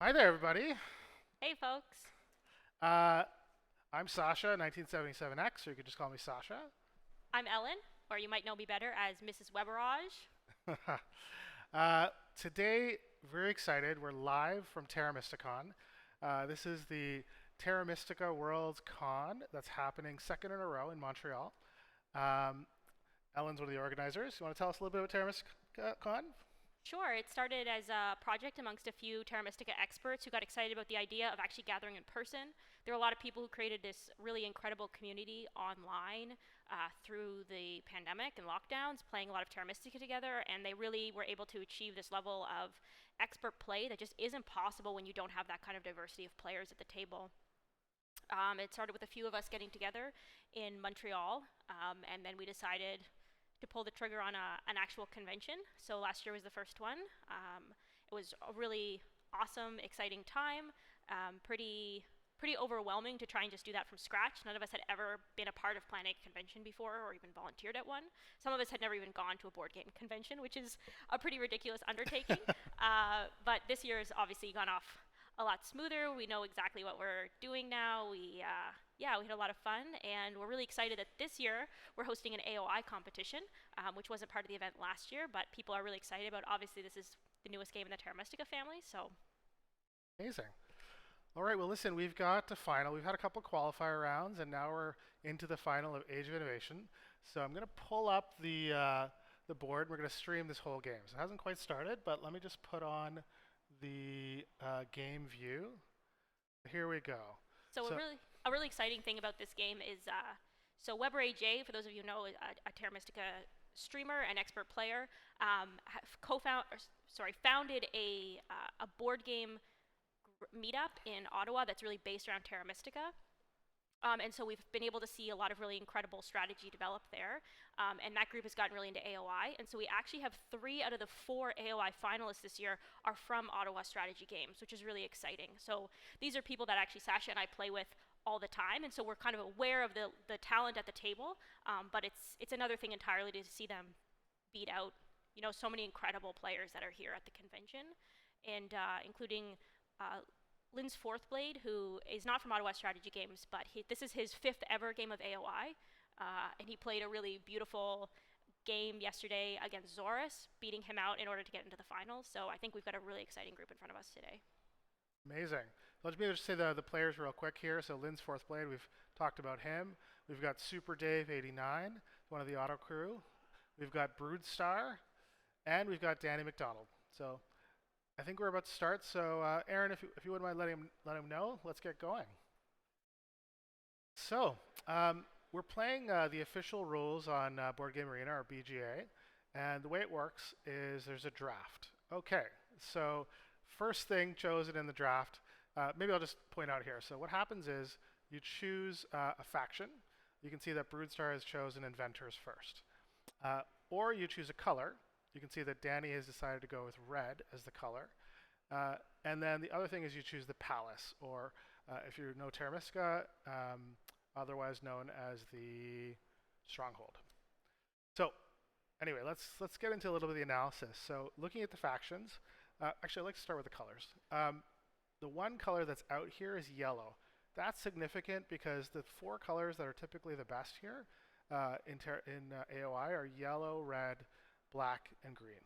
Hi there, everybody. Hey, folks. Uh, I'm Sasha, 1977X, or you could just call me Sasha. I'm Ellen, or you might know me better as Mrs. Weberage. uh, Today, very excited. We're live from Terra MystiCon. This is the Terra Mystica World's Con that's happening second in a row in Montreal. Um, Ellen's one of the organizers. You want to tell us a little bit about Terra MystiCon? Sure, it started as a project amongst a few Terra Mystica experts who got excited about the idea of actually gathering in person. There were a lot of people who created this really incredible community online through the pandemic and lockdowns, playing a lot of Terra Mystica together, and they really were able to achieve this level of expert play that just isn't possible when you don't have that kind of diversity of players at the table. It started with a few of us getting together in Montreal, and then we decided to pull the trigger on an actual convention. So last year was the first one. It was a really awesome, exciting time. Pretty overwhelming to try and just do that from scratch. None of us had ever been a part of planning a convention before or even volunteered at one. Some of us had never even gone to a board game convention, which is a pretty ridiculous undertaking. But this year has obviously gone off a lot smoother. We know exactly what we're doing now. Yeah, we had a lot of fun, and we're really excited that this year we're hosting an AOI competition, which wasn't part of the event last year, but people are really excited about. Obviously, this is the newest game in the Terra Mystica family, so Amazing. All right, well, listen, we've got the final. We've had a couple qualifier rounds, and now we're into the final of Age of Innovation. So I'm going to pull up the board. We're going to stream this whole game. So it hasn't quite started, but let me just put on the game view. Here we go. so So, a really exciting thing about this game is so Weber AJ, for those of you who know, a Terra Mystica streamer and expert player, founded a board game meetup in Ottawa that's really based around Terra Mystica. And so we've been able to see a lot of really incredible strategy develop there. And that group has gotten really into AOI. And so we actually have 3 out of the 4 AOI finalists this year are from Ottawa Strategy Games, which is really exciting. So these are people that actually Sasha and I play with all the time. And so we're kind of aware of the talent at the table. But it's another thing entirely to see them beat out, so many incredible players that are here at the convention. And including Lynn's Fourth Blade, who is not from Ottawa Strategy Games, but this is his 5th ever game of AOI, and he played a really beautiful game yesterday against Zorus, beating him out in order to get into the finals. So I think we've got a really exciting group in front of us today. amazing. Let me just say the players real quick here. So Lynn's Fourth Blade, we've talked about him. We've got Super Dave 89, one of the auto crew. We've got Broodstar, and we've got Danny McDonald. So I think we're about to start. So Aaron, if you wouldn't mind letting him know, let's get going. So we're playing the official rules on Board Game Arena, or BGA, and the way it works is there's a draft. Okay, so first thing chosen in the draft. Maybe I'll just point out here. So what happens is you choose a faction. You can see that Broodstar has chosen Inventors first. Or you choose a color. You can see that Danny has decided to go with red as the color. And then the other thing is you choose the palace, or if you know Terra Mystica, otherwise known as the stronghold. So anyway, let's get into a little bit of the analysis. So looking at the factions, actually I'd like to start with the colors. The one color that's out here is yellow. That's significant because the 4 colors that are typically the best here in AOI are yellow, red, black, and green.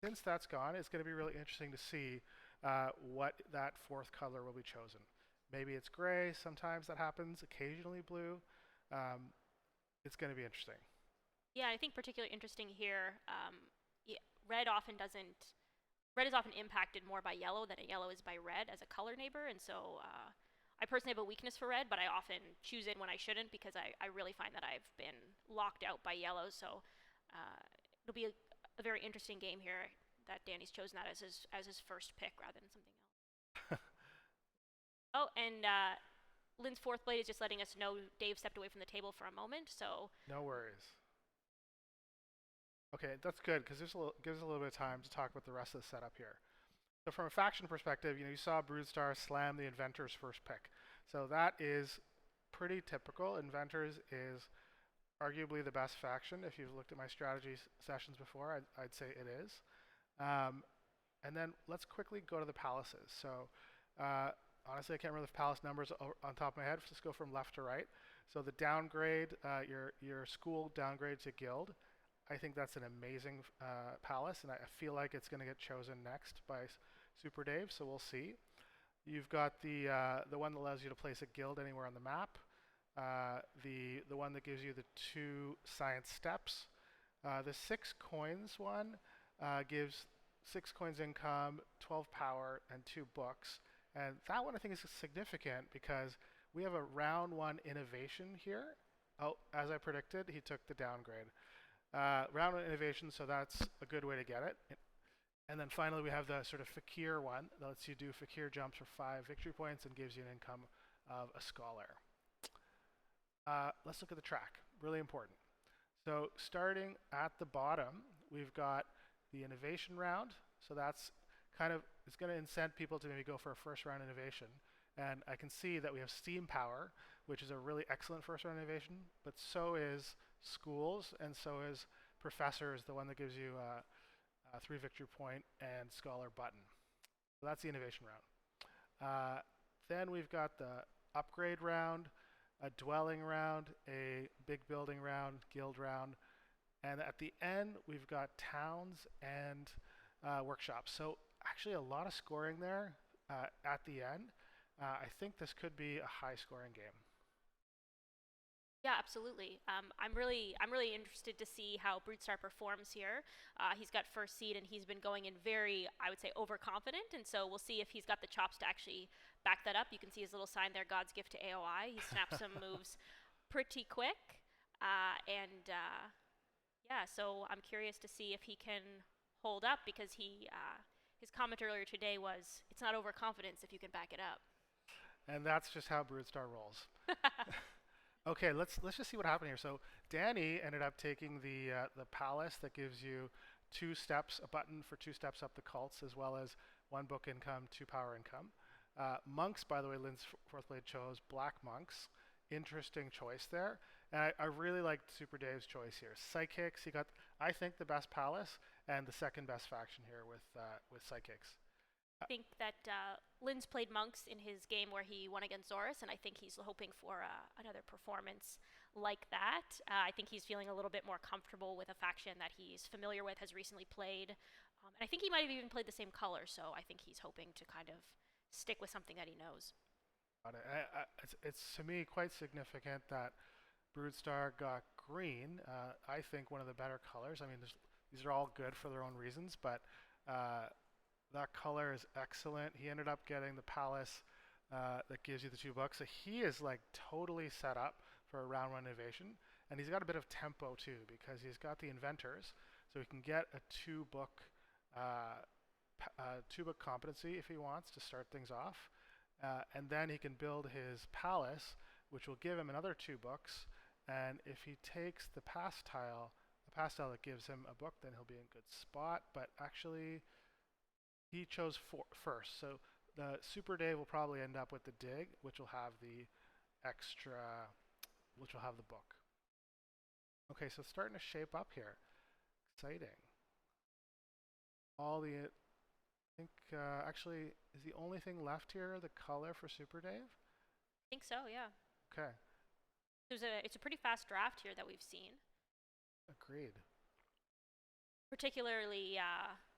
Since that's gone, it's going to be really interesting to see what that 4th color will be chosen. Maybe it's gray, sometimes that happens, occasionally blue. It's going to be interesting. Yeah, I think particularly interesting here. Yeah, red often doesn't. Red is often impacted more by yellow than a yellow is by red as a color neighbor, and so I personally have a weakness for red, but I often choose it when I shouldn't because I really find that I've been locked out by yellow. So it'll be a very interesting game here that Danny's chosen that as his first pick rather than something else. Oh, and Lynn's Fourth Blade is just letting us know Dave stepped away from the table for a moment, so No worries. Okay, that's good because this gives a little bit of time to talk about the rest of the setup here. So from a faction perspective, you saw Broodstar slam the Inventors first pick. So that is pretty typical. Inventors is arguably the best faction. If you've looked at my strategy sessions before, I'd say it is. And then let's quickly go to the palaces. So uh, honestly, I can't remember the palace numbers on top of my head. Let's just go from left to right. So the downgrade, your school downgrade to guild. I think that's an amazing palace, and I feel like it's going to get chosen next by Super Dave. So we'll see. You've got the one that allows you to place a guild anywhere on the map. The one that gives you the 2 science steps. The 6 coins one gives 6 coins income, 12 power, and 2 books. And that one I think is significant because we have a round 1 innovation here. Oh, as I predicted, he took the downgrade. Round 1 innovation, so that's a good way to get it. And then finally we have the sort of fakir one that lets you do fakir jumps for 5 victory points and gives you an income of a scholar. Let's look at the track, really important. So starting at the bottom, we've got the innovation round. So that's kind of, it's going to incent people to maybe go for a first round innovation. And I can see that we have steam power, which is a really excellent first round innovation, but so is schools, and so is professors, the one that gives you a 3 victory point and scholar button. So that's the innovation round. Then we've got the upgrade round, a dwelling round, a big building round, guild round, and at the end we've got towns and workshops. So actually a lot of scoring there at the end. I think this could be a high scoring game. Yeah, absolutely. I'm really interested to see how Brutestar performs here. He's got first seed and he's been going in very, I would say, overconfident, and so we'll see if he's got the chops to actually back that up. You can see his little sign there, God's gift to AOI. He snaps some moves pretty quick, yeah. So I'm curious to see if he can hold up because his comment earlier today was, "It's not overconfidence if you can back it up." And that's just how Brutestar rolls. Okay, let's just see what happened here. So Danny ended up taking the palace that gives you 2 steps, a button for 2 steps up the cults, as well as 1 book income, 2 power income. Monks, by the way, Lynn's fourth blade chose black monks. Interesting choice there. And I really liked Super Dave's choice here. Psychics, he got, I think, the best palace and the second best faction here with psychics. I think that Lynn's played monks in his game where he won against Zorus, and I think he's hoping for another performance like that. I think he's feeling a little bit more comfortable with a faction that he's familiar with, has recently played, and I think he might have even played the same color, so I think he's hoping to kind of stick with something that he knows. It's to me quite significant that Brutestar got green. I think one of the better colors. I mean, these are all good for their own reasons, but that color is excellent. He ended up getting the palace that gives you the 2 books. So he is like totally set up for a round 1 innovation. And he's got a bit of tempo too because he's got the inventors. So he can get a 2 book competency if he wants to start things off. And then he can build his palace, which will give him another 2 books. And if he takes the pass tile that gives him a book, then he'll be in good spot. But actually, he chose first. So the Super Dave will probably end up with the dig, which will have the book. Okay, so it's starting to shape up here. Exciting. I think actually, is the only thing left here the color for Super Dave? I think so, yeah. Okay. It's a pretty fast draft here that we've seen. Agreed. Particularly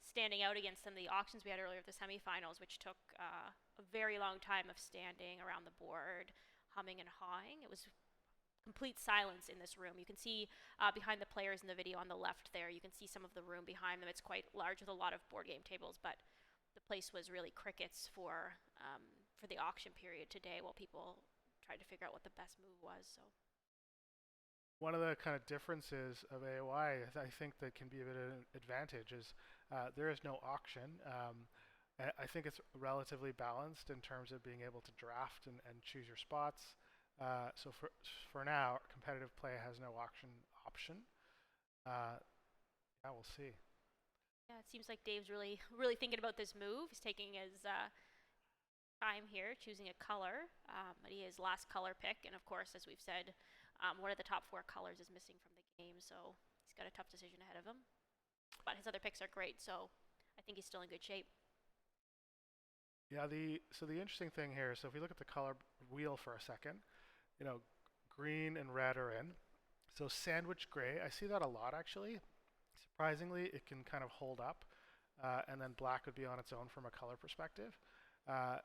standing out against some of the auctions we had earlier at the semifinals, which took a very long time of standing around the board, humming and hawing. It was complete silence in this room. You can see behind the players in the video on the left there, you can see some of the room behind them. It's quite large with a lot of board game tables, but the place was really crickets for the auction period today while people tried to figure out what the best move was. So one of the kind of differences of AOI, I think that can be a bit of an advantage, is there is no auction. I think it's relatively balanced in terms of being able to draft and choose your spots. So for now, competitive play has no auction option. Yeah, we'll see. yeah, it seems like Dave's really thinking about this move. He's taking his time here, choosing a color, but he is last color pick, and of course, as we've said, one of the top 4 colors is missing from the game, so he's got a tough decision ahead of him. But his other picks are great, so I think he's still in good shape. Yeah, the interesting thing here, so if we look at the color wheel for a second, you know, green and red are in. So sandwich gray, I see that a lot actually. Surprisingly, it can kind of hold up, and then black would be on its own from a color perspective. Uh,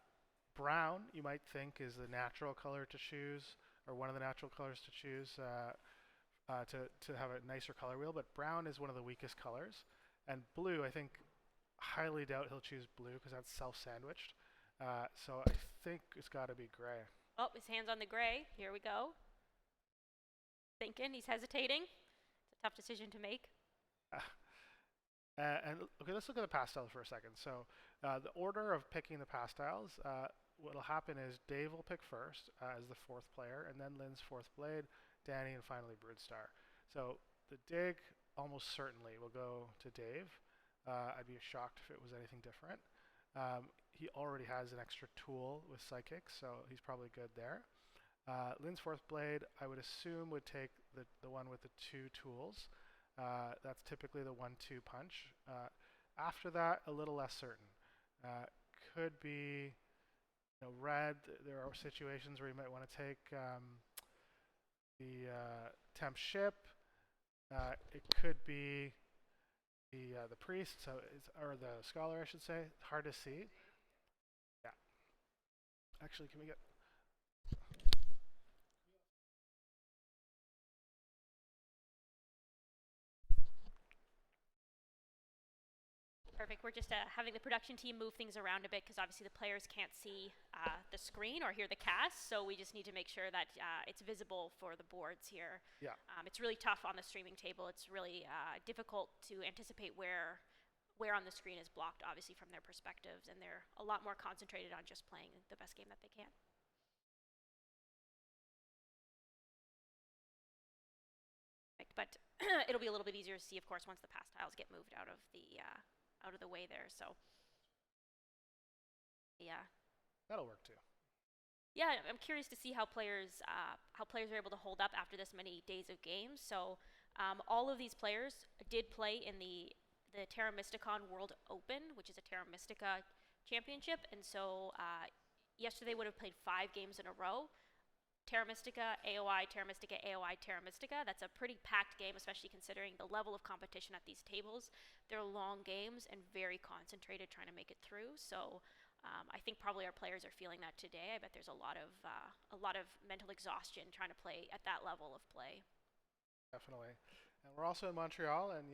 Brown, you might think, is the natural color to choose, or one of the natural colors to choose to have a nicer color wheel, but brown is one of the weakest colors. And blue, I think, highly doubt he'll choose blue because that's self-sandwiched. So I think it's got to be gray. Oh, his hand's on the gray. Here we go. Thinking, he's hesitating. It's a tough decision to make. And okay, let's look at the pastels for a second. So the order of picking the pastels, what'll happen is Dave will pick first as the fourth player, and then Lynn's fourth blade, Danny, and finally Broodstar. So the dig almost certainly will go to Dave. I'd be shocked if it was anything different. He already has an extra tool with Psychic, so he's probably good there. Lynn's fourth blade, I would assume, would take the one with the two tools. That's typically the 1-2 punch. After that, a little less certain. Could be red. There are situations where you might want to take the temp ship. It could be the priest, or the scholar, I should say. Hard to see. Yeah. Actually, can we get? Perfect. We're just having the production team move things around a bit because obviously the players can't see the screen or hear the cast, so we just need to make sure that it's visible for the boards here. Yeah. It's really tough on the streaming table. It's really difficult to anticipate where on the screen is blocked, obviously, from their perspectives, and they're a lot more concentrated on just playing the best game that they can. But it'll be a little bit easier to see, of course, once the pass tiles get moved out of the way there. So, yeah. That'll work too. Yeah, I'm curious to see how players are able to hold up after this many days of games. So, all of these players did play in the Terra Mysticon World Open, which is a Terra Mystica championship, and so yesterday would have played 5 games in a row. Terra Mystica, AOI, Terra Mystica, AOI, Terra Mystica. That's a pretty packed game, especially considering the level of competition at these tables. They're long games and very concentrated trying to make it through. So I think probably our players are feeling that today. I bet there's a lot of mental exhaustion trying to play at that level of play. Definitely. And we're also in Montreal, and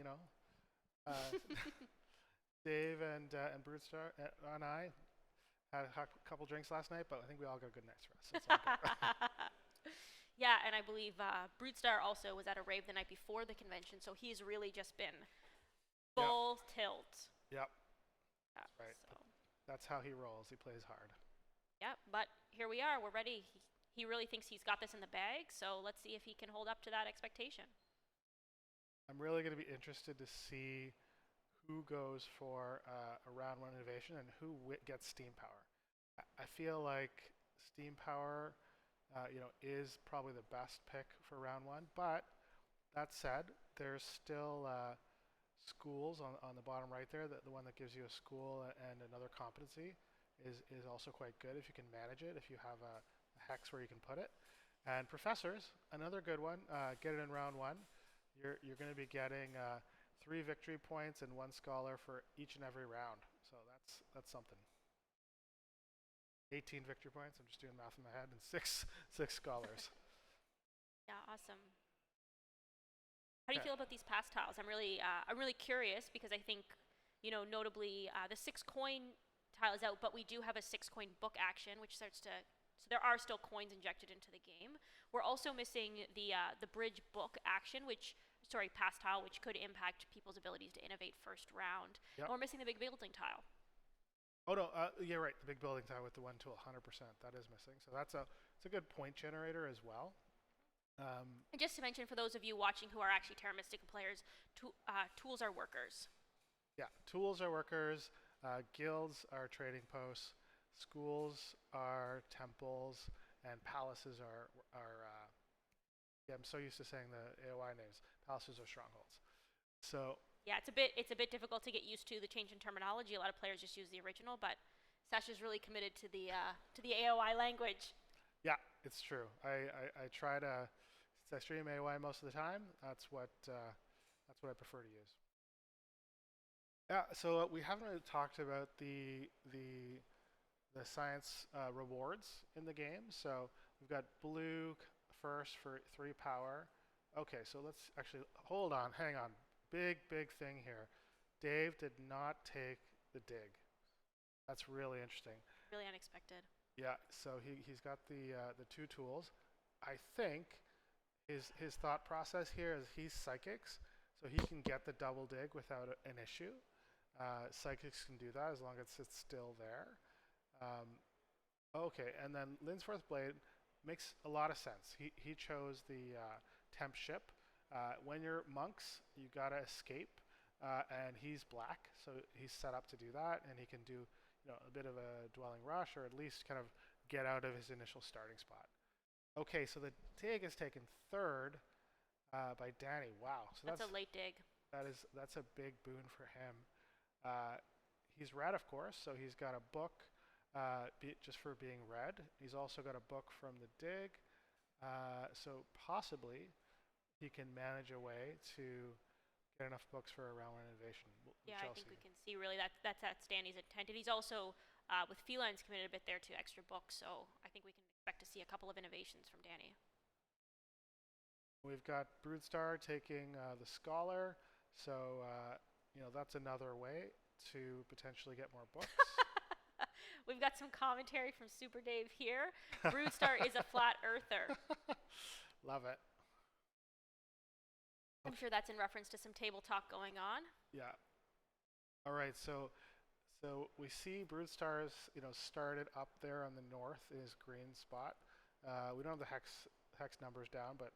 Dave and Broodstar and I had a couple drinks last night, but I think we all got a good night's rest. So it's all good. Yeah, and I believe Broodstar also was at a rave the night before the convention, so he's really just been full tilt. Yep. Right. So. That's how he rolls. He plays hard. Yeah, but here we are. We're ready. He really thinks he's got this in the bag, so let's see if he can hold up to that expectation. I'm really going to be interested to see who goes for a round 1 innovation and who gets steam power. I feel like steam power, is probably the best pick for round 1. But that said, there's still schools on the bottom right there. The one that gives you a school and another competency is also quite good if you can manage it. If you have a hex where you can put it, and professors, another good one. Get it in round 1. You're going to be getting 3 victory points and 1 scholar for each and every round. So that's something. 18 victory points. I'm just doing math in my head, and six scholars. Yeah, awesome. How do you feel about these pass tiles? I'm really curious because I think, notably the 6 coin tile is out, but we do have a 6 coin book action, which starts to. So there are still coins injected into the game. We're also missing the bridge book action, pass tile, which could impact people's abilities to innovate first round. Yep. And we're missing the big building tile. Oh no, yeah, right. The big building tile with the 1 tool, 100%. That is missing. So it's a good point generator as well. And just to mention, for those of you watching who are actually Terra Mystica players, tools are workers. Yeah, tools are workers. Guilds are trading posts. Schools are temples, and palaces are yeah, I'm so used to saying the AOI names. Palaces are strongholds. So Yeah, it's a bit difficult to get used to the change in terminology. A lot of players just use the original, but Sasha's really committed to the AOI language. Yeah, it's true. I try to, since I stream AOI most of the time, that's what I prefer to use. Yeah, so we haven't really talked about the science rewards in the game. So we've got blue first for 3 power. Okay, so let's actually hold on, hang on. Big thing here. Dave did not take the dig. That's really interesting. Really unexpected. Yeah, so he's got the 2 tools. I think his thought process here is he's psychics, so he can get the double dig without an issue. Psychics can do that as long as it's still there. Um, okay, and then Linsworth Blade makes a lot of sense. He chose the temp ship. When you're monks, you gotta escape, and he's black, so he's set up to do that, and he can do a bit of a dwelling rush, or at least kind of get out of his initial starting spot. Okay, so the dig is taken third by Danny. Wow, so That's a late dig. that's a big boon for him. Uh, he's red, of course, so he's got a book just for being red. He's also got a book from the dig, so possibly he can manage a way to get enough books for a round one innovation. Yeah, I think we can see really that's Danny's intent, and he's also with felines committed a bit there to extra books. So I think we can expect to see a couple of innovations from Danny. We've got Broodstar taking the Scholar, so that's another way to potentially get more books. We've got some commentary from Super Dave here. Broodstar is a flat earther. Love it. I'm sure that's in reference to some table talk going on. Yeah. All right. So we see Broodstars, started up there on the north in his green spot. We don't have the hex numbers down, but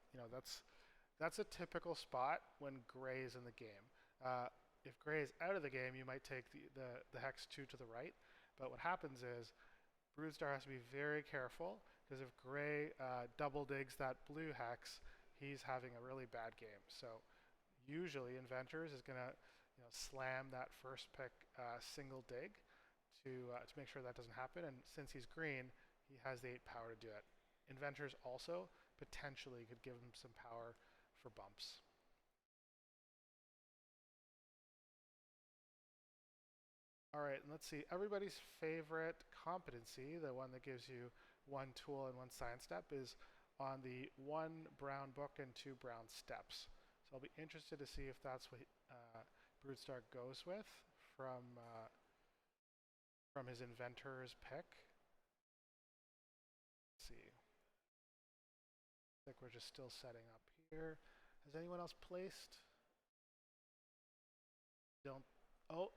that's a typical spot when gray is in the game. If gray is out of the game, you might take the hex 2 to the right. But what happens is Broodstar has to be very careful because if gray double digs that blue hex, he's having a really bad game. So usually Inventors is going to slam that first pick single dig to make sure that doesn't happen. And since he's green, he has the 8 power to do it. Inventors also potentially could give him some power for bumps. All right, and let's see. Everybody's favorite competency, the one that gives you 1 tool and 1 science step, is on the 1 brown book and 2 brown steps. So I'll be interested to see if that's what Broodstar goes with from his inventor's pick. Let's see. I think we're just still setting up here. Has anyone else placed? Don't. Oh,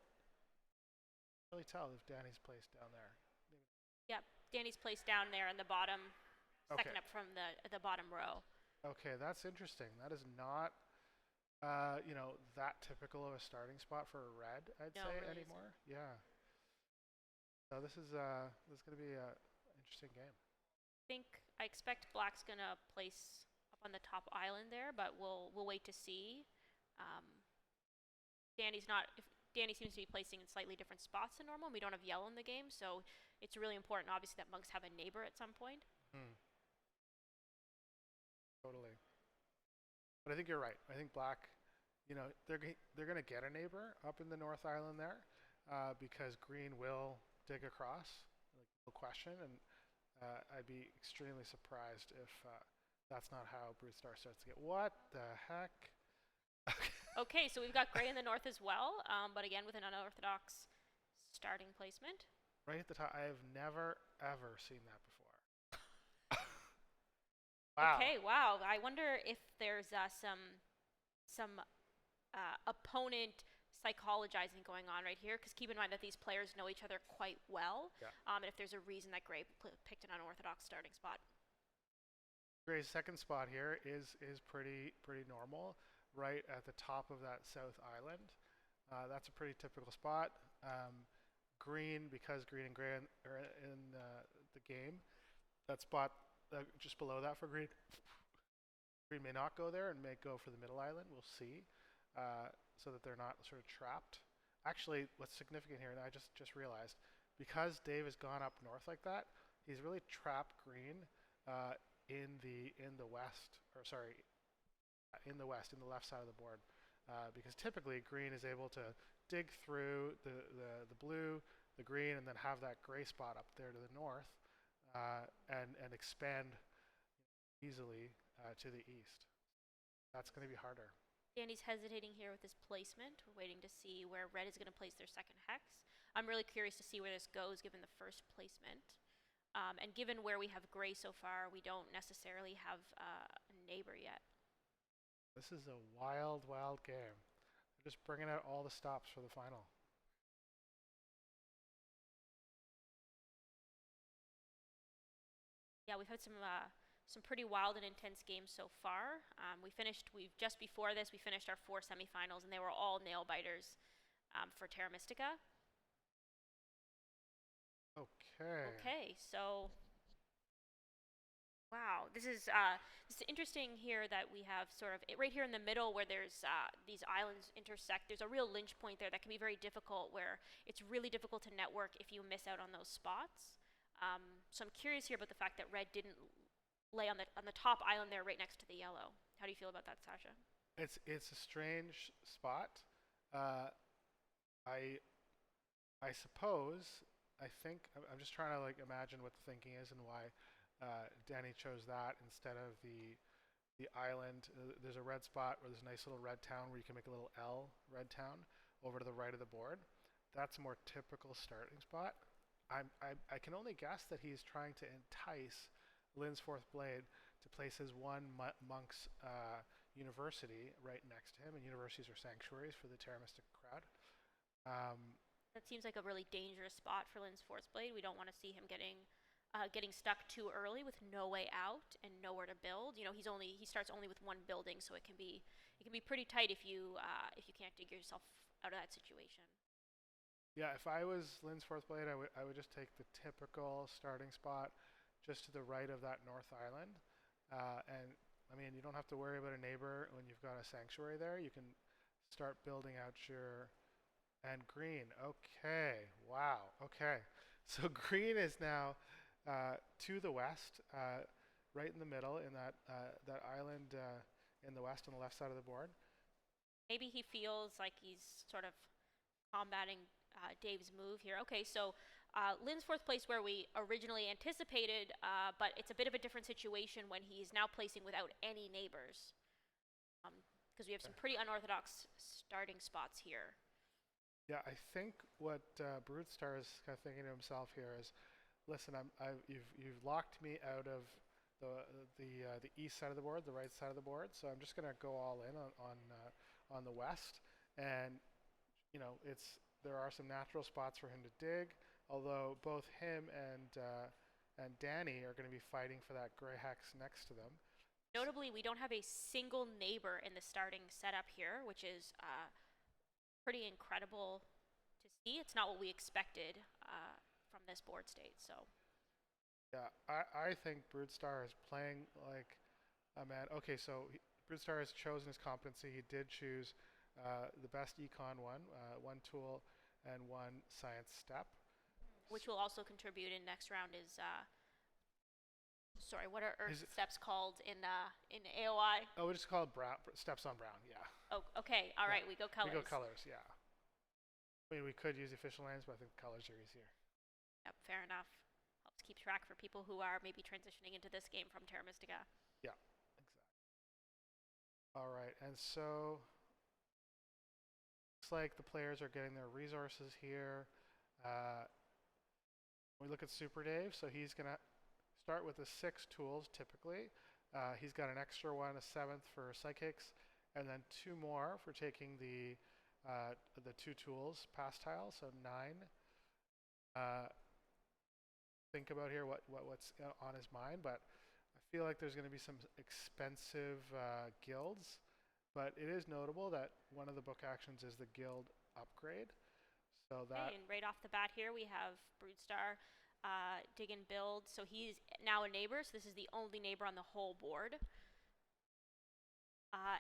really tell if Danny's placed down there. Yep, Danny's placed down there in the bottom, Okay. second up from the bottom row. Okay, that's interesting. That is not, that typical of a starting spot for a red, I'd No, say it really anymore. Yeah. So this is going to be a interesting game. I expect Black's gonna place up on the top island there, but we'll wait to see. Um, Danny's not. If Danny seems to be placing in slightly different spots than normal. We don't have yellow in the game, so it's really important, obviously, that monks have a neighbor at some point. Totally. But I think you're right. I think Black, they're going to get a neighbor up in the North Island there because Green will dig across, like, no question. And I'd be extremely surprised if that's not how Broodstar starts to get. What the heck? Okay, so we've got gray in the north as well, but again with an unorthodox starting placement. Right at the top. I have never, ever seen that before. Wow. Okay, wow. I wonder if there's some opponent psychologizing going on right here, because keep in mind that these players know each other quite well, Yeah. And if there's a reason that Gray picked an unorthodox starting spot. Gray's second spot here is pretty normal, right at the top of that South Island. That's a pretty typical spot. Green, because Green and Gray are in the game, that spot just below that for Green. Green may not go there and may go for the middle island. We'll see. so that they're not sort of trapped. Actually, what's significant here, and I just realized, because Dave has gone up north like that, he's really trapped green in the west, or sorry, in the west, in the left side of the board, because typically green is able to dig through the blue, the green, and then have that gray spot up there to the north, and expand easily to the east. That's going to be harder. Danny's hesitating here with his placement. We're waiting to see where red is going to place their second hex. I'm really curious to see where this goes given the first placement. And given where we have gray so far, we don't necessarily have a neighbor yet. This is a wild, wild game. They're just bringing out all the stops for the final. Yeah, we've had some pretty wild and intense games so far. We've just before this, we finished our 4 semifinals, and they were all nail biters for Terra Mystica. Okay. Okay, so wow, this is interesting here that we have sort of right here in the middle where there's these islands intersect. There's a real lynch point there that can be very difficult, where it's really difficult to network if you miss out on those spots. So I'm curious here about the fact that red didn't lay on the top island there, right next to the yellow. How do you feel about that, Sasha? It's a strange spot. Uh, I I suppose I'm just trying to like imagine what the thinking is and why Danny chose that instead of the island. There's a red spot where there's a nice little red town where you can make a little L red town over to the right of the board. That's a more typical starting spot. I can only guess that he's trying to entice Lynn's Fourth Blade to place his one monk's university right next to him, and universities are sanctuaries for the Terra Mystica crowd. Um, That seems like a really dangerous spot for Lynn's Force Blade. We don't want to see him getting stuck too early with no way out and nowhere to build. You know, he starts only with one building, so it can be pretty tight if you can't dig yourself out of that situation. yeah, if I was Lynn's Fourth Blade, I would just take the typical starting spot just to the right of that North Island, and I mean you don't have to worry about a neighbor when you've got a sanctuary there. You can start building out your and green. Okay, wow. Okay, so green is now to the west, right in the middle in that island in the west on the left side of the board. Maybe he feels like he's sort of combating Dave's move here. Okay, so Lynn's fourth place where we originally anticipated, but it's a bit of a different situation when he's now placing without any neighbors, because we have some pretty unorthodox starting spots here. Yeah, I think what Brood Star is kind of thinking to himself here is, listen, you've locked me out of the east side of the board, the right side of the board, so I'm just gonna go all in on the west, and you know there are some natural spots for him to dig, although both him and Danny are going to be fighting for that gray hex next to them. Notably, we don't have a single neighbor in the starting setup here, which is pretty incredible to see. It's not what we expected from this board state. So Yeah, I think Brood Star is playing like a man. Okay, so Brood Star has chosen his competency. He did choose the best econ one tool and one science step. which will also contribute in next round is sorry, what are Earth steps called in AOI? Oh, we just call it brown steps on brown. Yeah. Oh, okay. All right, Yeah. we go colors. We go colors. Yeah. I mean, we could use the official names, but I think colors are easier. Yep, fair enough. Helps keep track for people who are maybe transitioning into this game from Terra Mystica. Yeah, exactly. All right, and so looks like the players are getting their resources here. We look at Super Dave, so he's gonna start with the 6 tools typically. He's got an extra one, a 7th for psychics, and then 2 more for taking the 2 tools past tile, so 9. Think about here what's on his mind, but I feel like there's going to be some expensive guilds, but it is notable that one of the book actions is the guild upgrade. So that Okay, and right off the bat here we have Broodstar dig and build. So he's now a neighbor, so this is the only neighbor on the whole board.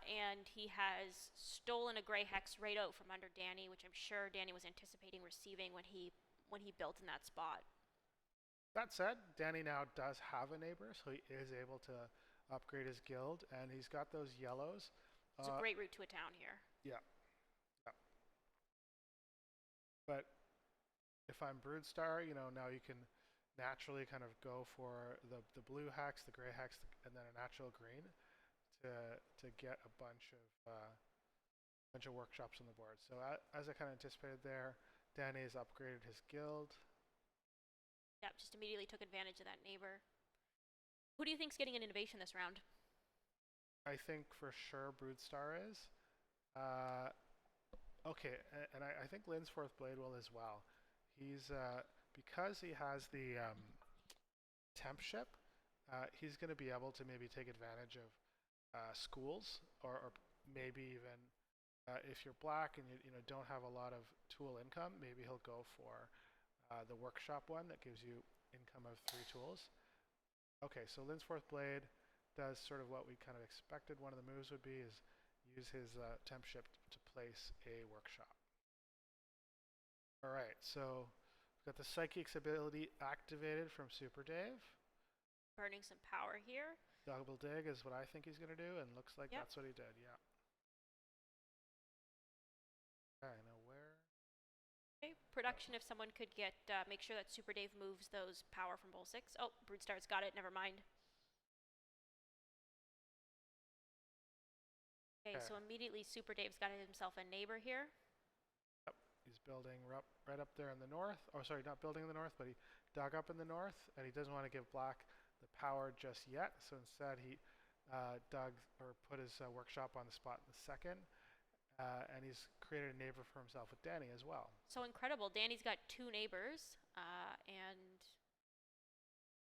and he has stolen a gray hex right out from under Danny, which I'm sure Danny was anticipating receiving when he built in that spot. That said, Danny now does have a neighbor, so he is able to upgrade his guild, and he's got those yellows. It's a great route to a town here. Yeah, yeah. But if I'm Broodstar, now you can naturally kind of go for the blue hex, the gray hex, and then a natural green to get a bunch of workshops on the board. So as I kind of anticipated there, Danny has upgraded his guild. Yep, just immediately took advantage of that neighbor. Who do you think's getting an innovation this round? I think for sure Broodstar is. Okay, and I think Linsforth Blade will as well. He's because he has the temp ship, he's going to be able to maybe take advantage of schools, or maybe even if you're black and you don't have a lot of tool income, maybe he'll go for the workshop one that gives you income of 3 tools. Okay, so Linsforth Blade does sort of what we kind of expected. One of the moves would be is use his temp ship to place a workshop. All right, so we've got the Psychic's ability activated from Super Dave. Burning some power here. Double dig is what I think he's going to do, and looks like Yep. that's what he did, yeah. Okay, now where? Okay, production, if someone could get, make sure that Super Dave moves those power from Bowl 6. Oh, Broodstar's got it, never mind. Okay, so immediately Super Dave's got himself a neighbor here. Yep, he's building right up there in the north. Oh, sorry, not building in the north, but he dug up in the north, and he doesn't want to give black the power just yet, so instead he dug or put his workshop on the spot in the second, and he's created a neighbor for himself with Danny as well. So incredible. Danny's got 2 neighbors, and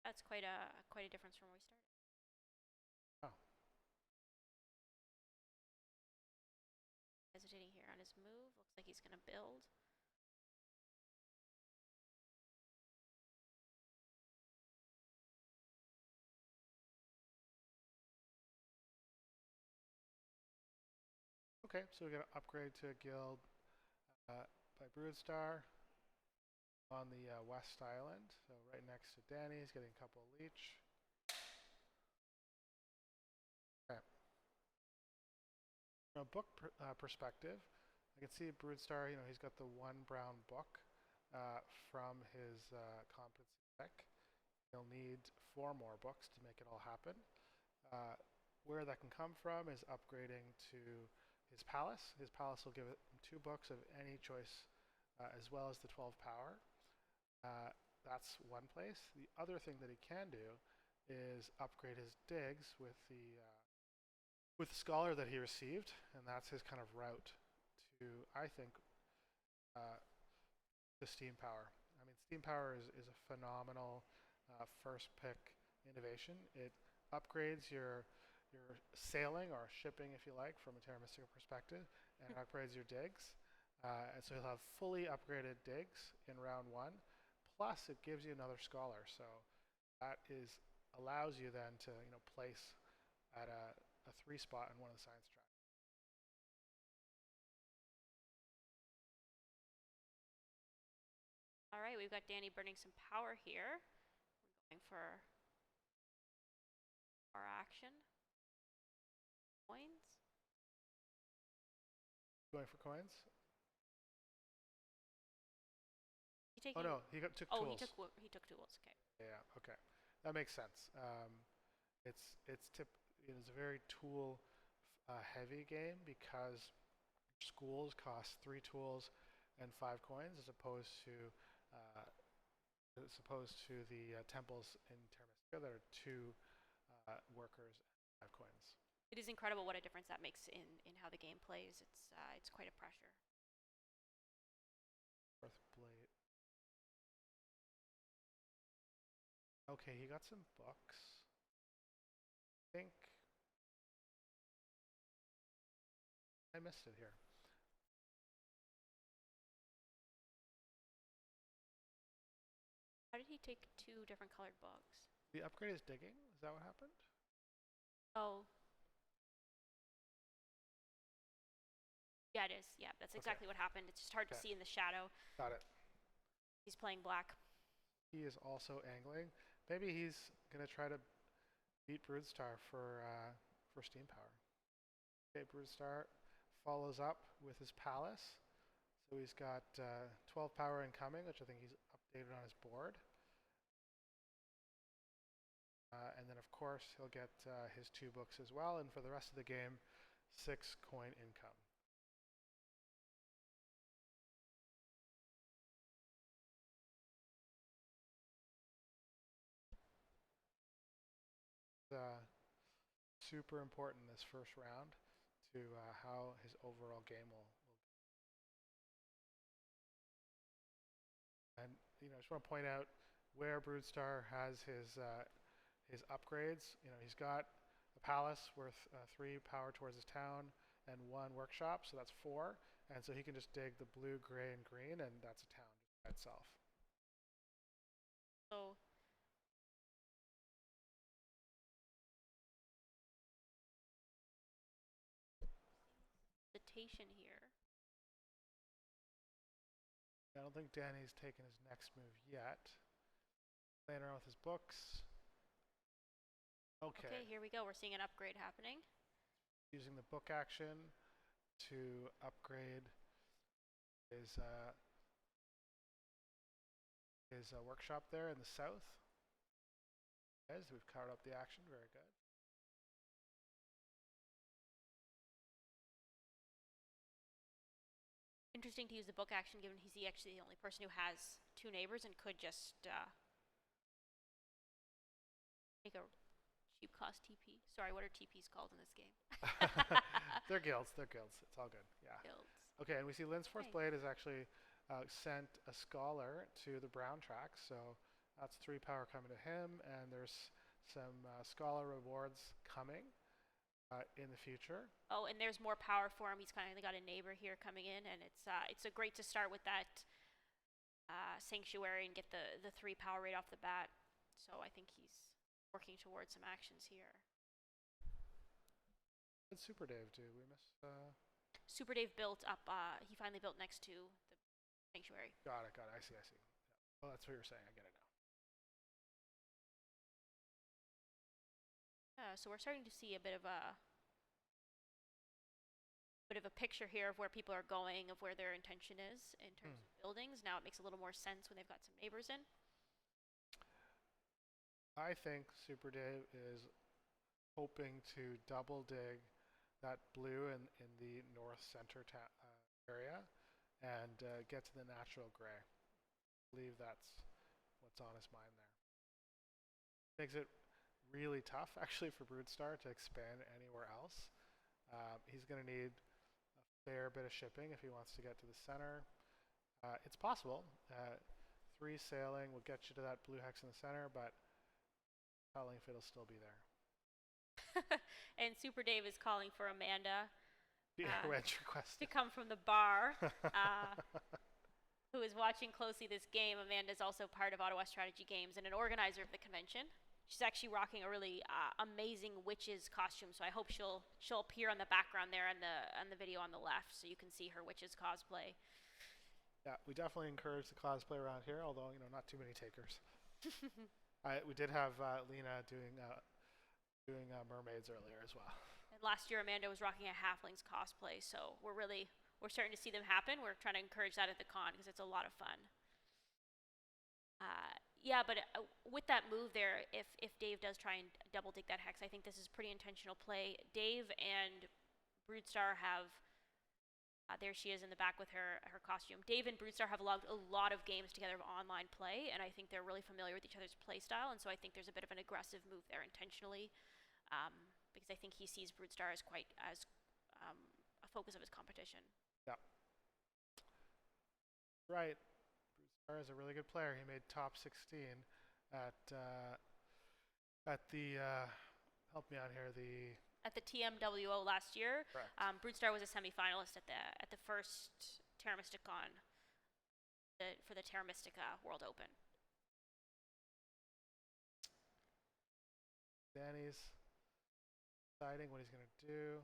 that's quite a difference from where we started. Oh. Hesitating here on his move. Looks like he's going to build. Okay, so we're going to upgrade to a guild by Broodstar on the West Island, so right next to Danny. He's getting a couple of leech. Okay. From a book perspective, I can see Broodstar, he's got the 1 brown book from his competency deck. He'll need 4 more books to make it all happen. Where that can come from is upgrading to his palace. His palace will give him 2 books of any choice, as well as the 12 power. That's one place. The other thing that he can do is upgrade his digs with the scholar that he received, and that's his kind of route to, I think, the steam power. I mean, steam power is a phenomenal first pick innovation. It upgrades your sailing or shipping, if you like, from a Terra Mystica perspective, and it upgrades your digs. And so you'll have fully upgraded digs in round 1. Plus, it gives you another scholar. So that allows you then to place at a 3 spot in one of the science tracks. All right, we've got Danny burning some power here. We're going for our action. Coins. Going for coins? Oh no, he took tools. Oh, he took tools. Okay. Yeah. Okay, that makes sense. It's a very tool heavy game because schools cost 3 tools and 5 coins, as opposed to the temples in Terra Mystica that are 2 workers and 5 coins. It is incredible what a difference that makes in how the game plays. It's quite a pressure. Fourth blade. Okay, he got some books. I think I missed it here. How did he take 2 different colored books? The upgrade is digging? Is that what happened? Oh. Yeah, it is. Yeah, that's Okay, exactly what happened. It's just hard to okay, see in the shadow. got it. He's playing black. He is also angling. Maybe he's gonna try to beat Broodstar for steam power. Okay, Broodstar follows up with his palace. So he's got 12 power incoming, which I think he's updated on his board. And then, of course, he'll get his 2 books as well. And for the rest of the game, 6 coin income. Super important this first round to how his overall game will. And I just want to point out where Broodstar has his upgrades. He's got a palace worth 3 power towards his town and 1 workshop, so that's 4. And so he can just dig the blue, gray, and green, and that's a town just by itself. So citation here. I don't think Danny's taken his next move yet. Playing around with his books. Okay. Okay, here we go. We're seeing an upgrade happening. Using the book action to upgrade his workshop there in the south. As we've covered up the action, very good. Interesting to use the book action given he's actually the only person who has 2 neighbors and could just make a cheap cost TP. Sorry, what are TPs called in this game? They're guilds. They're guilds. It's all good. Yeah. Guilds. Okay, and we see Lynn's Fourth Okay. Blade has actually sent a scholar to the brown track, so that's 3 power coming to him, and there's some scholar rewards coming in the future. Oh, and there's more power for him. He's kind of got a neighbor here coming in, and it's a great to start with that sanctuary and get the 3 power right off the bat. So I think he's working towards some actions here. What did Super Dave do? We missed. Super Dave built up. He finally built next to the sanctuary. Got it. Got it. I see. I see. Yeah. Oh, that's what you're saying. I get it now. So we're starting to see a bit of a picture here of where people are going, of where their intention is in terms of buildings. Now it makes a little more sense when they've got some neighbors in. I think Super Dave is hoping to double dig that blue in the north center area and get to the natural gray. I believe that's what's on his mind there. Makes it really tough actually for Broodstar to expand anywhere else. He's going to need a fair bit of shipping if he wants to get to the center. It's possible. 3 sailing will get you to that blue hex in the center, but telling if it'll still be there. And Super Dave is calling for Amanda to come from the bar. Who is watching closely this game. Amanda is also part of Ottawa Strategy Games and an organizer of the convention. She's actually rocking a really amazing witch's costume, so I hope she'll appear on the background there on the video on the left, so you can see her witch's cosplay. Yeah, we definitely encourage the cosplay around here, although not too many takers. We did have Lena doing mermaids earlier as well. And last year, Amanda was rocking a halfling's cosplay, so we're starting to see them happen. We're trying to encourage that at the con because it's a lot of fun. Yeah, but with that move there, if Dave does try and double dig that hex, I think this is pretty intentional play. Dave and Broodstar have, there she is in the back with her costume. Dave and Broodstar have logged a lot of games together of online play, and I think they're really familiar with each other's play style, and so I think there's a bit of an aggressive move there intentionally, because I think he sees Broodstar as a focus of his competition. Yeah. Right. Is a really good player. He made top 16 at the help me out here at the TMWO last year. Broodstar was a semifinalist at the first TMCON for the Terra Mystica World Open. Danny's deciding what he's going to do.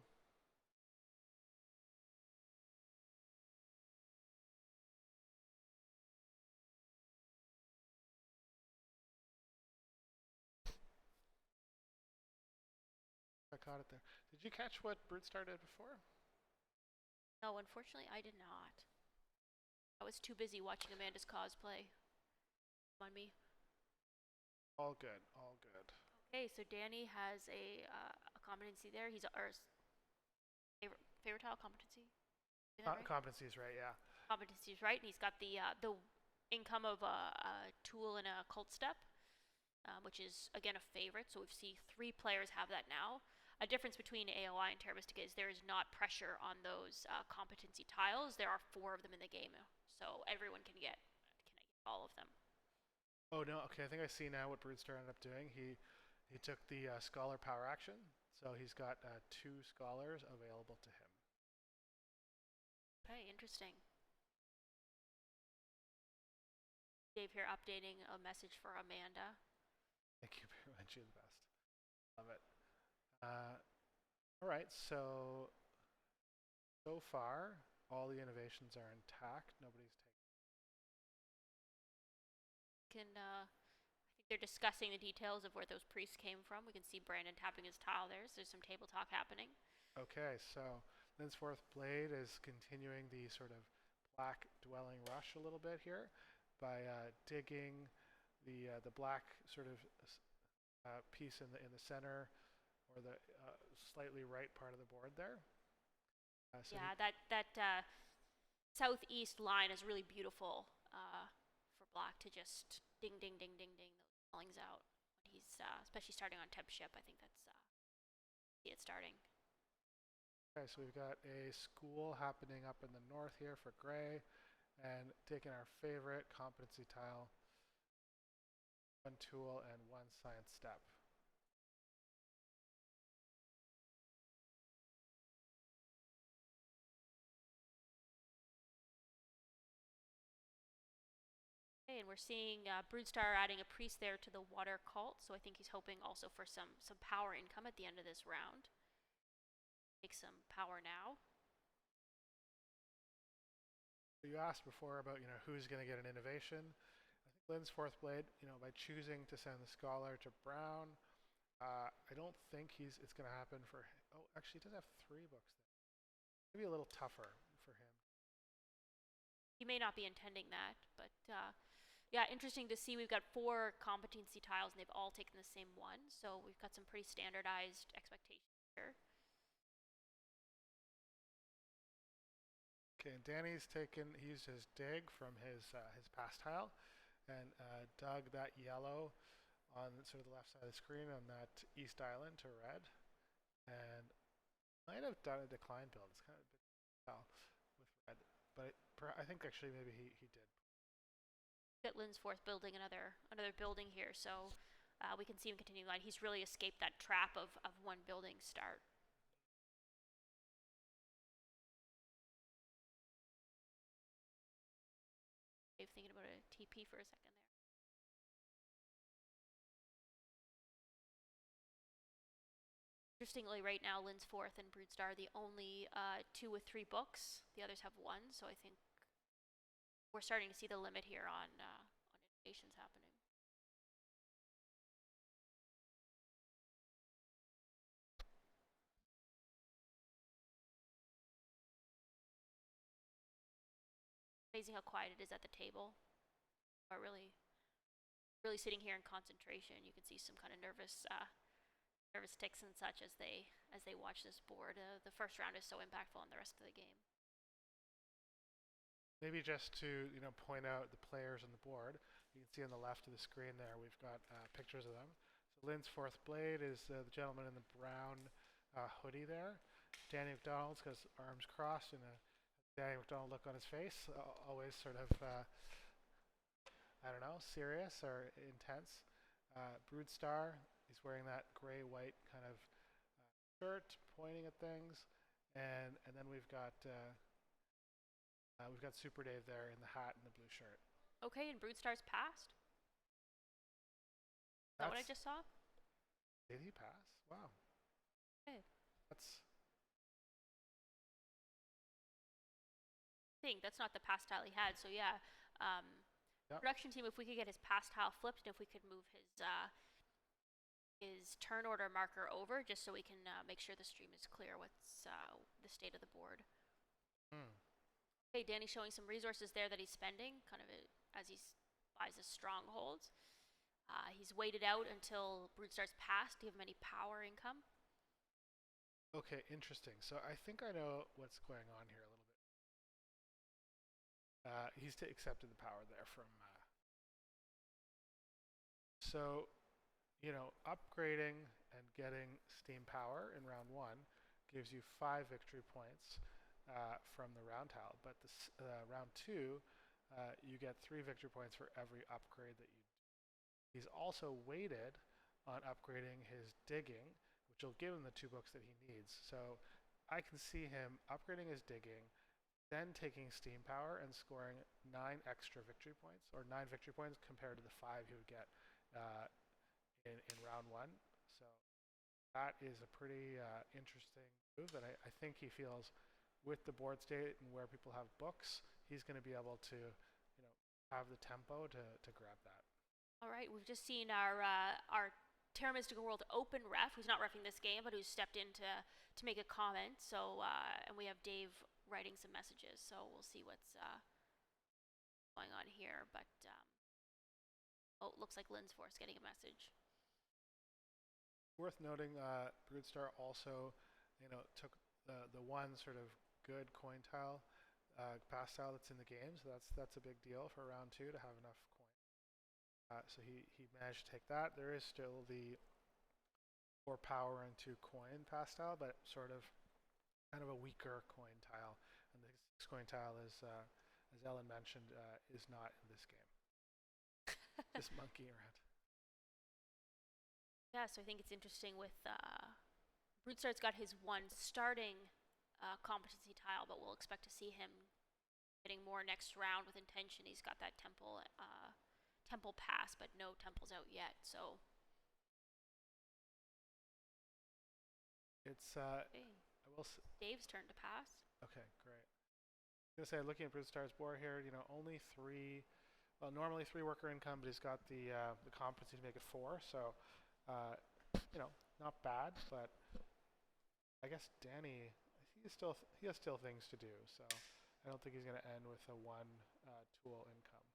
caught it there. Did you catch what Brutestar did before? No, unfortunately, I did not. I was too busy watching Amanda's cosplay. On me. All good, all good. Okay, so Danny has a competency there. He's our favorite tile competency. Is that right? Competencies, right? Yeah. Competencies, right? And he's got the income of a tool and a cult step, which is again a favorite. So we've seen 3 players have that now. A difference between AOI and Terra Mystica is there is not pressure on those competency tiles. There are 4 of them in the game, so everyone can get all of them. Oh no, okay, I think I see now what Brutestar ended up doing. He took the Scholar power action, so he's got 2 Scholars available to him. Okay, interesting. Dave here updating a message for Amanda. Thank you very much, you're the best. Love it. Alright, so far, all the innovations are intact. Nobody's taken. I think they're discussing the details of where those priests came from. We can see Brandon tapping his tile there, so there's some table talk happening. Okay, so Lindsforth Blade is continuing the sort of black dwelling rush a little bit here by digging the black sort of piece in the center or the slightly right part of the board there. So yeah, that southeast line is really beautiful for black to just ding, ding, ding, ding, ding those dwellings out. He's especially starting on temp ship. I think that's see it starting. Okay, so we've got a school happening up in the north here for gray, and taking our favorite competency tile, 1 tool and 1 science step. Okay, and we're seeing Brutestar adding a priest there to the water cult, so I think he's hoping also for some power income at the end of this round. Take some power now. You asked before about who's going to get an innovation. I think Lindsforth Blade, by choosing to send the Scholar to Brown, I don't think it's going to happen for. Oh, actually, he does have 3 books there. Maybe a little tougher for him. He may not be intending that, but yeah, interesting to see. We've got 4 competency tiles, and they've all taken the same one, so we've got some pretty standardized expectations here. Okay, and Danny's he used his dig from his pass tile, and dug that yellow on sort of the left side of the screen on that east island to red, and might have done a decline build. It's kind of a bit with red, but I think actually maybe he did. Got Lindsforth building another building here, so we can see him continuing line. He's really escaped that trap of 1 building start. Dave thinking about a TP for a second there. Interestingly, right now, Lindsforth and Brutestar are the only 2 with 3 books. The others have 1, so I think we're starting to see the limit here on innovations happening. Amazing how quiet it is at the table. Are really sitting here in concentration. You can see some kind of nervous ticks and such as they watch this board. The first round is so impactful on the rest of the game. Maybe just to point out the players on the board, you can see on the left of the screen there we've got pictures of them. So Lindsforth Blade is the gentleman in the brown hoodie there. Danny McDonald's got his arms crossed and a Danny McDonald look on his face, always sort of I don't know, serious or intense. Brutestar, he's wearing that gray-white kind of shirt, pointing at things, and then we've got Super Dave there in the hat and the blue shirt. Okay, and Brutestar's passed. Is that what I just saw? Did he pass? Wow. Okay. That's not the pass tile he had. So yeah, yep. Production team, if we could get his pass tile flipped, and if we could move his his turn order marker over just so we can make sure the stream is clear what's the state of the board. Hmm. Okay, Danny's showing some resources there that he's spending, kind of as he buys his strongholds. He's waited out until Brewstar's passed to give him any power income. Okay, interesting. So I think I know what's going on here a little bit. He's accepted the power there from. So, upgrading and getting steam power in round one gives you 5 victory points from the round tile. But this round two, you get 3 victory points for every upgrade that you do. He's also waited on upgrading his digging, which will give him the 2 books that he needs. So I can see him upgrading his digging, then taking steam power and scoring 9 extra victory points, or 9 victory points compared to the 5 he would get in round one. So that is a pretty interesting move, and I think he feels with the board state and where people have books, he's going to be able to, have the tempo to grab that. All right, we've just seen our Terra Mystica World Open ref, who's not refing this game, but who's stepped in to make a comment. So, and we have Dave writing some messages, so we'll see what's going on here. But oh, it looks like Lynn's Force getting a message. Worth noting, Brewstar also, took the one sort of good coin tile, pass tile that's in the game. So that's a big deal for round two to have enough coin. So he managed to take that. There is still the 4 power and 2 coin pass tile, but sort of kind of a weaker coin tile. And the 6 coin tile is, as Ellen mentioned, is not in this game. Just monkeying around. Yeah, so I think it's interesting with Brewstar's got his 1 starting competency tile, but we'll expect to see him getting more next round with intention. He's got that temple pass, but no temples out yet. So it's okay. I will Dave's turn to pass. Okay, great. I was gonna say, looking at Brewstar's board here, only 3. Well, normally 3 worker income, but he's got the competency to make it 4. So, not bad. But I guess Danny, he has still things to do. So I don't think he's gonna end with a 1 tool income.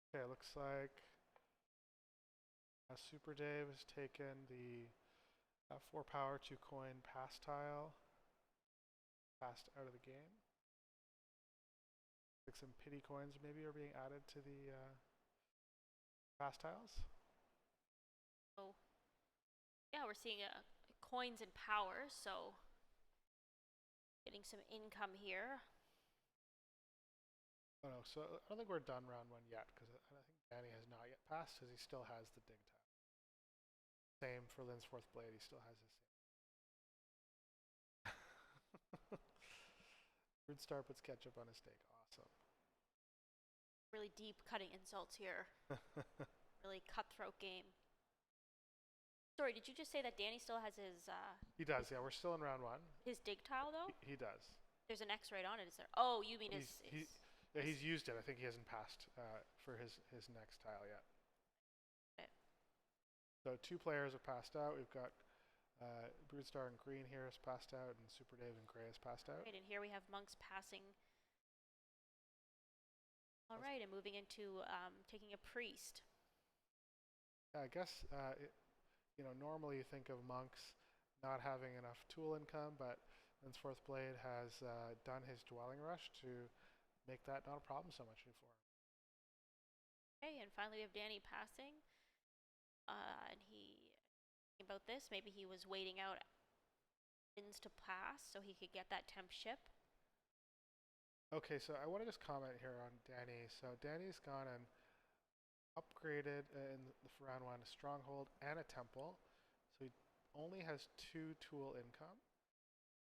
Okay, it looks like Super Dave has taken the 4 power 2 coin pass tile, passed out of the game. Like some pity coins maybe are being added to the pass tiles. Oh, yeah, we're seeing coins and power, so getting some income here. Oh no, so I don't think we're done round 1 yet, because I think Danny has not yet passed, because he still has the dig tile. Same for Lynn's 4th blade, he still has his same. Brewstar puts ketchup on his steak. Awesome. Really deep cutting insults here. Really cutthroat game. Sorry, did you just say that Danny still has his He does, yeah. We're still in round 1. his dig tile though? He does. There's an X right on it, is there? Oh, you mean he's used it. I think he hasn't passed for his next tile yet. Okay. So 2 players have passed out. We've got Brewstar in green here has passed out, and Super Dave in gray has passed out. Right, and here we have monks passing. All right, and moving into taking a priest. Yeah, I guess normally you think of monks not having enough tool income, but Lynn's 4th blade has done his dwelling rush to make that not a problem so much anymore. Okay, and finally we have Danny passing, and he about this. Maybe he was waiting out Lynn's to pass so he could get that temp ship. Okay, so I want to just comment here on Danny. So Danny's gone and upgraded in round 1 a stronghold and a temple. So he only has 2 tool income.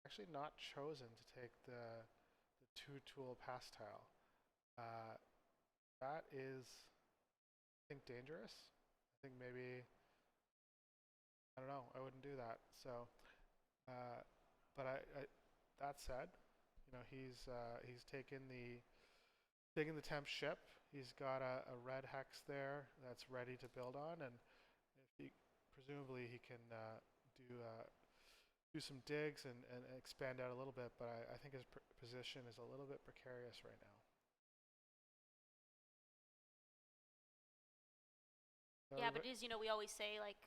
Actually not chosen to take the 2 tool pass tile. That is, I think, dangerous. I think maybe, I don't know, I wouldn't do that. So, but I that said, He's taken the temp ship. He's got a red hex there that's ready to build on, and if he presumably he can do some digs and expand out a little bit. But I think his position is a little bit precarious right now. So Yeah, but it is, we always say like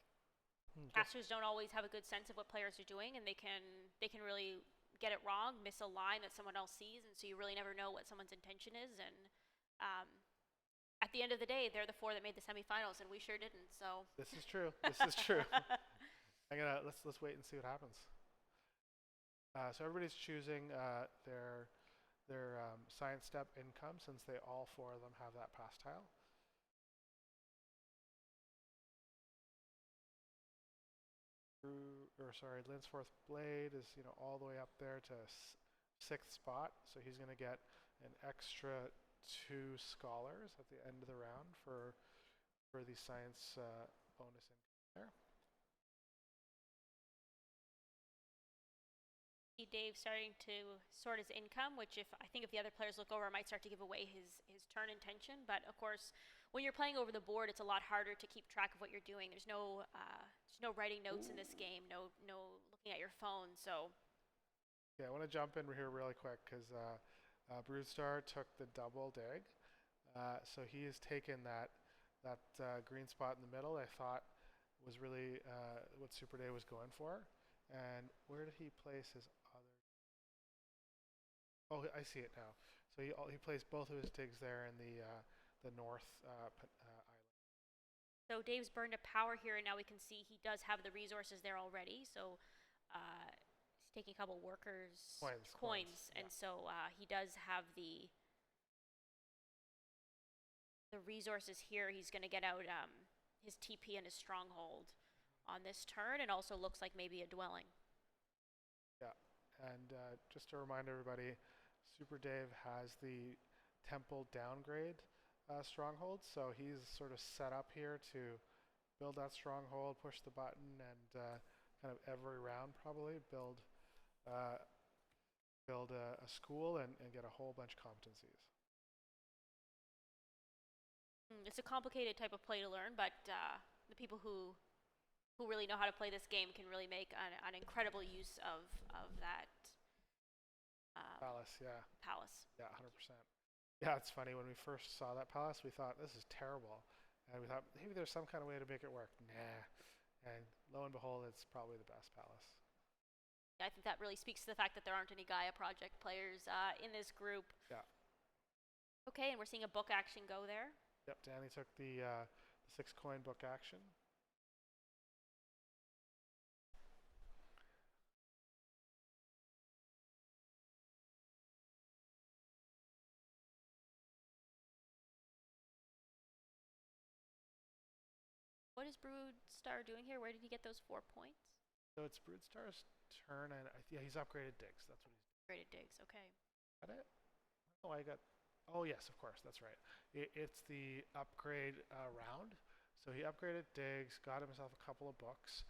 go casters don't always have a good sense of what players are doing, and they can really get it wrong, miss a line that someone else sees, and so you really never know what someone's intention is. And um, at the end of the day, they're the four that made the semifinals, and we sure didn't. So This is true. This is true. Let's wait and see what happens. So everybody's choosing their science step income since they all four of them have that pass tile. Lin's blade is all the way up there to sixth spot, so he's going to get an extra 2 scholars at the end of the round for the science bonus income there. see Dave starting to sort his income, which I think if the other players look over, might start to give away his turn intention. But of course, when you're playing over the board, it's a lot harder to keep track of what you're doing. There's no writing notes in this game, no looking at your phone. So Yeah, I want to jump in here really quick because Broodestar took the double dig. So he has taken that green spot in the middle. I thought was really what Super Day was going for. And where did he place his other? Oh, I see it now. So he placed both of his digs there in the north island. So Dave's burned a power here, and now we can see he does have the resources there already. So he's taking a couple workers' Coins, and yeah. so he does have the resources here. He's going to get out his TP and his stronghold on this turn, and also looks like maybe a dwelling. Yeah, and just to remind everybody, Super Dave has the temple downgrade stronghold, so he's sort of set up here to build that stronghold, push the button, and kind of every round probably build a school and get a whole bunch of competencies. It's a complicated type of play to learn, but the people who really know how to play this game can really make an incredible use of that Palace, yeah. palace. Yeah, 100%. Yeah, it's funny. When we first saw that palace, we thought, this is terrible. And we thought, maybe there's some kind of way to make it work. Nah. And lo and behold, it's probably the best palace. Yeah, I think that really speaks to the fact that there aren't any Gaia project players in this group. Yeah. Okay, and we're seeing a book action go there. Yep, Danny took the 6-coin book action. What is Broodestar doing here? Where did he get those 4 points? So it's Broodestar's turn, and yeah, he's upgraded digs. That's what he's doing. Upgraded digs, okay. Got it? Oh, I got. Oh, yes, of course, that's right. It's the upgrade round. So he upgraded digs, got himself a couple of books,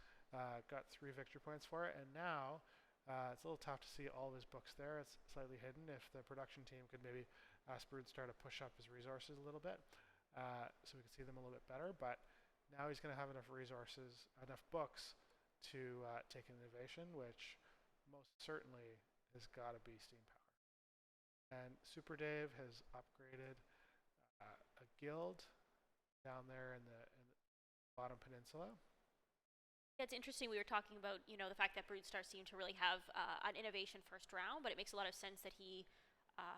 got 3 victory points for it, and now it's a little tough to see all of his books there. It's slightly hidden. If the production team could maybe ask Broodestar to push up his resources a little bit, so we can see them a little bit better. But now he's going to have enough resources, enough books to take an innovation, which most certainly has got to be steam power. And Super Dave has upgraded a guild down there in the bottom peninsula. Yeah, it's interesting. We were talking about, the fact that Broodestar seemed to really have an innovation first round, but it makes a lot of sense that he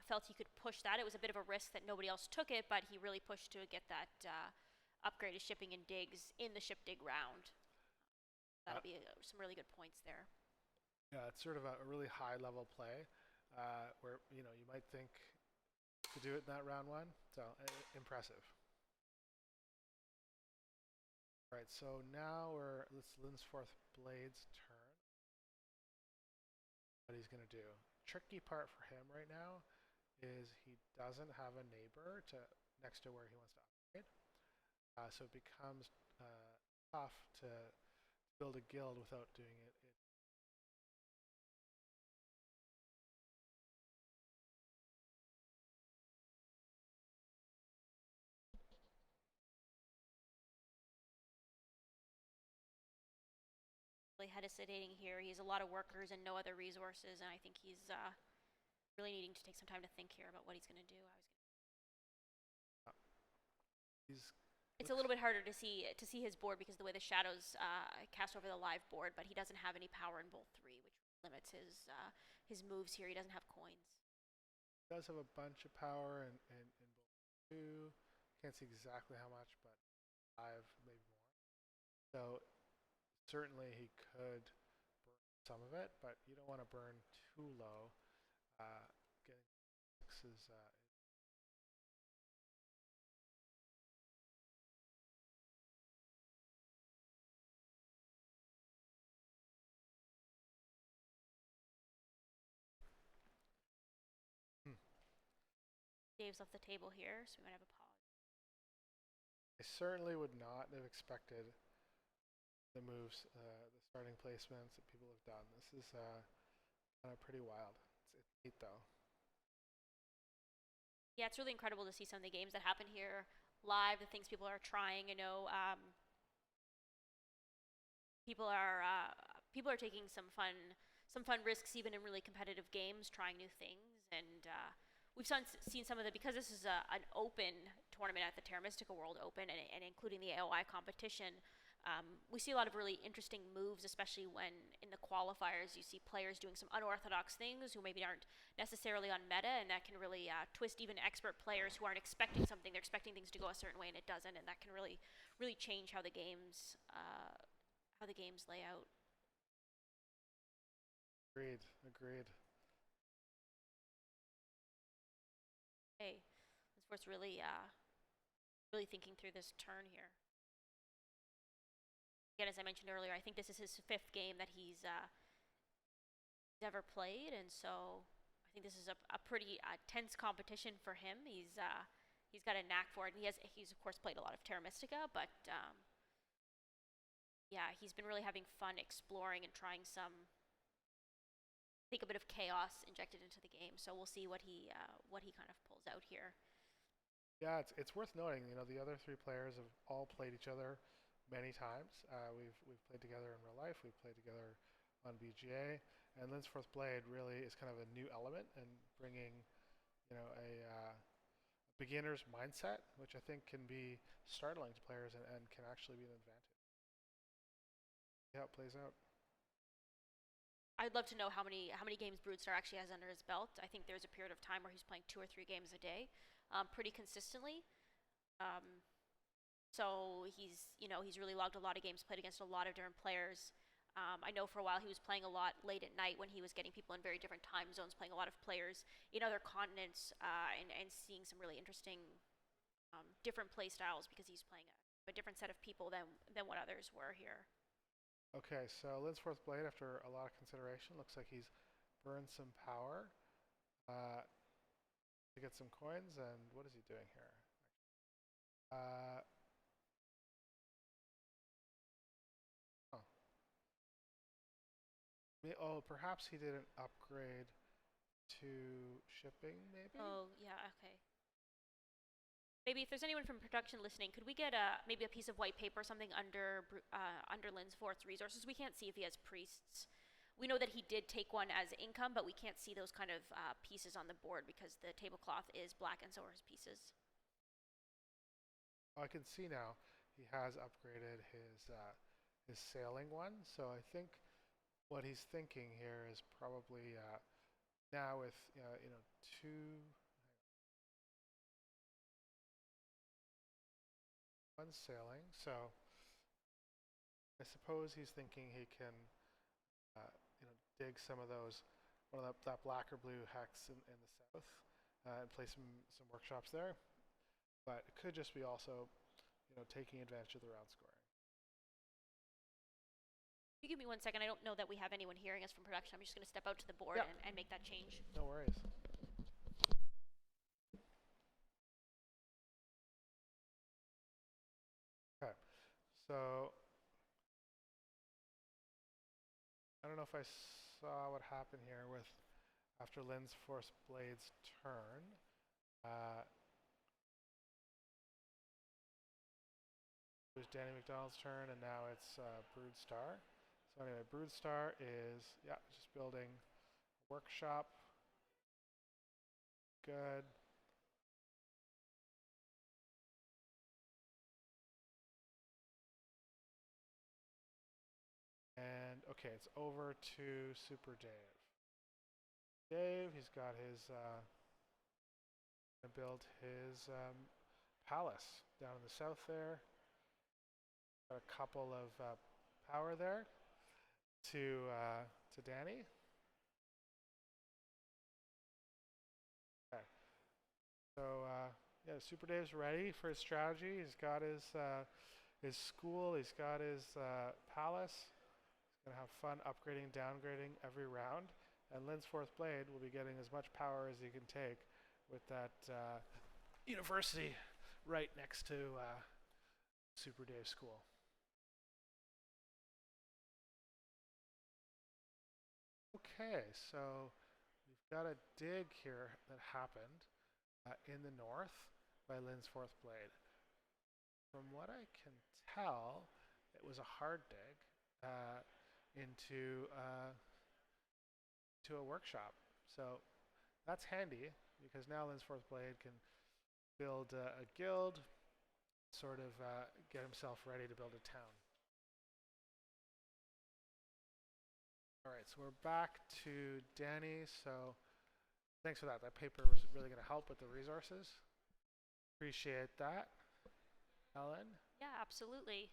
felt he could push that. It was a bit of a risk that nobody else took it, but he really pushed to get that upgraded shipping and digs in the ship dig round. That'll be some really good points there. Yeah, it's sort of a really high level play where you might think to do it in that round 1. So impressive. All right, so now it's Linsforth Blade's turn. What he's going to do. Tricky part for him right now is he doesn't have a neighbor next to where he wants to upgrade. So it becomes tough to build a guild without doing it really hesitating here. He has a lot of workers and no other resources, and I think he's really needing to take some time to think here about what he's going to do. He's It's a little bit harder to see his board because of the way the shadows cast over the live board, but he doesn't have any power in bolt 3, which limits his moves here. He doesn't have coins. does have a bunch of power in both two. Can't see exactly how much, but 5, maybe more. So certainly he could burn some of it, but you don't want to burn too low. Getting 6 is hmm. Dave's off the table here, so we might have a pause. I certainly would not have expected the moves, the starting placements that people have done. This is kind of pretty wild. It's neat though. Yeah, it's really incredible to see some of the games that happen here live, the things people are trying. I know people are taking some fun risks even in really competitive games, trying new things, and we've seen some of the, because this is an open tournament at the Terra Mystica World Open and including the AOI competition. We see a lot of really interesting moves, especially when in the qualifiers you see players doing some unorthodox things who maybe aren't necessarily on meta, and that can really twist even expert players who aren't expecting something. They're expecting things to go a certain way and it doesn't, and that can really change how the games lay out. Agreed. Agreed. Hey, this was really thinking through this turn here. Again, as I mentioned earlier, I think this is his 5th game that he's ever played, and so I think this is a pretty tense competition for him. He's got a knack for it, and he's of course played a lot of Terra Mystica, but yeah, he's been really having fun exploring and trying some, I think, a bit of chaos injected into the game. So we'll see what he kind of pulls out here. Yeah, it's worth noting. You know, the other 3 players have all played each other many times. We've played together in real life. We've played together on BGA, and Lynn's Fourth Blade really is kind of a new element and bringing, you know, a beginner's mindset, which I think can be startling to players and can actually be an advantage. See how it plays out. I'd love to know how many games Broadstar actually has under his belt. I think there's a period of time where he's playing 2 or 3 games a day, pretty consistently. Um, so he's really logged a lot of games, played against a lot of different players. I know for a while he was playing a lot late at night when he was getting people in very different time zones, playing a lot of players in other continents, and seeing some really interesting different play styles because he's playing a different set of people than what others were here. Okay, so Lynn's Fourth Blade, after a lot of consideration, looks like he's burned some power to get some coins. And what is he doing here? Uh, oh. Oh, perhaps he did an upgrade to shipping, maybe? Oh, yeah, okay. Maybe if there's anyone from production listening, could we get maybe a piece of white paper or something under Lynn's Fourth's resources? We can't see if he has priests. We know that he did take one as income, but we can't see those kind of pieces on the board because the tablecloth is black and so are his pieces. Oh, I can see now he has upgraded his sailing one. So I think what he's thinking here is probably now with 1 sailing. So I suppose he's thinking he can dig some of those, that black or blue hex in the south, and play some workshops there. But it could just be also, taking advantage of the round scoring. If you give me 1 second, I don't know that we have anyone hearing us from production. I'm just going to step out to the board and make that change. No worries. Okay, so I don't know if I saw what happened here with after Lynn's Fourth Blade's turn. It was Danny McDonald's turn, and now it's Broadstar. So anyway, Broodstar is, yeah, just building a workshop. Good. And okay, it's over to Super Dave. Dave, he's got his, gonna build his palace down in the south there. Got a couple of power there to Danny. Okay. So yeah, Super Dave's ready for his strategy. He's got his school. He's got his palace. He's gonna have fun upgrading, downgrading every round. And Lynn's fourth blade will be getting as much power as he can take with that university right next to Super Dave's school. Okay, so we've got a dig here that happened in the north by Lynn's fourth blade. From what I can tell, it was a hard dig into to a workshop. So that's handy because now Lynn's fourth blade can build a guild, sort of get himself ready to build a town. All right, so we're back to Danny. So thanks for that. That paper was really going to help with the resources. Appreciate that. Ellen? Yeah, absolutely.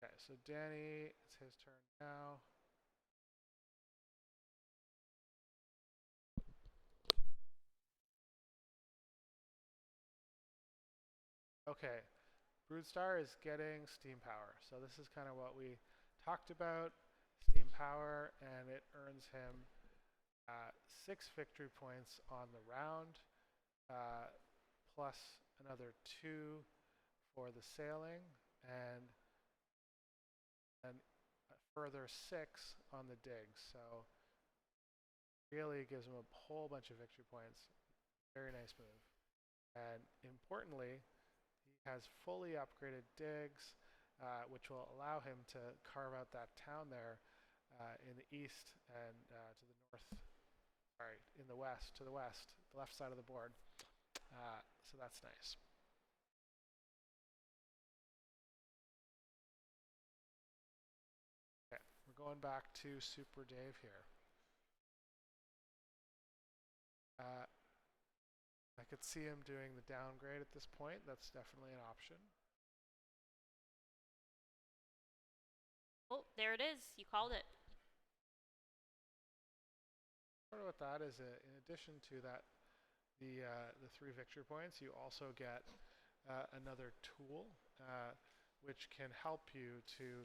Okay, so Danny, it's his turn now. Okay, Broodstar is getting steam power. So this is kind of what we talked about, steam power, and it earns him 6 victory points on the round, plus another 2 for the sailing, and a further 6 on the digs. So really gives him a whole bunch of victory points. Very nice move. And importantly, he has fully upgraded digs, which will allow him to carve out that town there in the east and to the north. Sorry, in the west, to the west, the left side of the board. So that's nice. Okay, we're going back to Super Dave here. I could see him doing the downgrade at this point. That's definitely an option. Oh, there it is. You called it. Part of what that is, in addition to that, the 3 victory points, you also get another tool, which can help you to,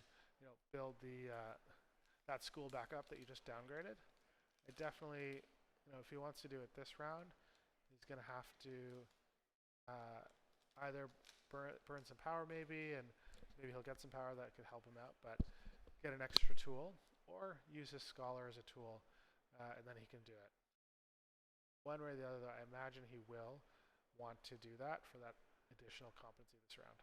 build that school back up that you just downgraded. I definitely, if he wants to do it this round, he's going to have to either burn some power maybe, and maybe he'll get some power that could help him out, but get an extra tool, or use his scholar as a tool, and then he can do it. One way or the other, though, I imagine he will want to do that for that additional competency this round.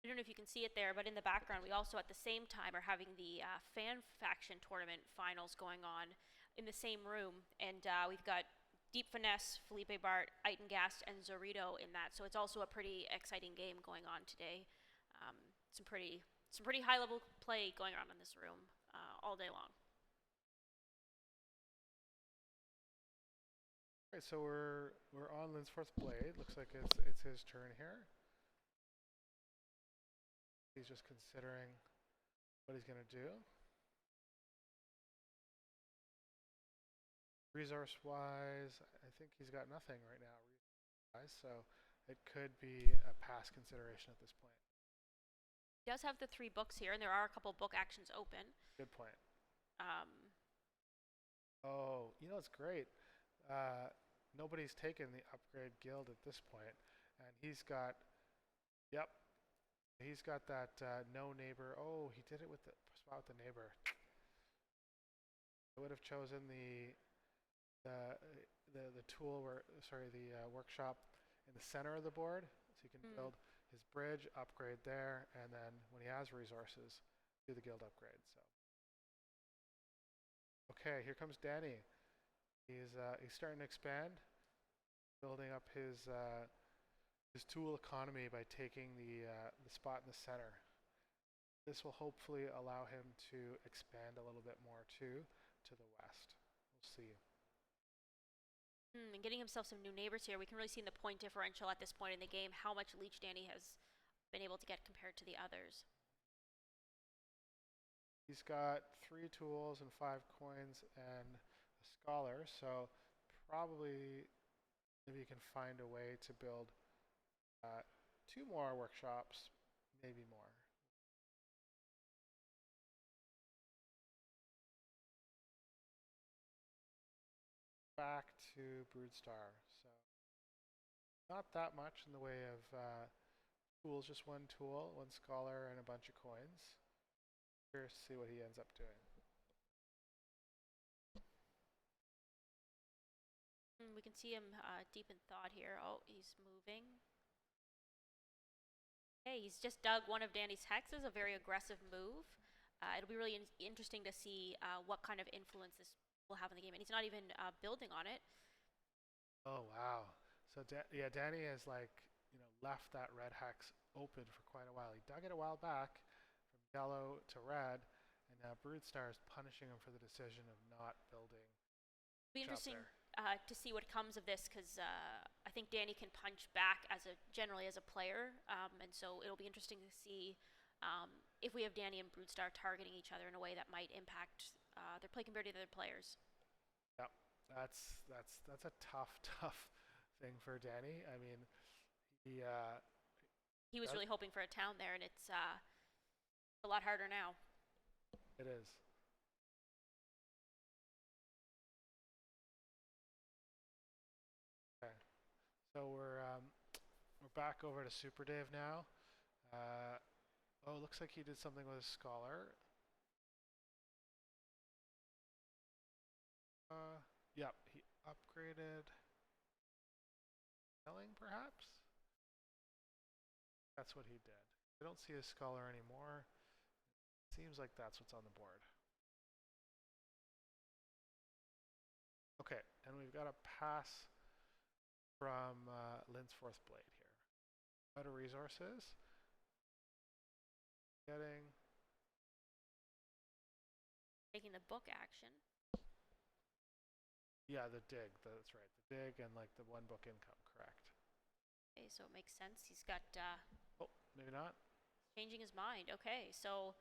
I don't know if you can see it there, but in the background, we also at the same time are having the fan faction tournament finals going on in the same room, and we've got Deep Finesse, Felipe Bart, Itengast, and Zorito in that. So it's also a pretty exciting game going on today. Some pretty high level play going on in this room all day long. Okay, so we're on Lynn's fourth blade. Looks like it's his turn here. He's just considering what he's going to do. Resource-wise, I think he's got nothing right now, so it could be a pass consideration at this point. He does have the 3 books here, and there are a couple book actions open. Good point. Oh, it's great. Nobody's taken the upgrade guild at this point, and he's got, yep, he's got that no neighbor. Oh, he did it with the spot with the neighbor. I would have chosen the tool the workshop in the center of the board, so you can build his bridge, upgrade there, and then when he has resources, do the guild upgrade. So, okay, here comes Danny. He's starting to expand, building up his tool economy by taking the spot in the center. This will hopefully allow him to expand a little bit more too to the west. We'll see. And getting himself some new neighbors here. We can really see in the point differential at this point in the game how much Leech Danny has been able to get compared to the others. He's got 3 tools and 5 coins and a scholar, so probably maybe you can find a way to build 2 more workshops, maybe more. Back to Broodstar. So not that much in the way of tools, just 1 tool, 1 scholar, and a bunch of coins. Curious to see what he ends up doing. We can see him deep in thought here. Oh, he's moving. Okay, he's just dug one of Danny's hexes, a very aggressive move. It'll be really interesting to see what kind of influence this will have in the game. And he's not even building on it. Oh wow! So yeah, Danny has left that red hex open for quite a while. He dug it a while back from yellow to red, and now Broodstar is punishing him for the decision of not building. It'll be interesting to see what comes of this because I think Danny can punch back generally as a player, and so it'll be interesting to see if we have Danny and Broodstar targeting each other in a way that might impact their play compared to the other players. Yep, that's a tough thing for Danny. I mean, he was really hoping for a town there, and it's a lot harder now. It is. Okay, so we're back over to Super Dave now. Oh, looks like he did something with a scholar. Yep, he upgraded selling, perhaps? That's what he did. I don't see his scholar anymore. Seems like that's what's on the board. Okay, and we've got a pass from Lynn's 4th Blade here. Out of resources. Taking the book action. Yeah, the dig, that's right. The dig and the 1 book income, correct. Okay, so it makes sense. He's got oh, maybe not. Changing his mind. Okay, so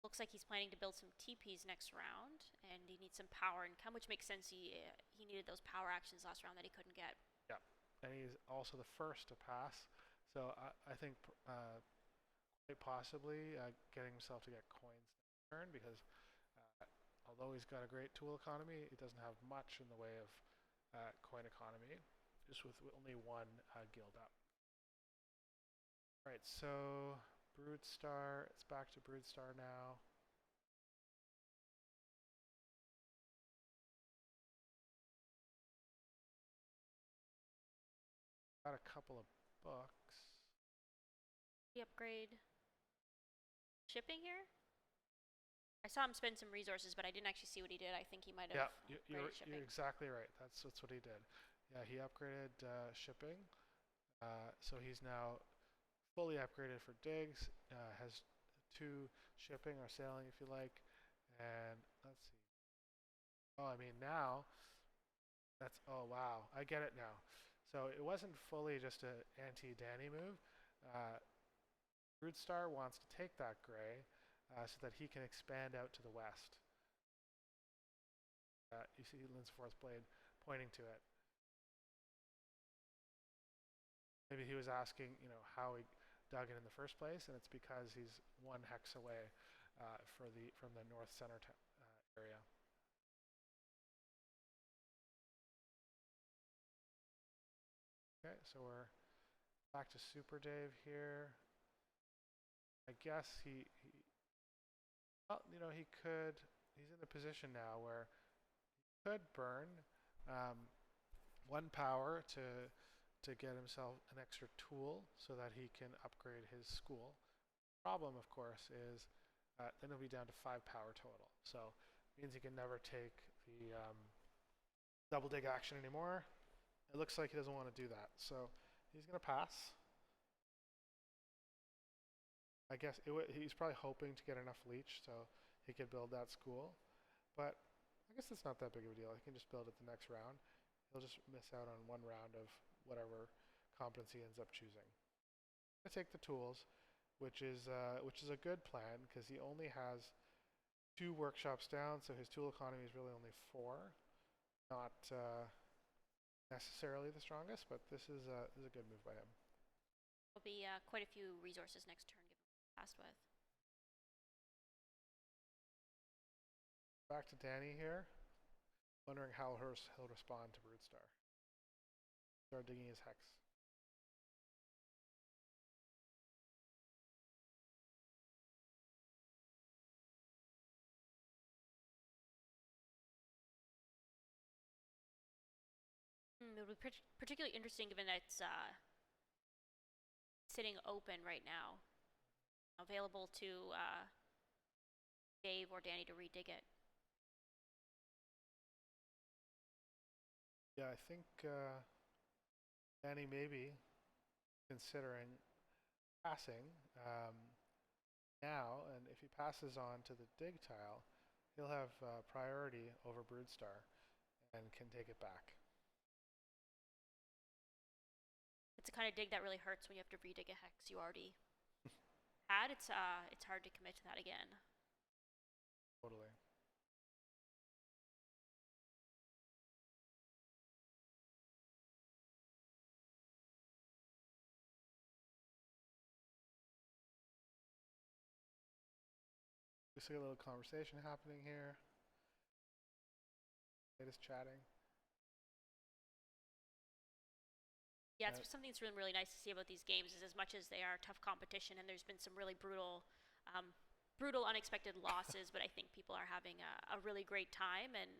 looks like he's planning to build some TPs next round, and he needs some power income, which makes sense. He needed those power actions last round that he couldn't get. Yeah, and he's also the first to pass, so I think quite possibly getting himself to get coins next turn because although he's got a great tool economy, he doesn't have much in the way of coin economy, just with only 1 guild up. Right, so Broodstar, it's back to Broodstar now. Got a couple of books. The upgrade shipping here? I saw him spend some resources, but I didn't actually see what he did. I think he might have you're exactly right. That's what he did. Yeah, he upgraded shipping. So he's now fully upgraded for digs. Has 2 shipping or sailing if you like. And let's see. Oh, I mean now, oh wow, I get it now. So it wasn't fully just an anti-Danny move. Broodstar wants to take that gray so that he can expand out to the west. You see Lynn's 4th Blade pointing to it. Maybe he was asking, how he dug it in the first place, and it's because he's 1 hex away from the north center area. Okay, so we're back to Super Dave here. I guess he could. He's in a position now where he could burn 1 power to to get himself an extra tool so that he can upgrade his school. Problem, of course, is then he'll be down to 5 power total. So it means he can never take the double dig action anymore. It looks like he doesn't want to do that. So he's going to pass. I guess he's probably hoping to get enough leech so he could build that school. But I guess it's not that big of a deal. He can just build it the next round. He'll just miss out on one round of whatever competency he ends up choosing. I take the tools, which is a good plan because he only has 2 workshops down, so his tool economy is really only 4. Not necessarily the strongest, but this is a good move by him. There'll be quite a few resources next turn given what we passed with. Back to Danny here, wondering how he'll respond to Broodstar. Start digging his hex. It would be particularly interesting given that it's sitting open right now, available to Dave or Danny to redig it. Yeah, I think Danny may be considering passing now, and if he passes on to the dig tile, he'll have priority over Broodstar and can take it back. It's the kind of dig that really hurts when you have to redig a hex you already had. It's hard to commit to that again. Totally. We see a little conversation happening here. They just chatting. Yeah, it's something that's really nice to see about these games is as much as they are tough competition and there's been some really brutal, unexpected losses, but I think people are having a really great time. And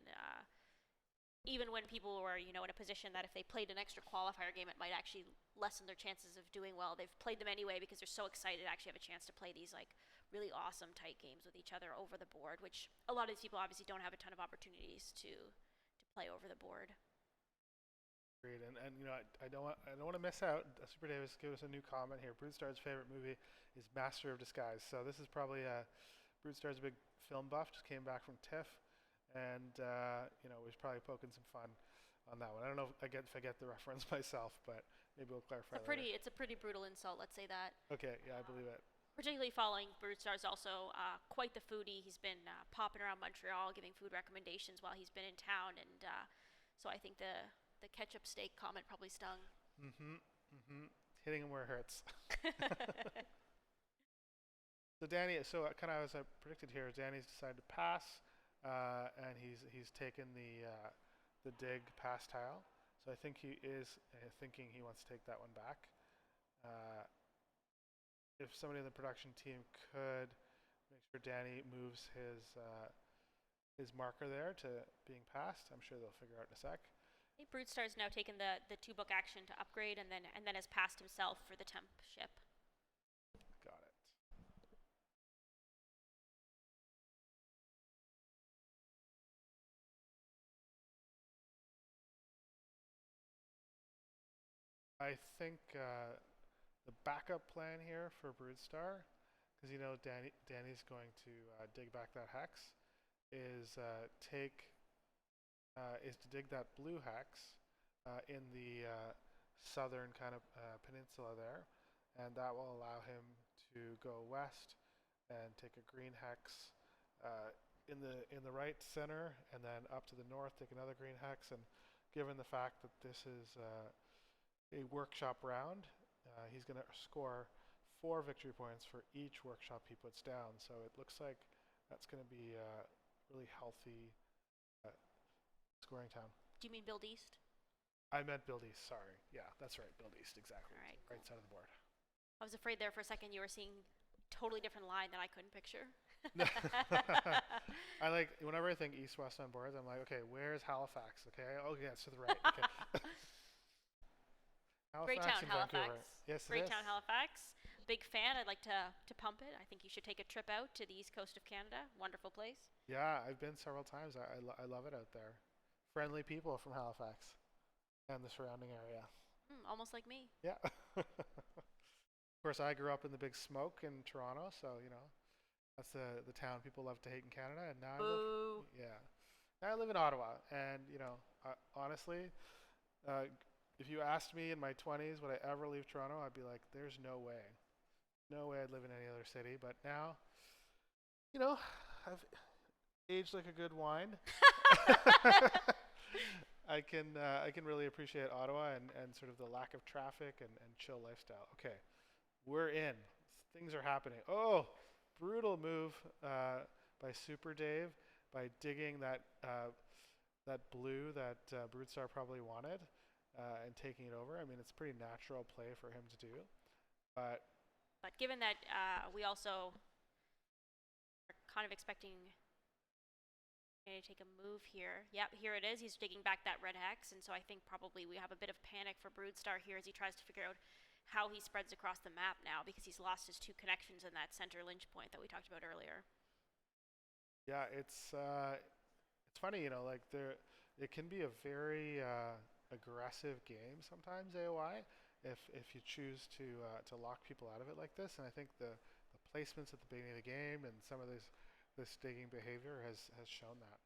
even when people were, in a position that if they played an extra qualifier game, it might actually lessen their chances of doing well, they've played them anyway because they're so excited to actually have a chance to play these like really awesome tight games with each other over the board, which a lot of these people obviously don't have a ton of opportunities to play over the board. Agreed. And I don't want to miss out. Super Davis gave us a new comment here. Broodstar's favorite movie is Master of Disguise. So this is probably Broodstar's a big film buff. Just came back from TIFF, and was probably poking some fun on that one. I don't know if I get the reference myself, but maybe we'll clarify. It's a pretty brutal insult. Let's say that. Okay. Yeah, I believe it. Particularly following Broodstar's also quite the foodie. He's been popping around Montreal, giving food recommendations while he's been in town, and so I think the ketchup steak comment probably stung. Hitting him where it hurts. So Danny, kind of as I predicted here, Danny's decided to pass, and he's taken the dig pass tile. So I think he is thinking he wants to take that one back. If somebody in the production team could make sure Danny moves his marker there to being passed, I'm sure they'll figure out in a sec. I think Broodstar's now taken the 2-book action to upgrade and then has passed himself for the temp ship. Got it. I think the backup plan here for Broodstar, because Danny's going to dig back that hex, is to dig that blue hex in the southern kind of peninsula there, and that will allow him to go west and take a green hex in the right center, and then up to the north take another green hex. And given the fact that this is a workshop round, he's going to score 4 victory points for each workshop he puts down. So it looks like that's going to be a really healthy scoring town. Do you mean build east? I meant build east, sorry. Yeah, that's right, build east, exactly. All right, right side of the board. I was afraid there for a second you were seeing a totally different line that I couldn't picture. Whenever I think east-west on boards, I'm like, okay, where's Halifax? Okay, oh yeah, it's to the right. Okay. Great Halifax town, and Vancouver. Halifax. Yes, it Great is. town, Halifax. Big fan. I'd like to pump it. I think you should take a trip out to the east coast of Canada. Wonderful place. Yeah, I've been several times. I love it out there. Friendly people from Halifax and the surrounding area. Almost like me. Yeah. Of course, I grew up in the big smoke in Toronto, so that's the town people love to hate in Canada. And now I live, Boo. yeah, now I live in Ottawa. And honestly, uh, if you asked me in my 20s would I ever leave Toronto, I'd be like, there's no way, no way I'd live in any other city. But now, you know, I've aged like a good wine. I can really appreciate Ottawa and sort of the lack of traffic and chill lifestyle. Okay, we're in. Things are happening. Oh, brutal move by Super Dave by digging that blue that Broodstar probably wanted and taking it over. I mean, it's a pretty natural play for him to do. But But given that we also are kind of expecting to take a move here. Yep, here it is. He's digging back that red hex, and so I think probably we have a bit of panic for Broodstar here as he tries to figure out how he spreads across the map now because he's lost his two connections in that center lynch point that we talked about earlier. yeah, it's funny, like it can be a very aggressive game sometimes AOI if you choose to lock people out of it like this. And I think the placements at the beginning of the game and some of this digging behavior has shown that.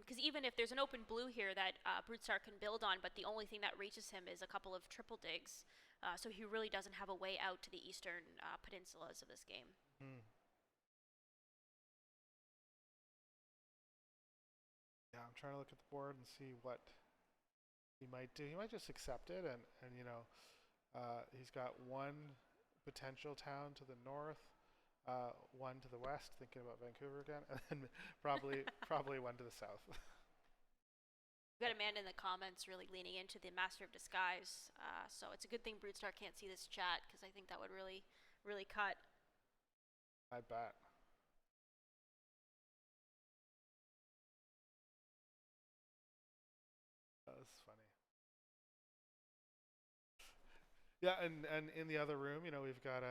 Because even if there's an open blue here that Broodstar can build on, but the only thing that reaches him is a couple of triple digs, so he really doesn't have a way out to the eastern peninsulas of this game. Mm. Yeah, I'm trying to look at the board and see what he might do. He might just accept it, and he's got one potential town to the north, one to the west, thinking about Vancouver again, and then probably one to the south. We've got Amanda in the comments really leaning into the Master of Disguise, so it's a good thing Broodstar can't see this chat because I think that would really, really cut. I bet. That was funny. Yeah, and in the other room, we've got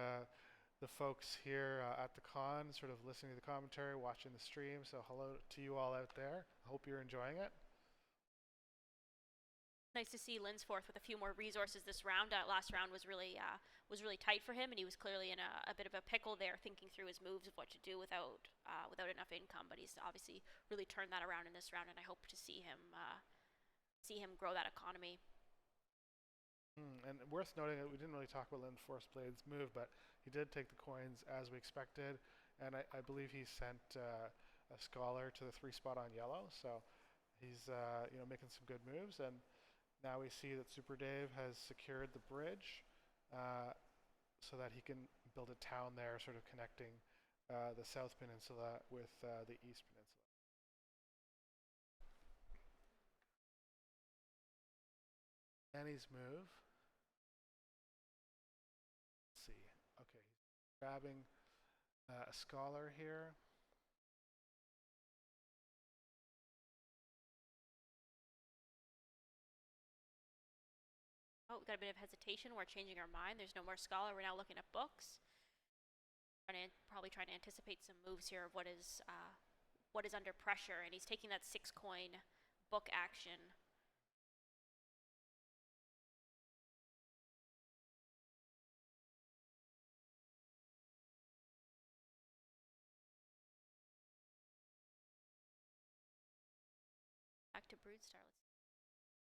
the folks here at the con, sort of listening to the commentary, watching the stream. So hello to you all out there. I hope you're enjoying it. Nice to see Linsforth with a few more resources this round. Last round was really tight for him, and he was clearly in a bit of a pickle there, thinking through his moves of what to do without enough income. But he's obviously really turned that around in this round, and I hope to see him grow that economy. And worth noting that we didn't really talk about Linsforth's Blade's move, but he did take the coins as we expected, and I believe he sent a scholar to the 3 spot on yellow. So he's making some good moves, and now we see that Super Dave has secured the bridge so that he can build a town there, sort of connecting the South Peninsula with the East Peninsula. Danny's move. Let's see. Okay, grabbing a scholar here. Oh, we've got a bit of hesitation. We're changing our mind. There's no more scholar. We're now looking at books. Probably trying to anticipate some moves here of what is under pressure, and he's taking that 6 coin book action. Back to Broodstar.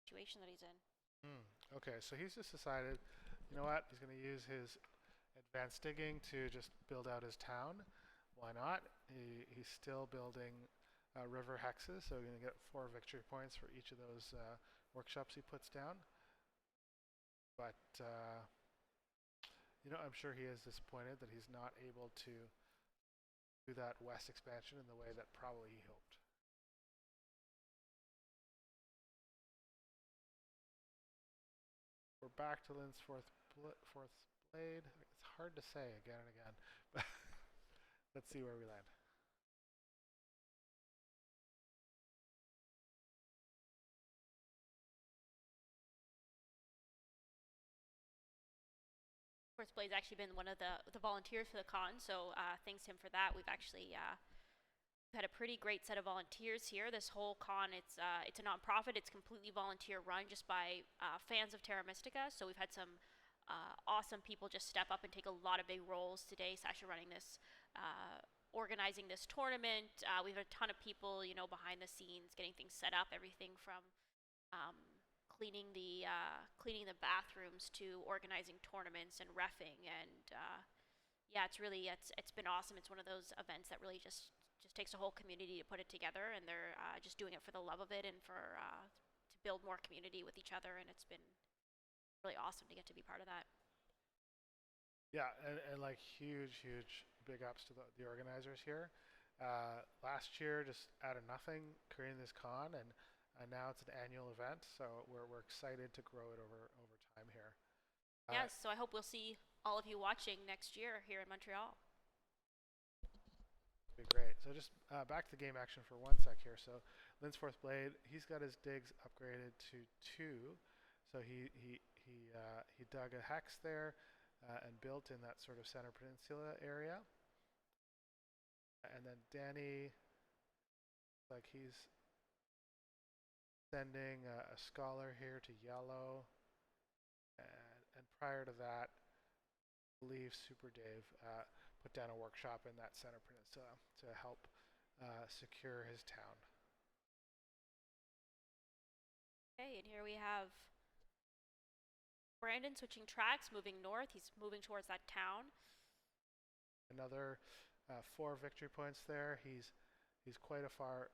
Situation that he's in. Okay, so he's just decided, you know what? He's going to use his advanced digging to just build out his town. Why not? He's still building river hexes, so he's going to get 4 victory points for each of those workshops he puts down. But I'm sure he is disappointed that he's not able to do that west expansion in the way that probably he hoped. We're back to Lynn's fourth blade. It's hard to say again and again, but let's see where we land. Linsports Blade's actually been one of the volunteers for the con, so thanks to him for that. We've actually had a pretty great set of volunteers here. This whole con, it's a nonprofit. It's completely volunteer run, just by fans of Terra Mystica. So we've had some awesome people just step up and take a lot of big roles today. Sasha running this, organizing this tournament. We have a ton of people, behind the scenes, getting things set up. Everything from um, cleaning the bathrooms to organizing tournaments and reffing. And yeah, it's been awesome. It's one of those events that really just takes a whole community to put it together, and they're just doing it for the love of it and for to build more community with each other. And it's been really awesome to get to be part of that. Yeah, and like huge big ups to the organizers here. Last year, just out of nothing, creating this con, and now it's an annual event. So we're excited to grow it over time here. Yes, so I hope we'll see all of you watching next year here in Montreal. Be great. So just back to the game action for one sec here. So Linsports Blade, he's got his digs upgraded to 2. So he dug a hex there and built in that sort of center peninsula area. And then Danny, like he's sending a scholar here to yellow. And prior to that, I believe Super Dave put down a workshop in that center peninsula to help secure his town. Okay, and here we have Brandon switching tracks, moving north. He's moving towards that town. Another 4 victory points there. He's quite far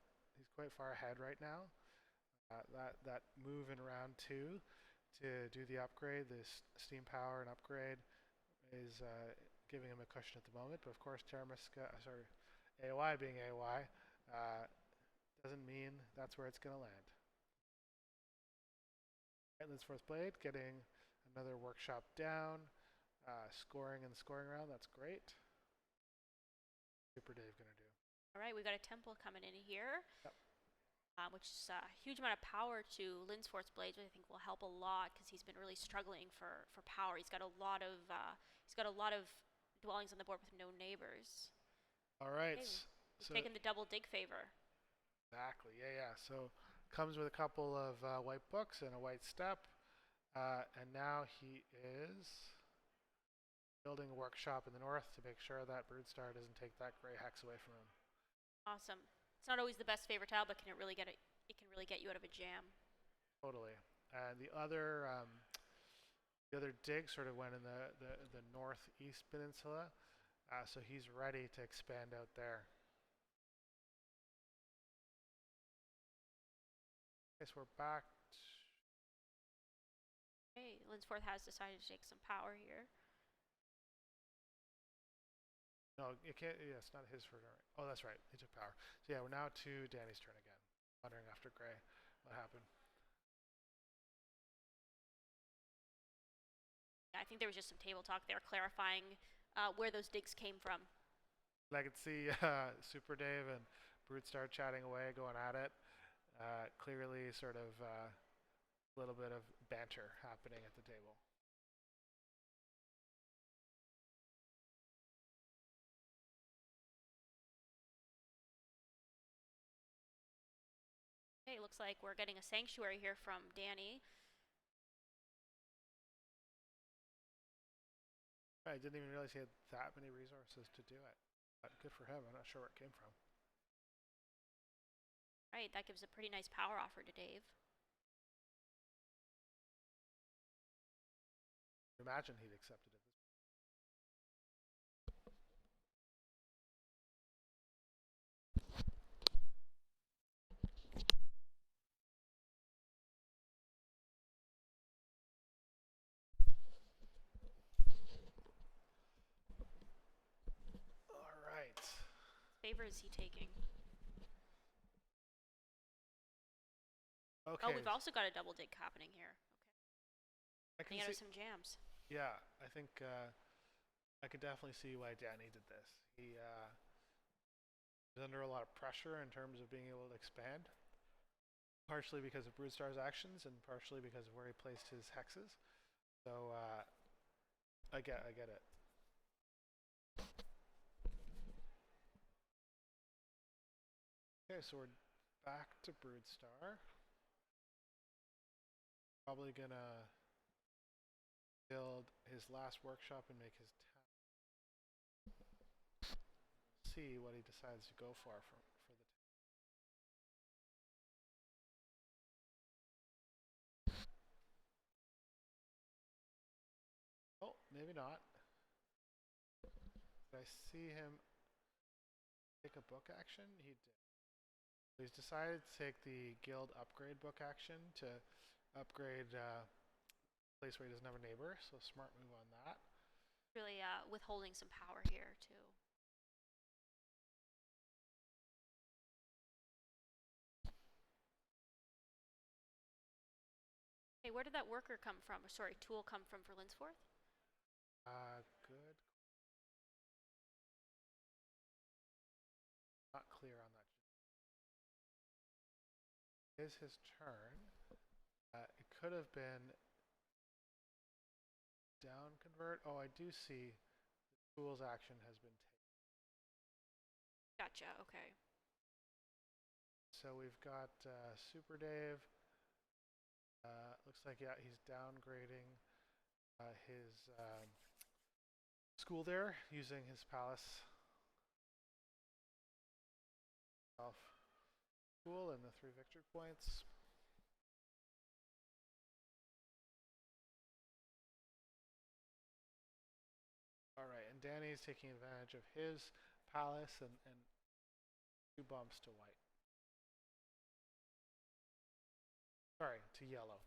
ahead right now. That move in round 2 to do the upgrade, this steam power and upgrade, is giving him a cushion at the moment. But of course, AOI being AOI doesn't mean that's where it's going to land. Linsports Blade getting another workshop down, scoring in the scoring round. That's great. Super Dave going to do. All right, we've got a temple coming in here. Yep. Which is a huge amount of power to Linsports Blades, which I think will help a lot because he's been really struggling for power. He's got a lot of dwellings on the board with no neighbors. All right, okay, he's taking the double dig favor. Exactly. Yeah. So comes with a couple of white books and a white step, and now he is building a workshop in the north to make sure that Broodstar doesn't take that gray hex away from him. Awesome. It's not always the best favor tile, but it can really get you out of a jam. Totally. And the other dig sort of went in the northeast peninsula, so he's ready to expand out there. I guess we're back. Okay, Linsports has decided to take some power here. No, it can't. Yeah, it's not his turn. Oh, that's right. He took power. So yeah, we're now to Danny's turn again. Wondering after Gray what happened. Yeah, I think there was just some table talk there clarifying where those digs came from. I could see Super Dave and Broodstar chatting away, going at it. Clearly, sort of a little bit of banter happening at the table. Okay, looks like we're getting a sanctuary here from Danny. I didn't even realize he had that many resources to do it. But good for him. I'm not sure where it came from. Right, that gives a pretty nice power offer to Dave. Imagine he'd accepted it. All right. Favor is he taking? Okay. Oh, we've also got a double dig happening here. Okay. I can see see some jams. Yeah, I think I can definitely see why Danny did this. He was under a lot of pressure in terms of being able to expand, partially because of Broodstar's actions and partially because of where he placed his hexes. So I get it. Okay, so we're back to Broodstar. Probably gonna build his last workshop and make his town. See what he decides to go for the. Oh, maybe not. Did I see him take a book action? He did. He's decided to take the guild upgrade book action to upgrade a place where he doesn't have a neighbor. So smart move on that. Really withholding some power here too. Hey, where did that worker come from? Sorry, tool come from for Linsforth? Good. Not clear on that. Is his turn. It could have been down convert. Oh, I do see the tools action has been taken. Gotcha, okay. So we've got Super Dave. Looks like, yeah, he's downgrading his school there using his palace self school and the 3 victory points. All right, and Danny's taking advantage of his palace and 2 bumps to white. Sorry, to yellow.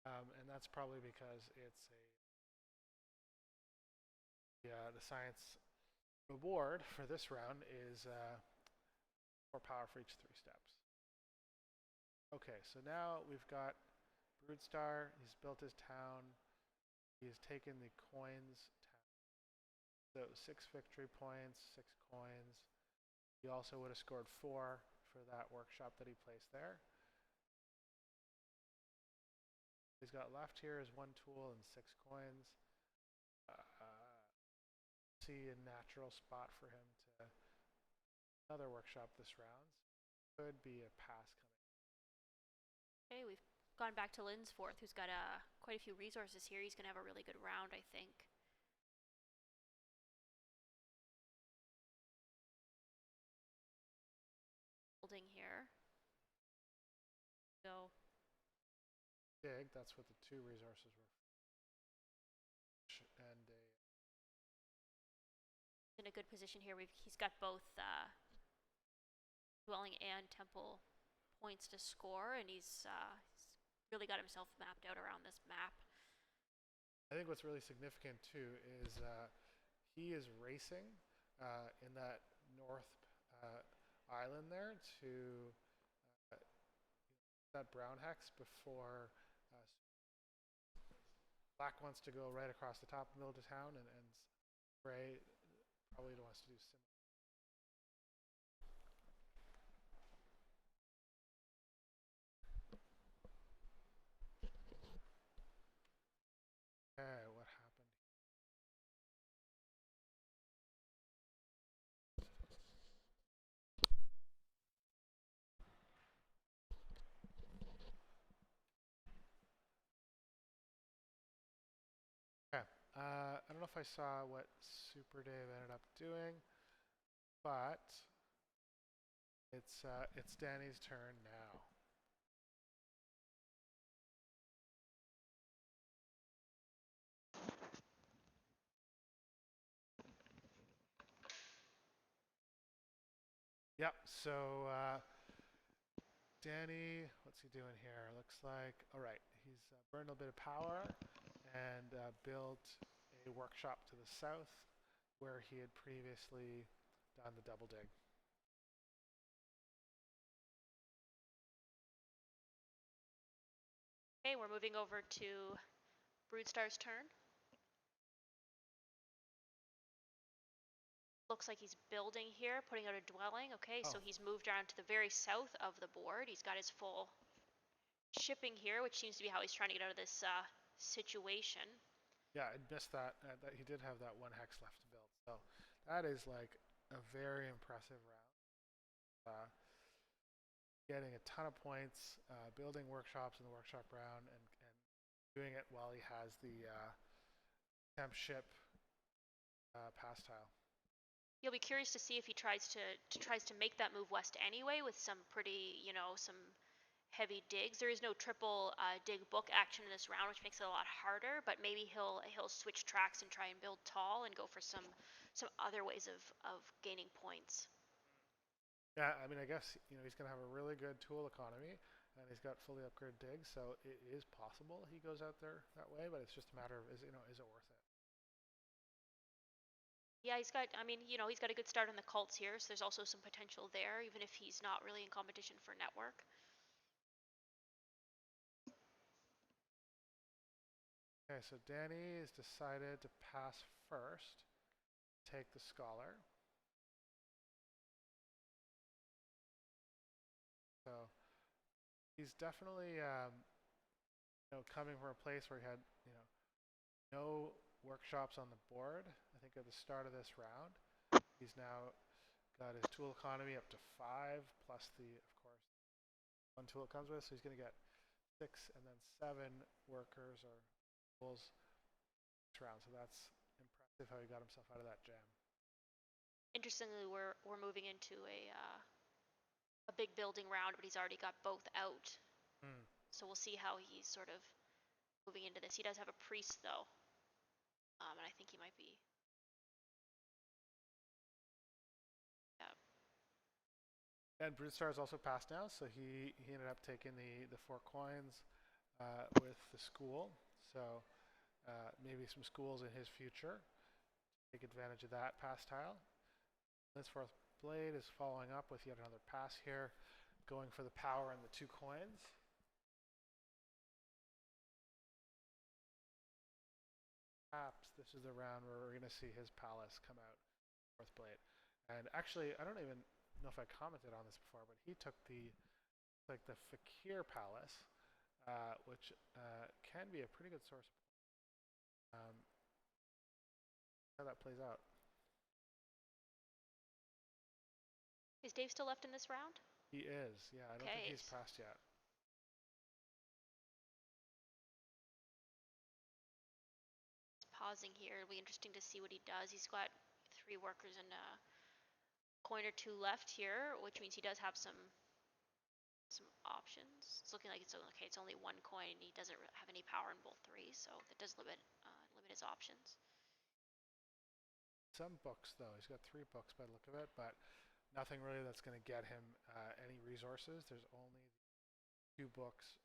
And that's probably because it's the science reward for this round is 4 power for each 3 steps. Okay, so now we've got Broodstar. He's built his town. He's taken the coins. So 6 victory points, 6 coins. He also would have scored 4 for that workshop that he placed there. He's got left here is 1 tool and 6 coins. See a natural spot for him to another workshop this round. Could be a pass coming. Okay, we've gone back to Linsforth, who's got quite a few resources here. He's going to have a really good round, I think. Building here. So. Dig, that's what the 2 resources were. And in a good position here. He's got both dwelling and temple points to score, and he's really got himself mapped out around this map. I think what's really significant too is he is racing in that north island there to that brown hex before black wants to go right across the top of the middle of town, and gray probably wants to do similar. Okay, what happened? Okay, I don't know if I saw what Super Dave ended up doing, but it's Danny's turn now. Yep, so Danny, what's he doing here? Looks like, all right, he's burned a bit of power and built a workshop to the south where he had previously done the double dig. Okay, we're moving over to Broodstar's turn. Looks like he's building here, putting out a dwelling. Okay, so he's moved around to the very south of the board. He's got his full shipping here, which seems to be how he's trying to get out of this situation. Yeah, I missed that. That he did have that one hex left to build. So that is like a very impressive round. Uh, Getting a ton of points, building workshops in the workshop round, and doing it while he has the temp ship pass tile. You'll be curious to see if he tries to make that move west anyway with some pretty, some heavy digs. There is no triple dig book action in this round, which makes it a lot harder. But maybe he'll switch tracks and try and build tall and go for some other ways of gaining points. Yeah, I mean, I guess he's going to have a really good tool economy, and he's got fully upgraded digs, so it is possible he goes out there that way. But it's just a matter of is it worth it? Yeah, he's got a good start on the cults here, so there's also some potential there, even if he's not really in competition for network. Okay, so Danny has decided to pass first, take the scholar. So he's definitely coming from a place where he had no workshops on the board. I think at the start of this round, he's now got his tool economy up to 5 plus the, of course, one tool it comes with. So he's going to get 6 and then 7 workers or tools this round. So that's impressive how he got himself out of that jam. Interestingly, we're moving into a big building round, but he's already got both out. Hmm. So we'll see how he's sort of moving into this. He does have a priest though, and I think he might be. Yeah. And Broodstars also passed now, so he ended up taking the 4 coins with the school. So maybe some schools in his future. Take advantage of that pass tile. This fourth blade is following up with yet another pass here, going for the power and the 2 coins. Perhaps this is the round where we're going to see his palace come out, fourth blade. And actually, I don't even know if I commented on this before, but he took the Fakir Palace, which can be a pretty good source. How that plays out. Is Dave still left in this round? He is, yeah. I don't think he's passed yet. Pausing here. It'll be interesting to see what he does. He's got 3 workers and a coin or 2 left here, which means he does have some options. It's looking like it's okay. It's only 1 coin. He doesn't have any power in both 3, so that does limit his options. Some books though. He's got 3 books by the look of it, but nothing really that's going to get him any resources. There's only 2 books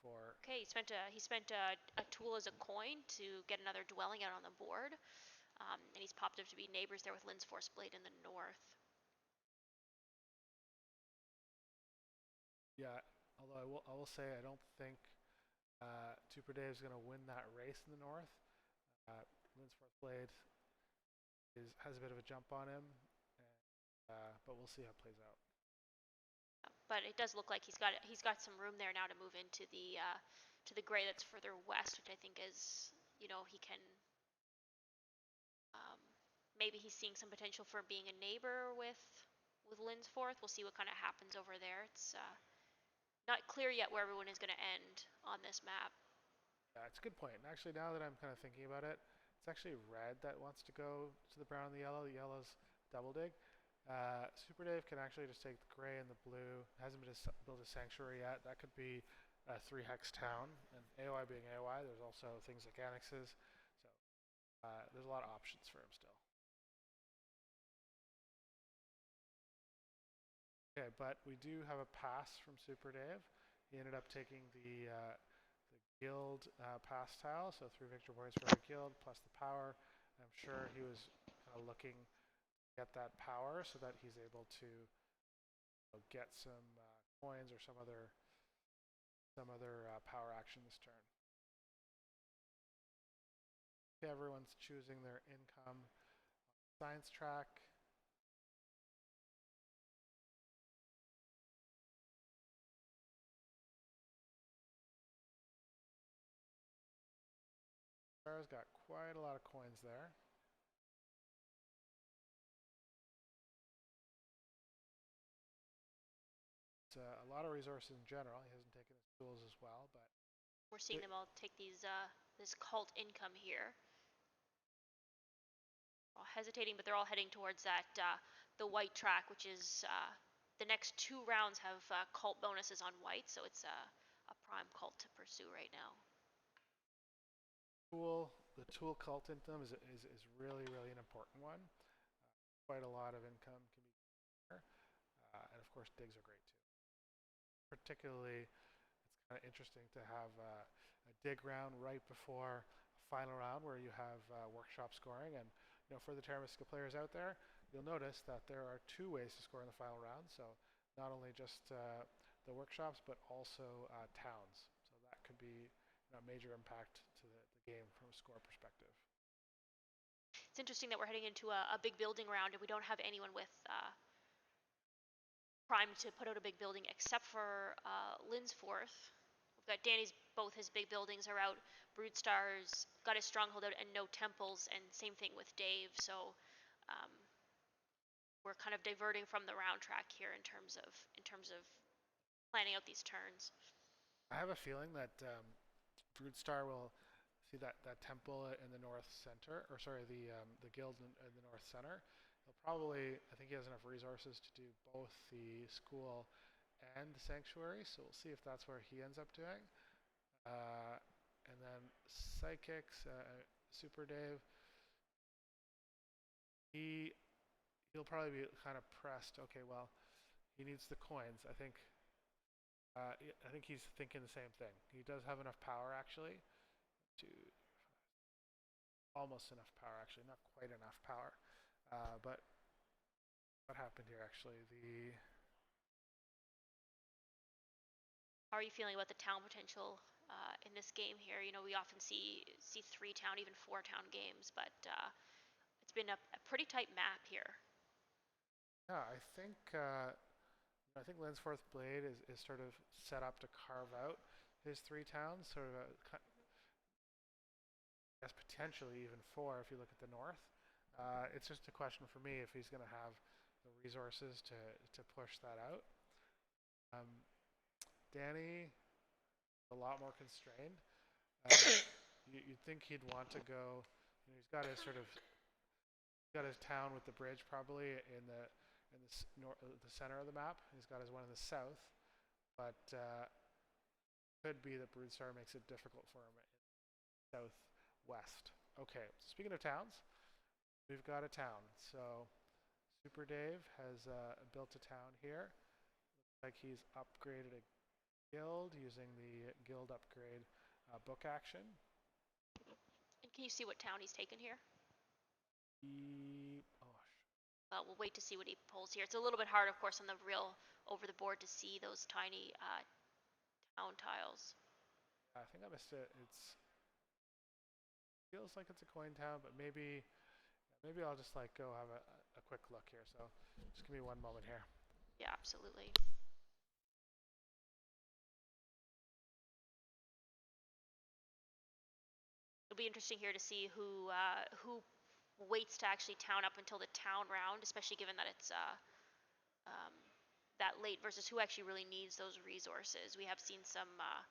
for. Okay, he spent a tool as a coin to get another dwelling out on the board, and he's popped up to be neighbors there with Lynn's Force Blade in the north. Yeah, although I will say I don't think Super Dave is going to win that race in the north. Lynn's Force Blade has a bit of a jump on him, but we'll see how it plays out. But it does look like he's got some room there now to move into the gray that's further west, which I think is he can maybe he's seeing some potential for being a neighbor with Lynn's Forth. We'll see what kind of happens over there. It's not clear yet where everyone is going to end on this map. Yeah, it's a good point. And actually, now that I'm kind of thinking about it, it's actually red that wants to go to the brown and the yellow. The yellow's double dig. Super Dave can actually just take the gray and the blue. Hasn't been built a sanctuary yet. That could be a 3 hex town. And AOI being AOI, there's also things like annexes. So there's a lot of options for him still. Okay, but we do have a pass from Super Dave. He ended up taking the guild pass tile, so 3 victory points for the guild plus the power. I'm sure he was kind of looking to get that power so that he's able to get some coins or some other power action this turn. Okay, everyone's choosing their income science track. Star's got quite a lot of coins there. It's a lot of resources in general. He hasn't taken his tools as well, but We're seeing them all take this cult income here. All hesitating, but they're all heading towards the white track, which is the next 2 rounds have cult bonuses on white, so it's a prime cult to pursue right now. the tool cult income is really, really an important one. Quite a lot of income can be there. And of course, digs are great too. Particularly, it's kind of interesting to have a dig round right before a final round where you have workshop scoring. And for the Terra Mystica players out there, you'll notice that there are 2 ways to score in the final round. So not only just the workshops, but also towns. So that could be a major impact to the game from a score perspective. It's interesting that we're heading into a big building round, and we don't have anyone with prime to put out a big building except for Linsforth. We've got both his big buildings are out. Broodstar's got his stronghold out and no temples, and same thing with Dave. So we're kind of diverting from the round track here in terms of planning out these turns. I have a feeling that Broodstar will see that temple in the north center, or sorry, the guild in the north center. He'll probably, I think he has enough resources to do both the school and the sanctuary, so we'll see if that's where he ends up doing. And then Psychics, Super Dave, he'll probably be kind of pressed. Okay, well, he needs the coins. I think he's thinking the same thing. He does have enough power actually to almost enough power actually, not quite enough power. But what happened here actually? How are you feeling about the town potential in this game here? We often see 3-town, even 4-town games, but it's been a pretty tight map here. Yeah, I think Linsforth Blade is sort of set up to carve out his 3 towns, sort of I guess potentially even 4 if you look at the north. It's just a question for me if he's going to have the resources to push that out. Danny, a lot more constrained. You'd think he'd want to go. He's got his town with the bridge probably in the center of the map. He's got his one in the south, but could be that Broodstar makes it difficult for him in southwest. Okay, speaking of towns, we've got a town. So Super Dave has built a town here. Looks like he's upgraded a guild using the guild upgrade book action. And can you see what town he's taken here? We'll wait to see what he pulls here. It's a little bit hard, of course, on the real over the board to see those tiny town tiles. I think I missed it. Feels like it's a coin town, but maybe I'll just go have a quick look here. So just give me one moment here. Yeah, absolutely. It'll be interesting here to see who waits to actually town up until the town round, especially given that it's that late versus who actually really needs those resources. We have seen some. I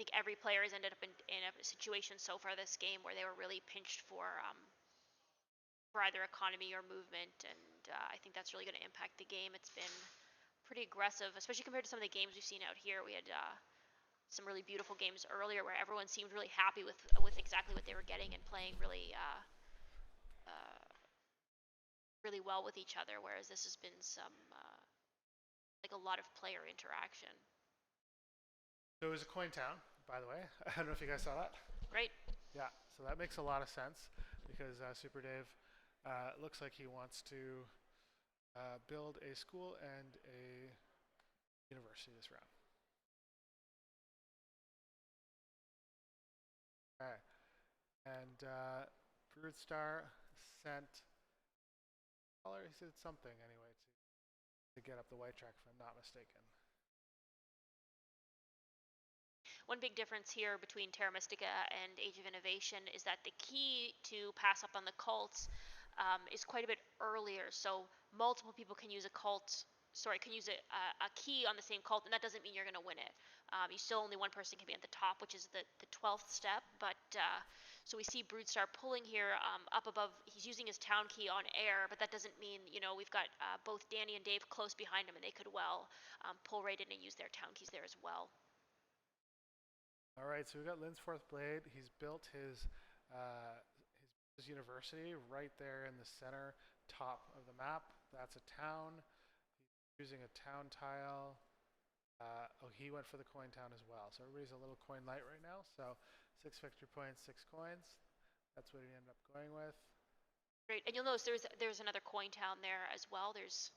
think every player has ended up in a situation so far this game where they were really pinched for either economy or movement, and I think that's really going to impact the game. It's been pretty aggressive, especially compared to some of the games we've seen out here. We had some really beautiful games earlier where everyone seemed really happy with exactly what they were getting and playing really really well with each other, whereas this has been some a lot of player interaction. So it was a coin town, by the way. I don't know if you guys saw that. Right. Yeah, so that makes a lot of sense because Super Dave looks like he wants to build a school and a university this round. Okay. And Broodstar sent he said something anyway to get up the white track if I'm not mistaken. one big difference here between Terra Mystica and Age of Innovation is that the key to pass up on the cults is quite a bit earlier. So multiple people can use a cult. Sorry, can use a key on the same cult, and that doesn't mean you're going to win it. You still only one person can be at the top, which is the 12th step. But so we see Broodstar pulling here up above. He's using his town key on air, but that doesn't mean, we've got both Danny and Dave close behind him, and they could well pull right in and use their town keys there as well. All right, so we've got Linsforth Blade. He's built his university right there in the center top of the map. That's a town. He's using a town tile. He went for the coin town as well. So everybody's a little coin light right now. So 6 victory points, 6 coins. That's what he ended up going with. Great, and you'll notice there's another coin town there as well. There's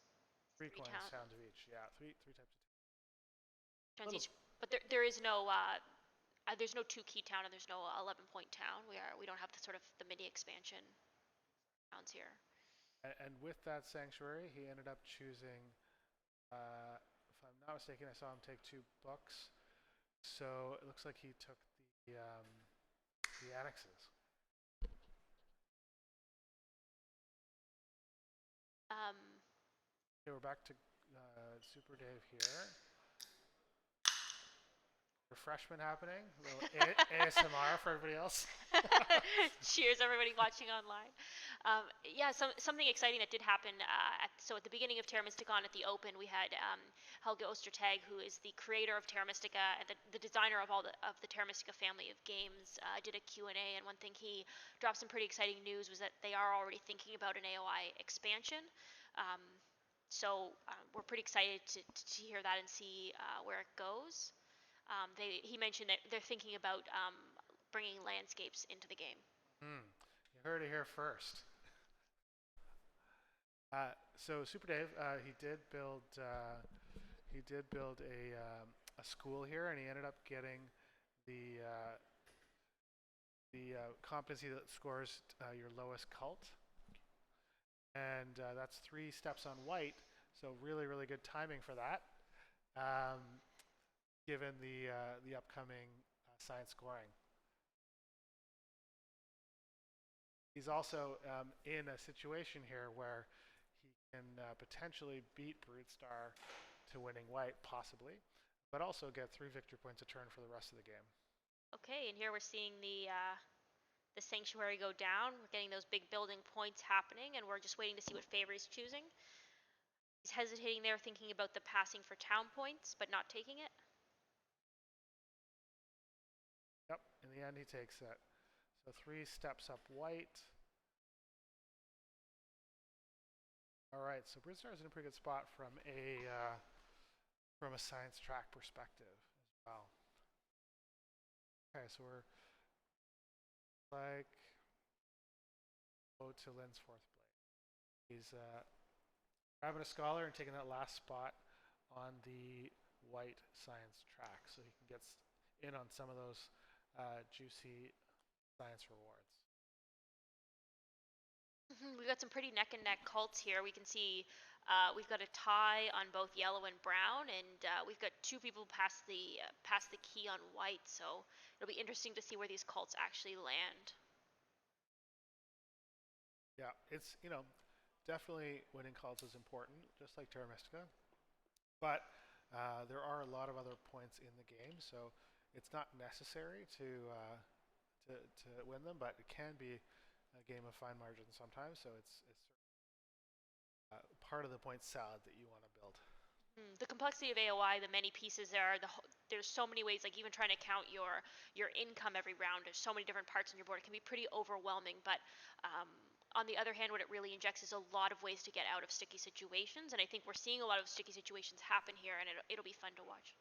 three coins towns of each. Yeah, three types of towns each. But there is no there's no 2 key town and there's no 11-point town. We don't have the sort of the mini expansion towns here. And with that sanctuary, he ended up choosing. If I'm not mistaken, I saw him take 2 books. So it looks like he took the annexes. Okay, we're back to Super Dave here. Refreshment happening. A little ASMR for everybody else. Cheers, everybody watching online. Something exciting that did happen. So at the beginning of Terra MystiCon at the Open, we had Helge Ostertag, who is the creator of Terra Mystica and the designer of the Terra Mystica family of games, did a Q&A, and one thing he dropped some pretty exciting news was that they are already thinking about an AOI expansion. So we're pretty excited to hear that and see where it goes. He mentioned that they're thinking about bringing landscapes into the game. You heard it here first. So Super Dave, he did build a school here, and he ended up getting the competency that scores your lowest cult, and that's 3 steps on white. So really good timing for that. Given the upcoming science scoring. He's also in a situation here where he can potentially beat Broodstar to winning white, possibly, but also get 3 victory points a turn for the rest of the game. Okay, and here we're seeing the sanctuary go down. We're getting those big building points happening, and we're just waiting to see what favor he's choosing. He's hesitating there, thinking about the passing for town points, but not taking it. Yep, in the end he takes it. So 3 steps up white. All right, so Broodstar is in a pretty good spot from a science track perspective as well. Okay, so we're like go to Linsforth Blade. He's grabbing a scholar and taking that last spot on the white science track, so he can get in on some of those juicy science rewards. We've got some pretty neck and neck cults here. We can see we've got a tie on both yellow and brown, and we've got 2 people past the key on white. So it'll be interesting to see where these cults actually land. Yeah, it's definitely winning cults is important, just like Terra Mystica. But there are a lot of other points in the game, so it's not necessary to win them, but it can be a game of fine margins sometimes. So it's part of the point salad that you want to build. The complexity of AOI, the many pieces there's so many ways, like even trying to count your income every round. There's so many different parts on your board. It can be pretty overwhelming, but on the other hand, what it really injects is a lot of ways to get out of sticky situations, and I think we're seeing a lot of sticky situations happen here, and it'll be fun to watch.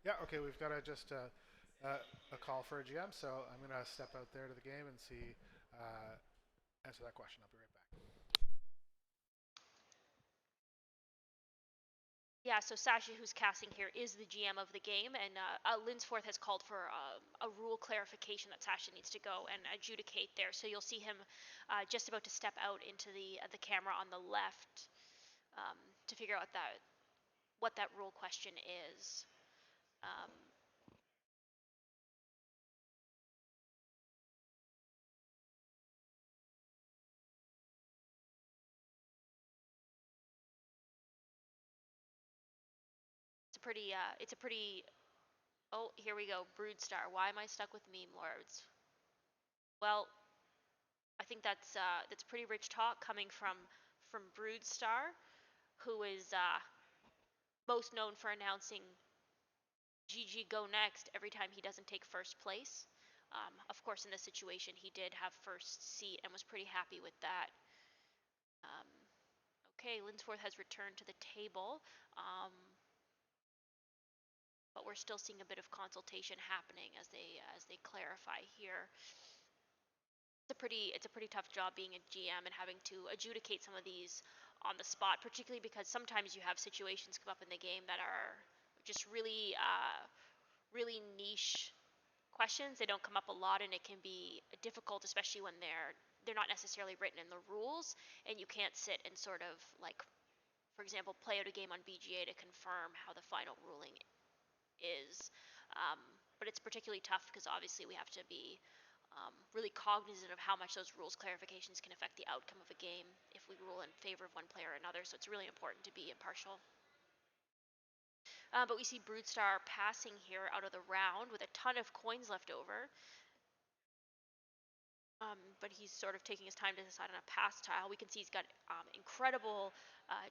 Yeah, okay, we've got just a call for a GM, so I'm going to step out there to the game and see, answer that question. I'll be right back. Yeah, so Sasha, who's casting here, is the GM of the game, and Linsforth has called for a rule clarification that Sasha needs to go and adjudicate there. So you'll see him just about to step out into the camera on the left. um, to figure out what that rule question is. Um, it's a pretty. Oh, here we go. Broodstar. Why am I stuck with meme lords? Well, I think that's pretty rich talk coming from Broodstar, who is most known for announcing GG go next every time he doesn't take first place. Of course, in this situation, he did have first seat and was pretty happy with that. Um, okay, Linsworth has returned to the table, but we're still seeing a bit of consultation happening as they clarify here. It's a pretty tough job being a GM and having to adjudicate some of these on the spot, particularly because sometimes you have situations come up in the game that are just really niche questions. They don't come up a lot, and it can be difficult, especially when they're not necessarily written in the rules, and you can't sit and sort of like, for example, play out a game on BGA to confirm how the final ruling is. Um, but it's particularly tough because obviously we have to be really cognizant of how much those rules clarifications can affect the outcome of a game if we rule in favor of one player or another. So it's really important to be impartial. But we see Broodstar passing here out of the round with a ton of coins left over. But he's sort of taking his time to decide on a pass tile. We can see he's got incredible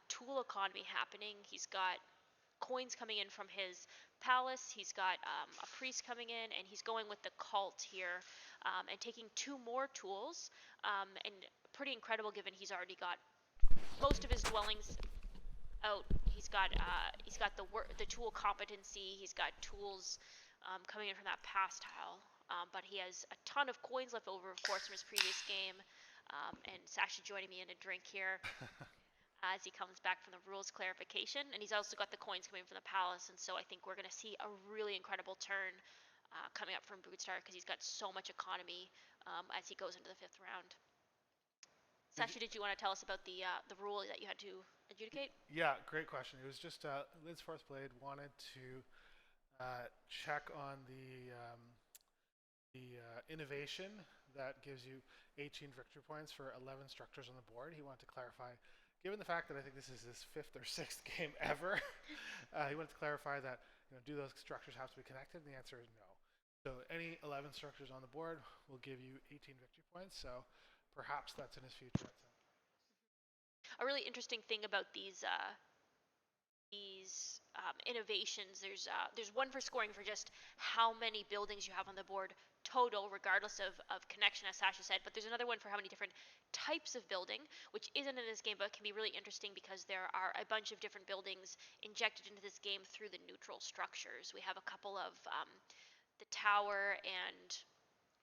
tool economy happening. He's got coins coming in from his palace. He's got a priest coming in, and he's going with the cult here and taking 2 more tools. And pretty incredible given he's already got most of his dwellings out. He's got the tool competency. He's got tools coming in from that pass tile. But he has a ton of coins left over, of course, from his previous game. And Sasha joining me in a drink here as he comes back from the rules clarification. And he's also got the coins coming from the palace. And so I think we're going to see a really incredible turn coming up from Broodstar because he's got so much economy as he goes into the 5th round. Sasha, did you want to tell us about the rule that you had to adjudicate? Yeah, great question. It was just Liz Forthblade wanted to check on the innovation that gives you 18 victory points for 11 structures on the board. He wanted to clarify, given the fact that I think this is his 5th or 6th game ever, he wanted to clarify that, do those structures have to be connected? And the answer is no. So any 11 structures on the board will give you 18 victory points. So perhaps that's in his future. A really interesting thing about these innovations, there's one for scoring for just how many buildings you have on the board total, regardless of connection, as Sasha said, but there's another one for how many different types of building, which isn't in this game, but can be really interesting because there are a bunch of different buildings injected into this game through the neutral structures. We have a couple of the tower and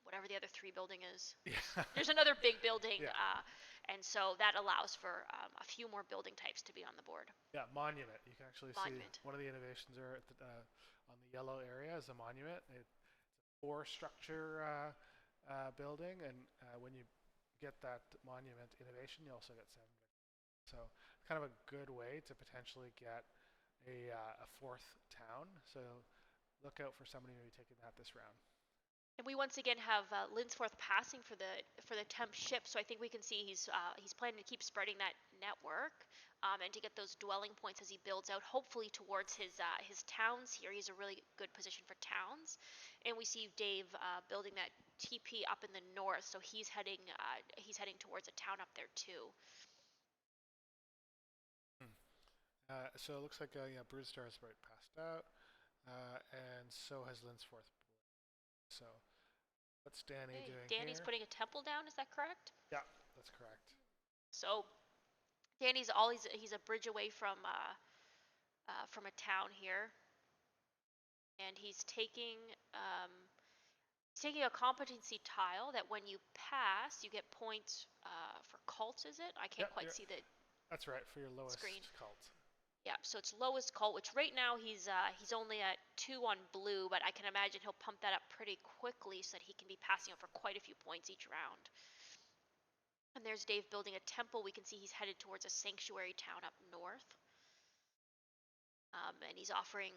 whatever the other 3 building is. Yeah. There's another big building, Yeah. and so that allows for a few more building types to be on the board. Yeah, monument. You can actually Monument. see one of the innovations are at on the yellow area is a monument. It's a 4-structure building, and when you get that monument innovation, you also get 7. So kind of a good way to potentially get a 4th town. So look out for somebody maybe taking that this round. And we once again have Linsforth passing for the temp ship, so I think we can see he's planning to keep spreading that network and to get those dwelling points as he builds out, hopefully towards his towns here. He's a really good position for towns, and we see Dave building that TP up in the north, so he's heading towards a town up there too. So it looks like Brewstar is right passed out, and so has Linsforth. So what's Danny doing Danny's here? putting a temple down, is that correct? Yeah, that's correct. So Danny's he's a bridge away from a town here, and he's taking a competency tile that when you pass, you get points for cults. Is it? I can't quite see the. That's right, for your lowest screen. cult. Yeah, so it's lowest cult, which right now he's only at 2 on blue, but I can imagine he'll pump that up pretty quickly so that he can be passing up for quite a few points each round. And there's Dave building a temple. We can see he's headed towards a sanctuary town up north. And he's offering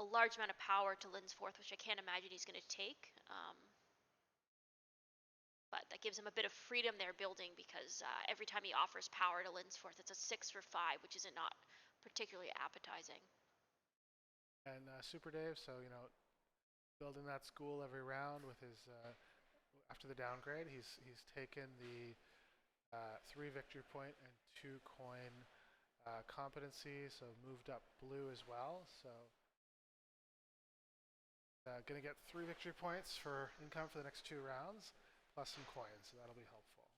a large amount of power to Linsforth, which I can't imagine he's going to take. But that gives him a bit of freedom there building, because every time he offers power to Linsforth, it's a 6 for 5, which is not particularly appetizing. And Super Dave, so building that school every round with his after the downgrade, he's taken the 3 victory point and 2 coin competency, so moved up blue as well. So gonna get 3 victory points for income for the next 2 rounds, plus some coins, so that'll be helpful.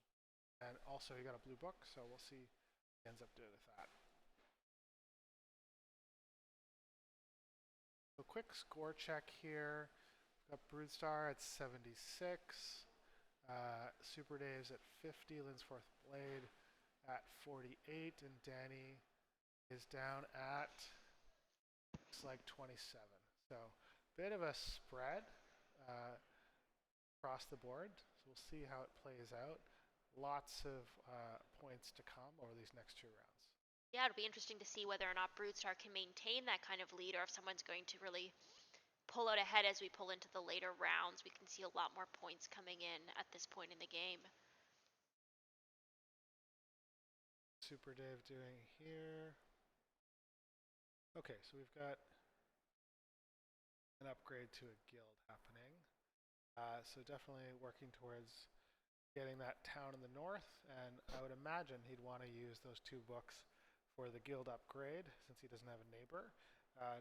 And also he got a blue book, so we'll see what he ends up doing with that. So quick score check here. Got Broodsstar at 76. Super Dave's at 50. Linsforth Blade at 48. And Danny is down at, looks like 27. So bit of a spread across the board. So we'll see how it plays out. Lots of points to come over these next 2 rounds. Yeah, it'll be interesting to see whether or not Broodsstar can maintain that kind of lead, or if someone's going to really pull out ahead as we pull into the later rounds. We can see a lot more points coming in at this point in the game. Super Dave doing here. Okay, so we've got an upgrade to a guild happening. So definitely working towards getting that town in the north, and I would imagine he'd want to use those 2 books for the guild upgrade, since he doesn't have a neighbor,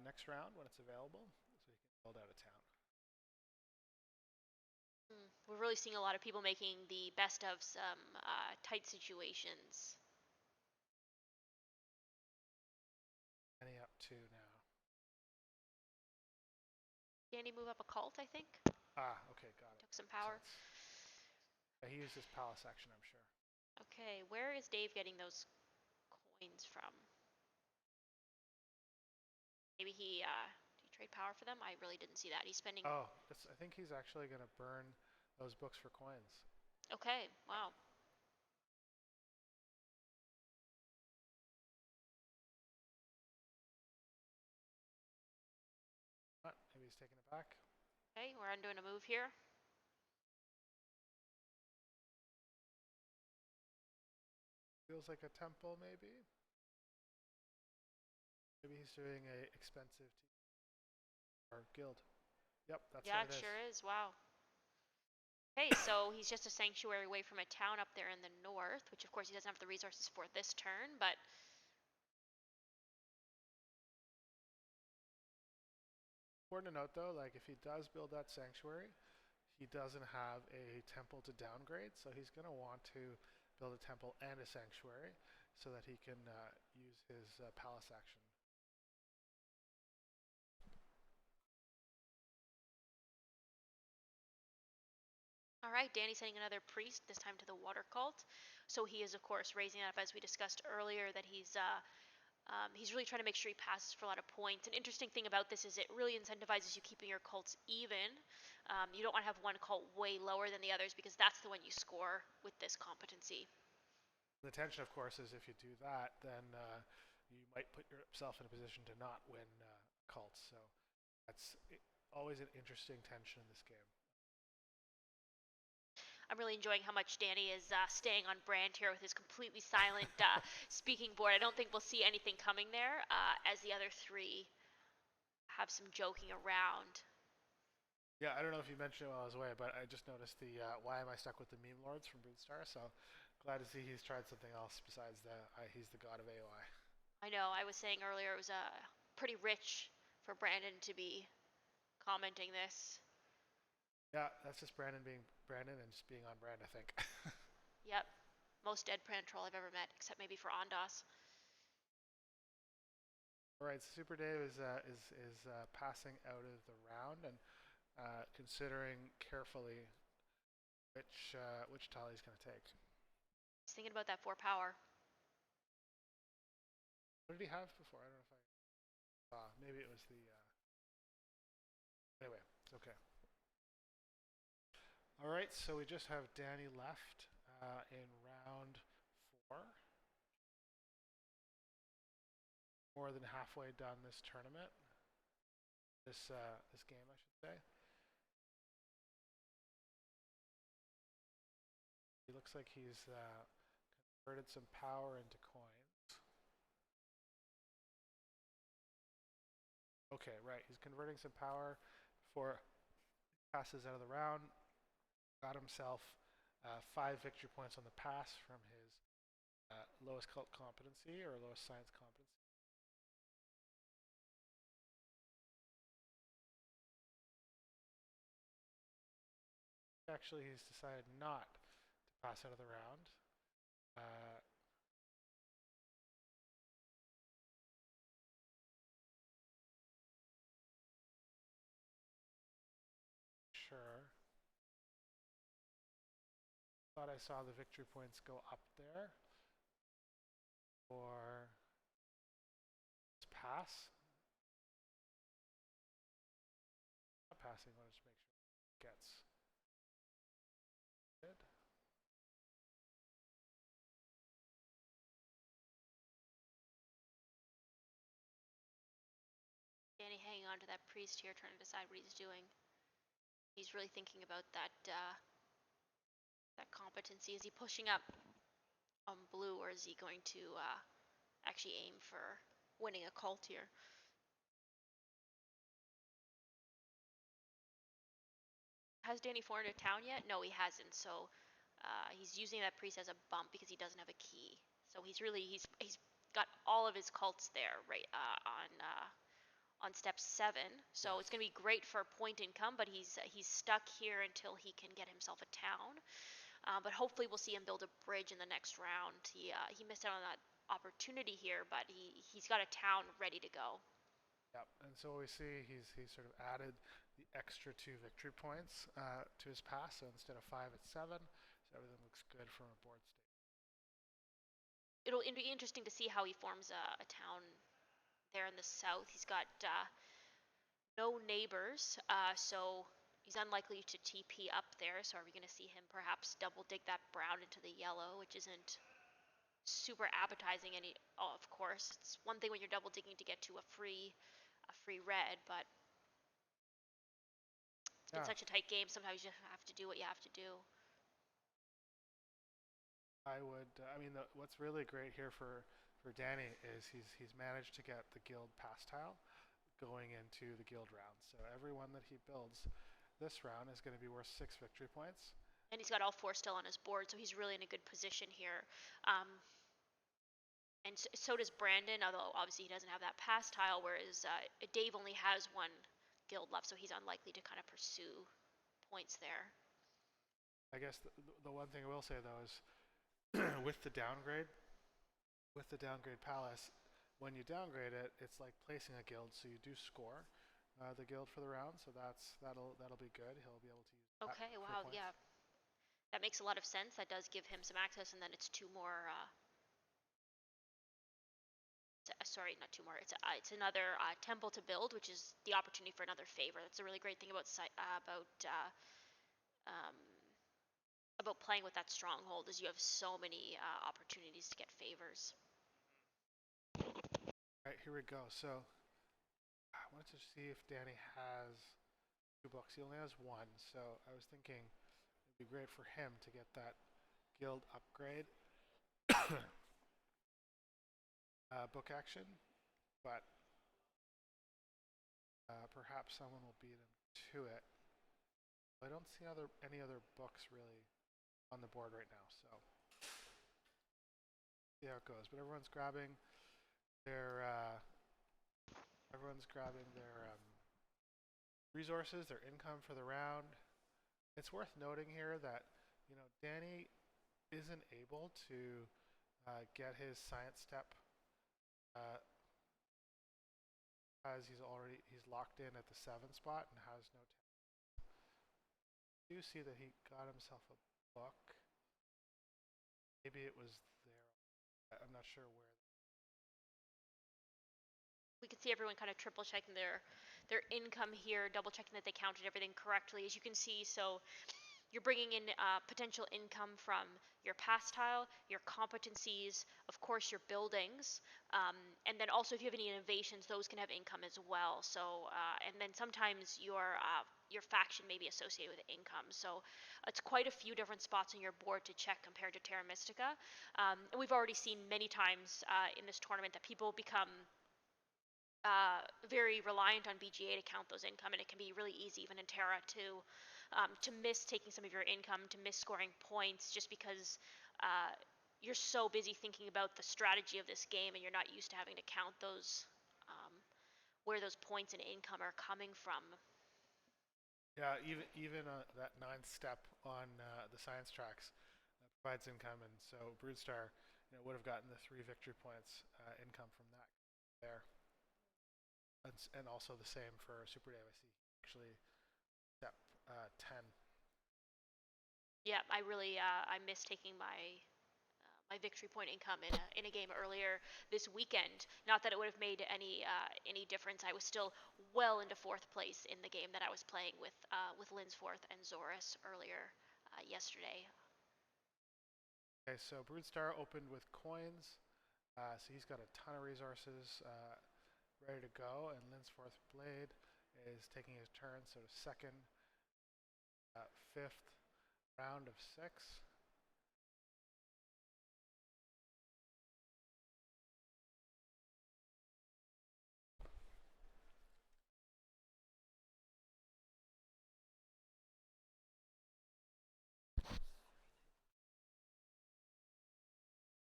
next round when it's available, so he can build out a town. We're really seeing a lot of people making the best of some tight situations. Any up to now? Danny move up a cult, I think. Okay, got it. Took some power. He used his palace action, I'm sure. Okay, where is Dave getting those coins from? Maybe he did he trade power for them? I really didn't see that. He's spending. I think he's actually going to burn those books for coins. Okay, wow. Maybe he's taking it back. Okay, we're undoing a move here. Feels like a temple, maybe. Maybe he's doing a expensive or guild. Yep, that's what it is. Yeah, it sure is. Wow. Okay, so he's just a sanctuary away from a town up there in the north, which of course he doesn't have the resources for this turn, but important to note though, like if he does build that sanctuary, he doesn't have a temple to downgrade, so he's going to want to build a temple and a sanctuary so that he can use his palace action. all right, Danny's sending another priest, this time to the water cult. So he is, of course, raising it up, as we discussed earlier, that he's really trying to make sure he passes for a lot of points. An interesting thing about this is it really incentivizes you keeping your cults even. You don't want to have one cult way lower than the others, because that's the one you score with this competency. The tension, of course, is if you do that, then you might put yourself in a position to not win cults. So that's always an interesting tension in this game. I'm really enjoying how much Danny is staying on brand here with his completely silent speaking board. I don't think we'll see anything coming there, as the other 3 have some joking around. Yeah, I don't know if you mentioned it while I was away, but I just noticed the why am I stuck with the meme lords from Broodsstar, so glad to see he's tried something else besides he's the god of AOI. I know, I was saying earlier it was pretty rich for Brandon to be commenting this. Yeah, that's just Brandon being Brandon and just being on brand, I think. Yep, most deadpan troll I've ever met, except maybe for Ondas. All right, so Super Dave is passing out of the round and considering carefully which tile he's going to take. He's thinking about that 4 power. What did he have before? I don't know if I saw. Maybe it was the. Anyway, it's okay. All right, so we just have Danny left. in round 4. More than halfway done this tournament. This game, I should say. He looks like he's converted some power into coins. Okay, right. He's converting some power before passes out of the round. Got himself 5 victory points on the pass from his lowest cult competency or lowest science competency. Actually, he's decided not to pass out of the round. Sure. Thought I saw the victory points go up there for his pass. Not passing, I want to make sure it gets good. Danny hanging on to that priest here, trying to decide what he's doing. He's really thinking about that that competency. Is he pushing up on blue, or is he going to actually aim for winning a cult here? Has Danny flown into town yet? No, he hasn't. So he's using that priest as a bump because he doesn't have a key. So he's got all of his cults there, right, on step 7. So Yes. it's going to be great for point income, but he's stuck here until he can get himself a town. But hopefully we'll see him build a bridge in the next round. He missed out on that opportunity here, but he's got a town ready to go. Yep. And so we see he's sort of added the extra 2 victory points to his pass. So instead of 5, it's 7. So everything looks good from a board state. It'll be interesting to see how he forms a town there in the south. He's got no neighbors, so he's unlikely to TP up there. So are we going to see him perhaps double dig that brown into the yellow, which isn't super appetizing of course. It's one thing when you're double digging to get to a free red, but it's been such a tight game. Sometimes you just have to do what you have to do. I mean, what's really great here for Danny is he's managed to get the guild pass tile going into the guild round. So every one that he builds this round is going to be worth 6 victory points. And he's got all 4 still on his board, so he's really in a good position here. And so does Brandon, although obviously he doesn't have that pass tile, whereas Dave only has 1 guild left, so he's unlikely to kind of pursue points there. I guess the one thing I will say though is with the downgrade palace, when you downgrade it, it's like placing a guild, so you do score the guild for the round, so that'll be good. He'll be able to use that. Okay, wow, yeah. That makes a lot of sense. That does give him some access, and then it's 2 more sorry, not 2 more. It's another temple to build, which is the opportunity for another favor. That's a really great thing about playing with that stronghold, is you have so many opportunities to get favors. All right, here we go. So I wanted to see if Danny has 2 books. He only has 1, so I was thinking it'd be great for him to get that guild upgrade book action, but perhaps someone will beat him to it. I don't see any other books really on the board right now, so see how it goes. But everyone's grabbing their resources, their income for the round. It's worth noting here that Danny isn't able to get his science step as he's locked in at the 7 spot and has no. I do see that he got himself a book. Maybe it was there. I'm not sure where. We can see everyone kind of triple checking their income here, double checking that they counted everything correctly. As you can see, so you're bringing in potential income from your past tile, your competencies, of course, your buildings, and then also if you have any innovations, those can have income as well. So, and then sometimes your faction may be associated with income. So, it's quite a few different spots on your board to check compared to Terra Mystica. And we've already seen many times in this tournament that people become very reliant on BGA to count those income, and it can be really easy, even in Terra, to miss taking some of your income, to miss scoring points, just because uh, you're so busy thinking about the strategy of this game, and you're not used to having to count those where those points and income are coming from. Yeah, even that ninth step on the science tracks provides income, and so Broodstar, would have gotten the 3 victory points income from that there, and also the same for Super Dave. I see actually step 10. Yeah, I really I miss taking my victory point income in a game earlier this weekend. Not that it would have made any difference. I was still well into fourth place in the game that I was playing with Linsforth and Zorus earlier yesterday. Okay, so Broodstar opened with coins, so he's got a ton of resources ready to go, and Linsforth Blade is taking his turn, so the second, fifth round of 6.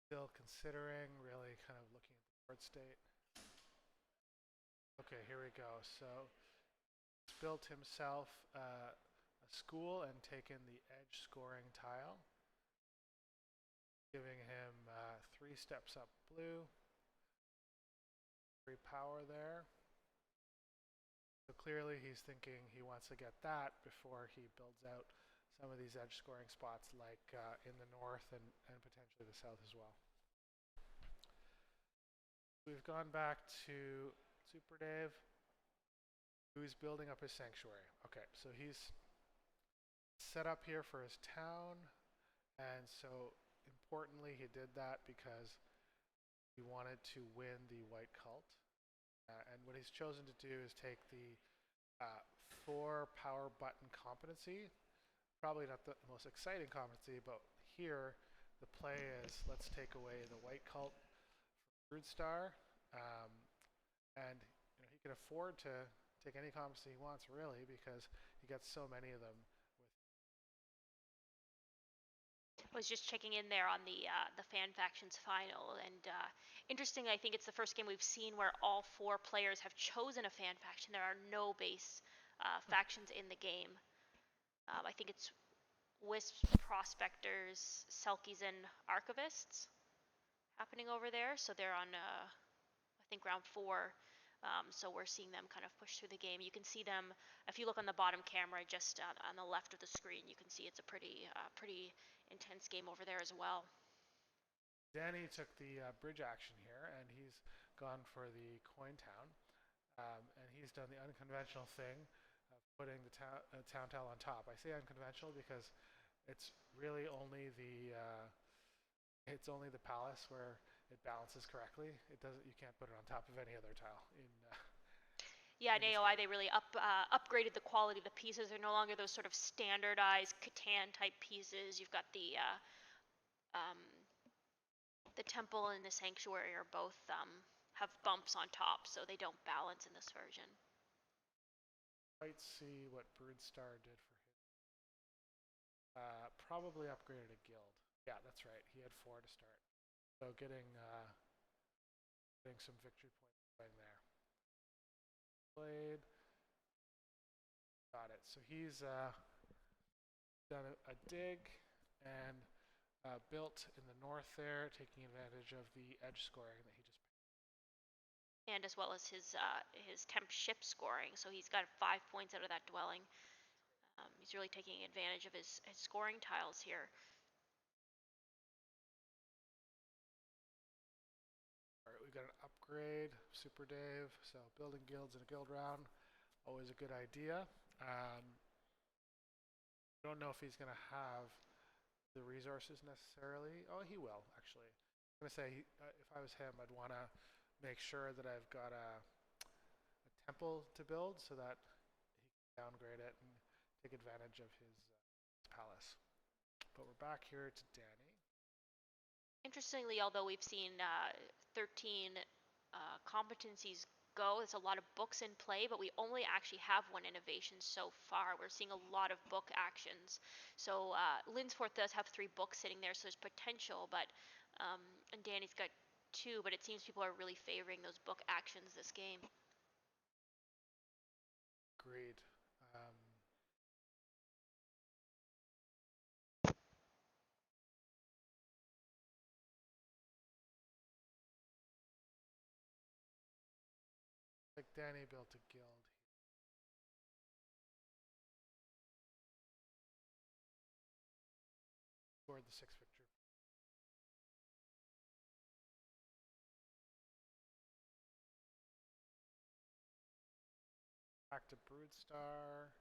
Still considering, really kind of looking at the board state. Okay, here we go. So he's built himself a school and taken the edge scoring tile, giving him 3 steps up blue, 3 power there. So clearly he's thinking he wants to get that before he builds out some of these edge scoring spots like in the north and potentially the south as well. We've gone back to Super Dave, who's building up his sanctuary. Okay, so he's set up here for his town, and so importantly he did that because he wanted to win the white cult. And what he's chosen to do is take the 4 power button competency. Probably not the most exciting competency, but here the play is let's take away the white cult from Broodstar, and he can afford to take any competency he wants really because he gets so many of them. I was just checking in there on the fan factions final, and interesting. I think it's the first game we've seen where all 4 players have chosen a fan faction. There are no base factions in the game. I think it's Wisps, Prospectors, Selkies, and Archivists happening over there. So they're on, I think, round 4. So we're seeing them kind of push through the game. You can see them, if you look on the bottom camera, just on the left of the screen, you can see it's a pretty intense game over there as well. Danny took the bridge action here, and he's gone for the coin town, and he's done the unconventional thing of putting the town tile on top. I say unconventional because it's really only the palace where it balances correctly. It doesn't. You can't put it on top of any other tile in. Yeah, in AOI they really upgraded the quality of the pieces. They're no longer those sort of standardized Catan type pieces. You've got the temple and the sanctuary are both have bumps on top, so they don't balance in this version. Might see what Broodstar did for him. Probably upgraded a guild. Yeah, that's right. He had 4 to start. So getting some victory points going there. Played. Got it. So he's done a dig and built in the north there, taking advantage of the edge scoring that he just picked. And as well as his temp ship scoring, so he's got 5 points out of that dwelling. He's really taking advantage of his scoring tiles here. All right, we've got an upgrade, Super Dave. So building guilds in a guild round, always a good idea. I don't know if he's going to have the resources necessarily. Oh, he will, actually. I'm going to say if I was him, I'd want to make sure that I've got a temple to build so that he can downgrade it and take advantage of his palace. But we're back here to Danny. Interestingly, although we've seen 13 competencies go, it's a lot of books in play, but we only actually have one innovation so far. We're seeing a lot of book actions. So Linsforth does have 3 books sitting there, so there's potential, but and Danny's got 2, but it seems people are really favoring those book actions this game. Agreed. Like Danny built a guild scored the 6 victory. Back to Broodstar,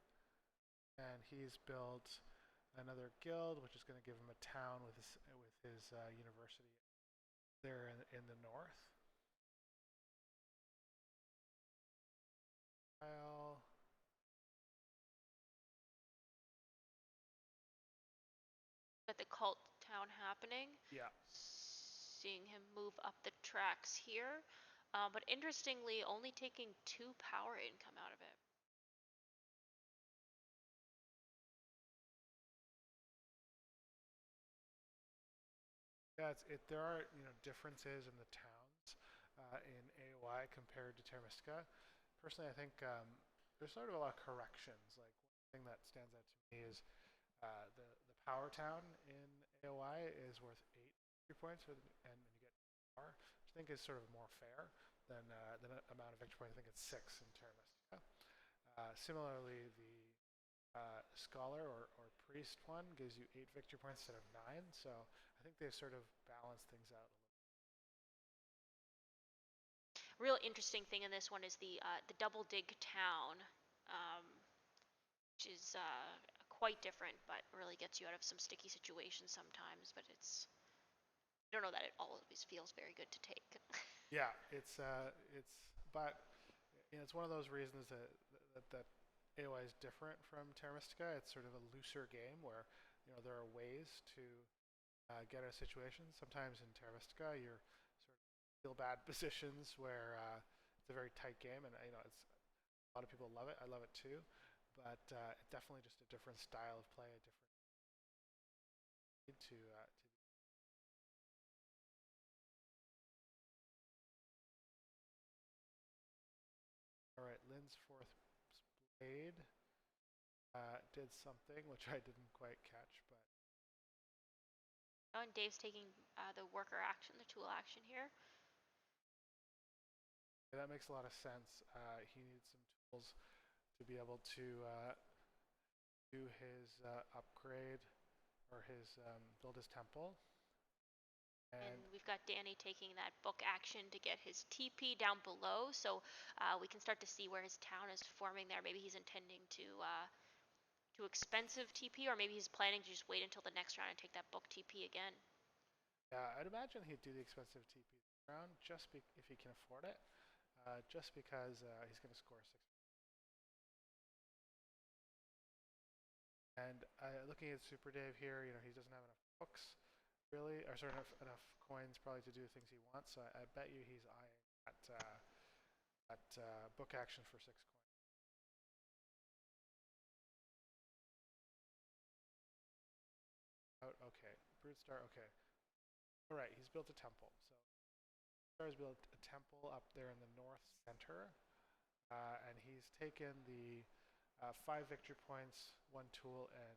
and he's built another guild, which is going to give him a town with his university there in the north. Montreal. Got the cult town happening. Yeah. Seeing him move up the tracks here. But interestingly, only taking 2 power income out of it. Yeah, there are differences in the towns in AOI compared to Terra Mystica. Personally, I think there's sort of a lot of corrections. Like one thing that stands out to me is the power town in AOI is worth 8 victory points, and you get power, which I think is sort of more fair than the amount of victory points. I think it's 6 in Terra Mystica. Similarly, the scholar or priest one gives you 8 victory points instead of 9. So I think they sort of balance things out a little. Real interesting thing in this one is the double dig town, which is quite different, but really gets you out of some sticky situations sometimes. But I don't know that it always feels very good to take. Yeah, but it's one of those reasons that AOI is different from Terra Mystica. It's sort of a looser game where there are ways to get out of situations. Sometimes in Terra Mystica, you're sort of feel bad positions where it's a very tight game, and it's a lot of people love it. I love it too, but it's definitely just a different style of play, a different need to. All right, Lynn's 4th blade did something which I didn't quite catch, but. Oh, and Dave's taking the worker action, the tool action here. Yeah, that makes a lot of sense. He needs some tools to be able to do his upgrade or his build his temple. And we've got Danny taking that book action to get his TP down below, so we can start to see where his town is forming there. Maybe he's intending to expensive TP, or maybe he's planning to just wait until the next round and take that book TP again. Yeah, I'd imagine he'd do the expensive TP round just if he can afford it, just because he's going to score 6. And looking at Super Dave here, he doesn't have enough books, really, or sorry, enough coins probably to do the things he wants. So I bet you he's eyeing that book action for 6 coins. Oh, okay, Broodstar. Okay, all right. He's built a temple. So Broodstar has built a temple up there in the north center, and he's taken the 5 victory points, 1 tool, and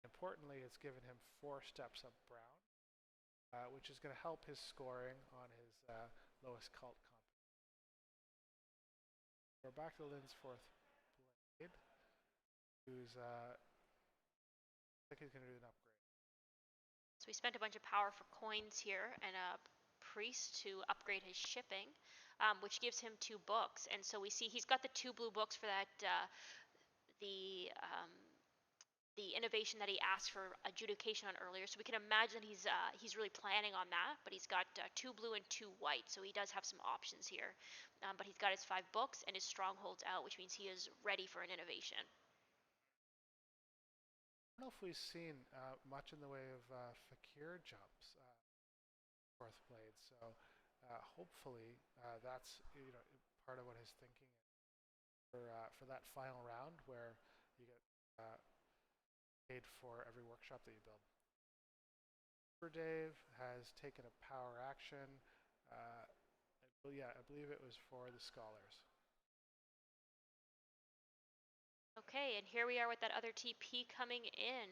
importantly, it's given him 4 steps up brown, which is going to help his scoring on his lowest cult comp. We're back to Lynn's 4th blade, who's I think he's going to do an upgrade. So we spent a bunch of power for coins here, and priest to upgrade his shipping, which gives him 2 books. And so we see he's got the 2 blue books for that the the innovation that he asked for adjudication on earlier. So we can imagine he's really planning on that. But he's got 2 blue and 2 white, so he does have some options here. But he's got his 5 books and his strongholds out, which means he is ready for an innovation. I don't know if we've seen much in the way of fakir jumps, fourth blade. So hopefully that's part of what his thinking is for that final round where you get paid for every workshop that you build. Super Dave has taken a power action. I believe it was for the scholars. Okay, and here we are with that other TP coming in,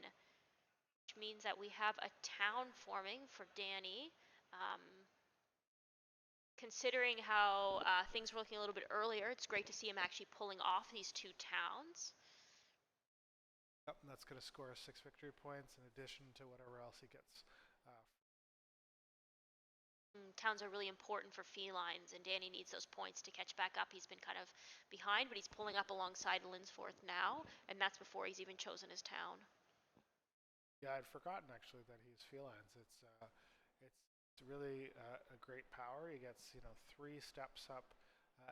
which means that we have a town forming for Danny. Um, Considering how things were looking a little bit earlier, it's great to see him actually pulling off these 2 towns. Yep, and that's going to score 6 victory points in addition to whatever else he gets. Towns are really important for felines, and Danny needs those points to catch back up. He's been kind of behind, but he's pulling up alongside Linsforth now, and that's before he's even chosen his town. Yeah, I'd forgotten actually that he's felines. It's really a great power. He gets 3 steps up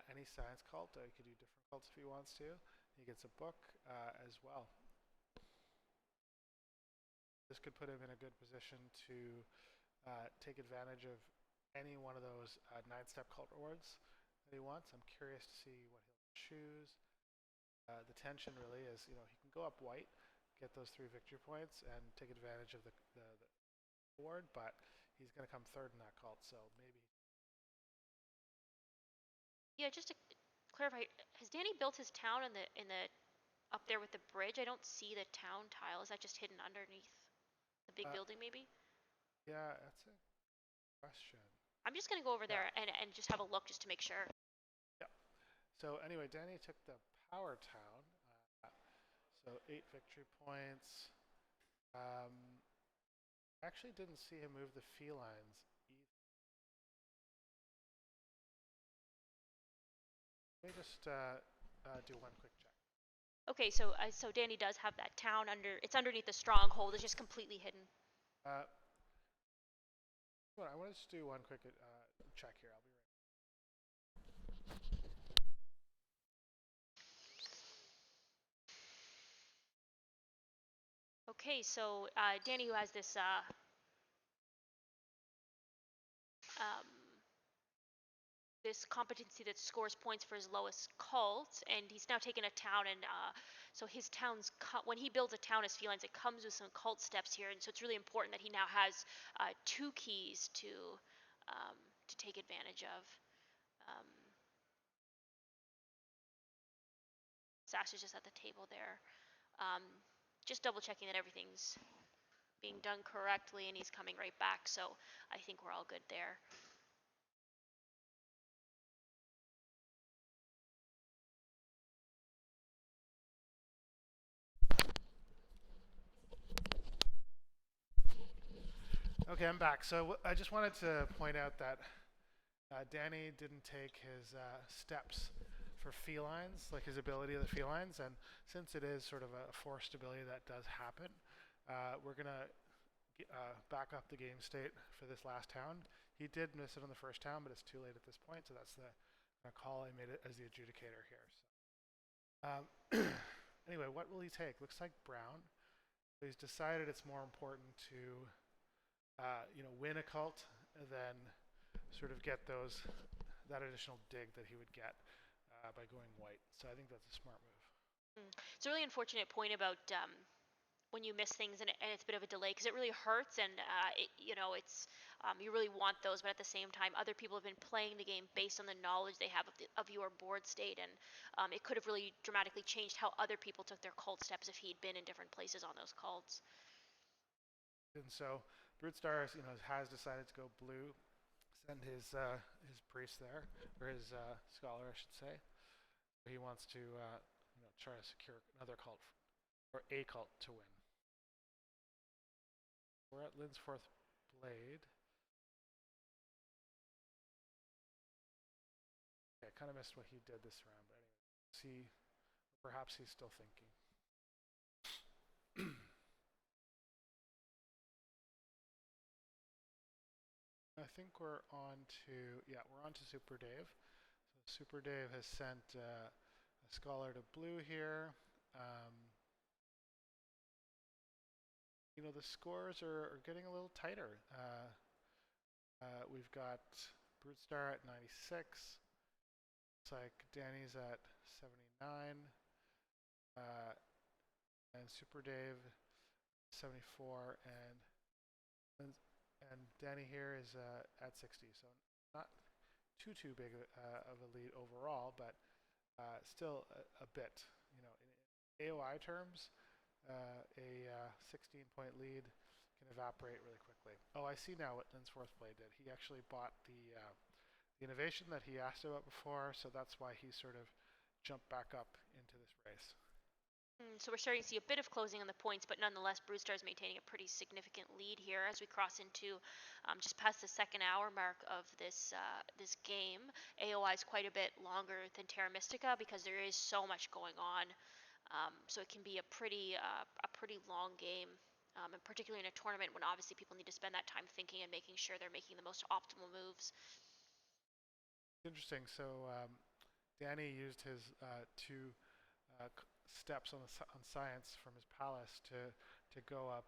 any science cult. He could do different cults if he wants to. He gets a book as well. This could put him in a good position to take advantage of any one of those 9-step cult rewards that he wants. I'm curious to see what he'll choose. The tension really is, he can go up white, get those 3 victory points, and take advantage of the reward, but he's going to come third in that cult, so maybe. Yeah, just to clarify, has Danny built his town in the up there with the bridge? I don't see the town tile. Is that just hidden underneath the big building, maybe? Yeah, that's a question. I'm just going to go over there and just have a look just to make sure. Yeah. So anyway, Danny took the power town. So 8 victory points. Actually didn't see him move the felines either. Let me just do one quick check. Okay, so Danny does have that town it's underneath the stronghold. It's just completely hidden. I want to just do one quick check here. I'll be right. Okay, so Danny, who has this this competency that scores points for his lowest cult, and he's now taken a town, and so his town's when he builds a town as felines, it comes with some cult steps here, and so it's really important that he now has 2 keys to take advantage of. Sash is just at the table there, just double checking that everything's being done correctly, and he's coming right back, so I think we're all good there. Okay, I'm back. So I just wanted to point out that Danny didn't take his steps for felines, like his ability of the felines, and since it is sort of a forced ability that does happen, we're going to back up the game state for this last town. He did miss it on the first town, but it's too late at this point, so that's the call I made it as the adjudicator here. So, anyway, what will he take? Looks like brown. So he's decided it's more important to win a cult than sort of get that additional dig that he would get by going white. So I think that's a smart move. It's a really unfortunate point about when you miss things and it's a bit of a delay, because it really hurts, and it's you really want those, but at the same time, other people have been playing the game based on the knowledge they have of your board state, and it could have really dramatically changed how other people took their cult steps if he'd been in different places on those cults. And so Brutestar has decided to go blue, send his priest there, or his scholar, I should say. He wants to try to secure another cult or a cult to win. We're at Linsforth Blade. kind of missed what he did this round, but anyway, see, perhaps he's still thinking. I think we're on to, yeah, we're on to Super Dave. So Super Dave has sent a scholar to blue here. Um, the scores are getting a little tighter. We've got Brute Star at 96. Looks like Danny's at 79. Uh, and Super Dave 74, and Danny here is at 60. So not too big of a lead overall, but still a bit. In AOI terms, a 16-point lead can evaporate really quickly. Oh, I see now what Linsworth Play did. He actually bought the innovation that he asked about before, so that's why he sort of jumped back up into this race. So we're starting to see a bit of closing on the points, but nonetheless, Brute Star is maintaining a pretty significant lead here as we cross into just past the second hour mark of this game. AOI is quite a bit longer than Terra Mystica because there is so much going on. So it can be a pretty long game, and particularly in a tournament when obviously people need to spend that time thinking and making sure they're making the most optimal moves. Interesting. So Danny used his two steps on science from his palace to go up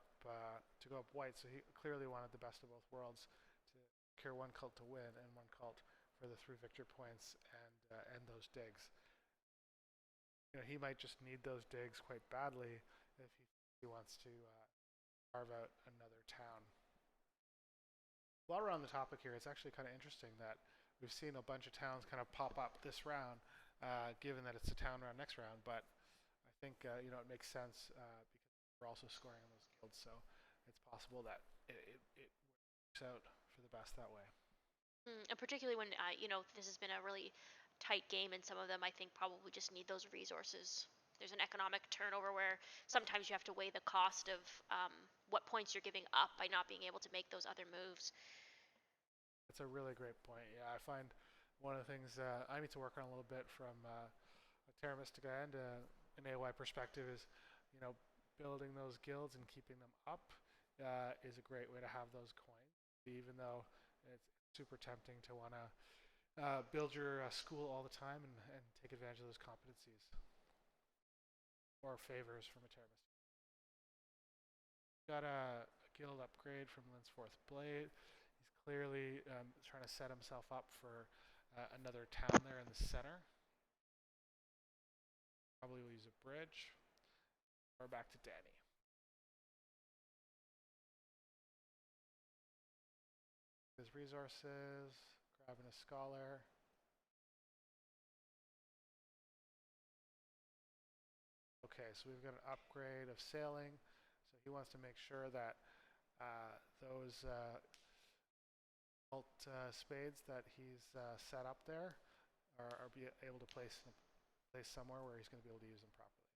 white. So he clearly wanted the best of both worlds, to secure one cult to win and one cult for the 3 victor points and those digs. He might just need those digs quite badly if he wants to carve out another town. While we're on the topic here, it's actually kind of interesting that we've seen a bunch of towns kind of pop up this round, given that it's a town round next round. But I think it makes sense because we're also scoring on those guilds, so it's possible that it works out for the best that way. And particularly when this has been a really tight game, and some of them I think probably just need those resources. There's an economic turnover where sometimes you have to weigh the cost of what points you're giving up by not being able to make those other moves. That's a really great point. Yeah, I find one of the things I need to work on a little bit from a Terra Mystica and an AOI perspective is, building those guilds and keeping them up is a great way to have those coins, even though it's super tempting to want to build your school all the time and take advantage of those competencies or favors from a Terra Mystica. Got a guild upgrade from Linsworth Blade. He's clearly trying to set himself up for another town there in the center. Probably will use a bridge. Or back to Danny. His resources, grabbing a scholar. Okay, so we've got an upgrade of sailing. So he wants to make sure that those alt spades that he's set up there are be able to place somewhere where he's going to be able to use them properly.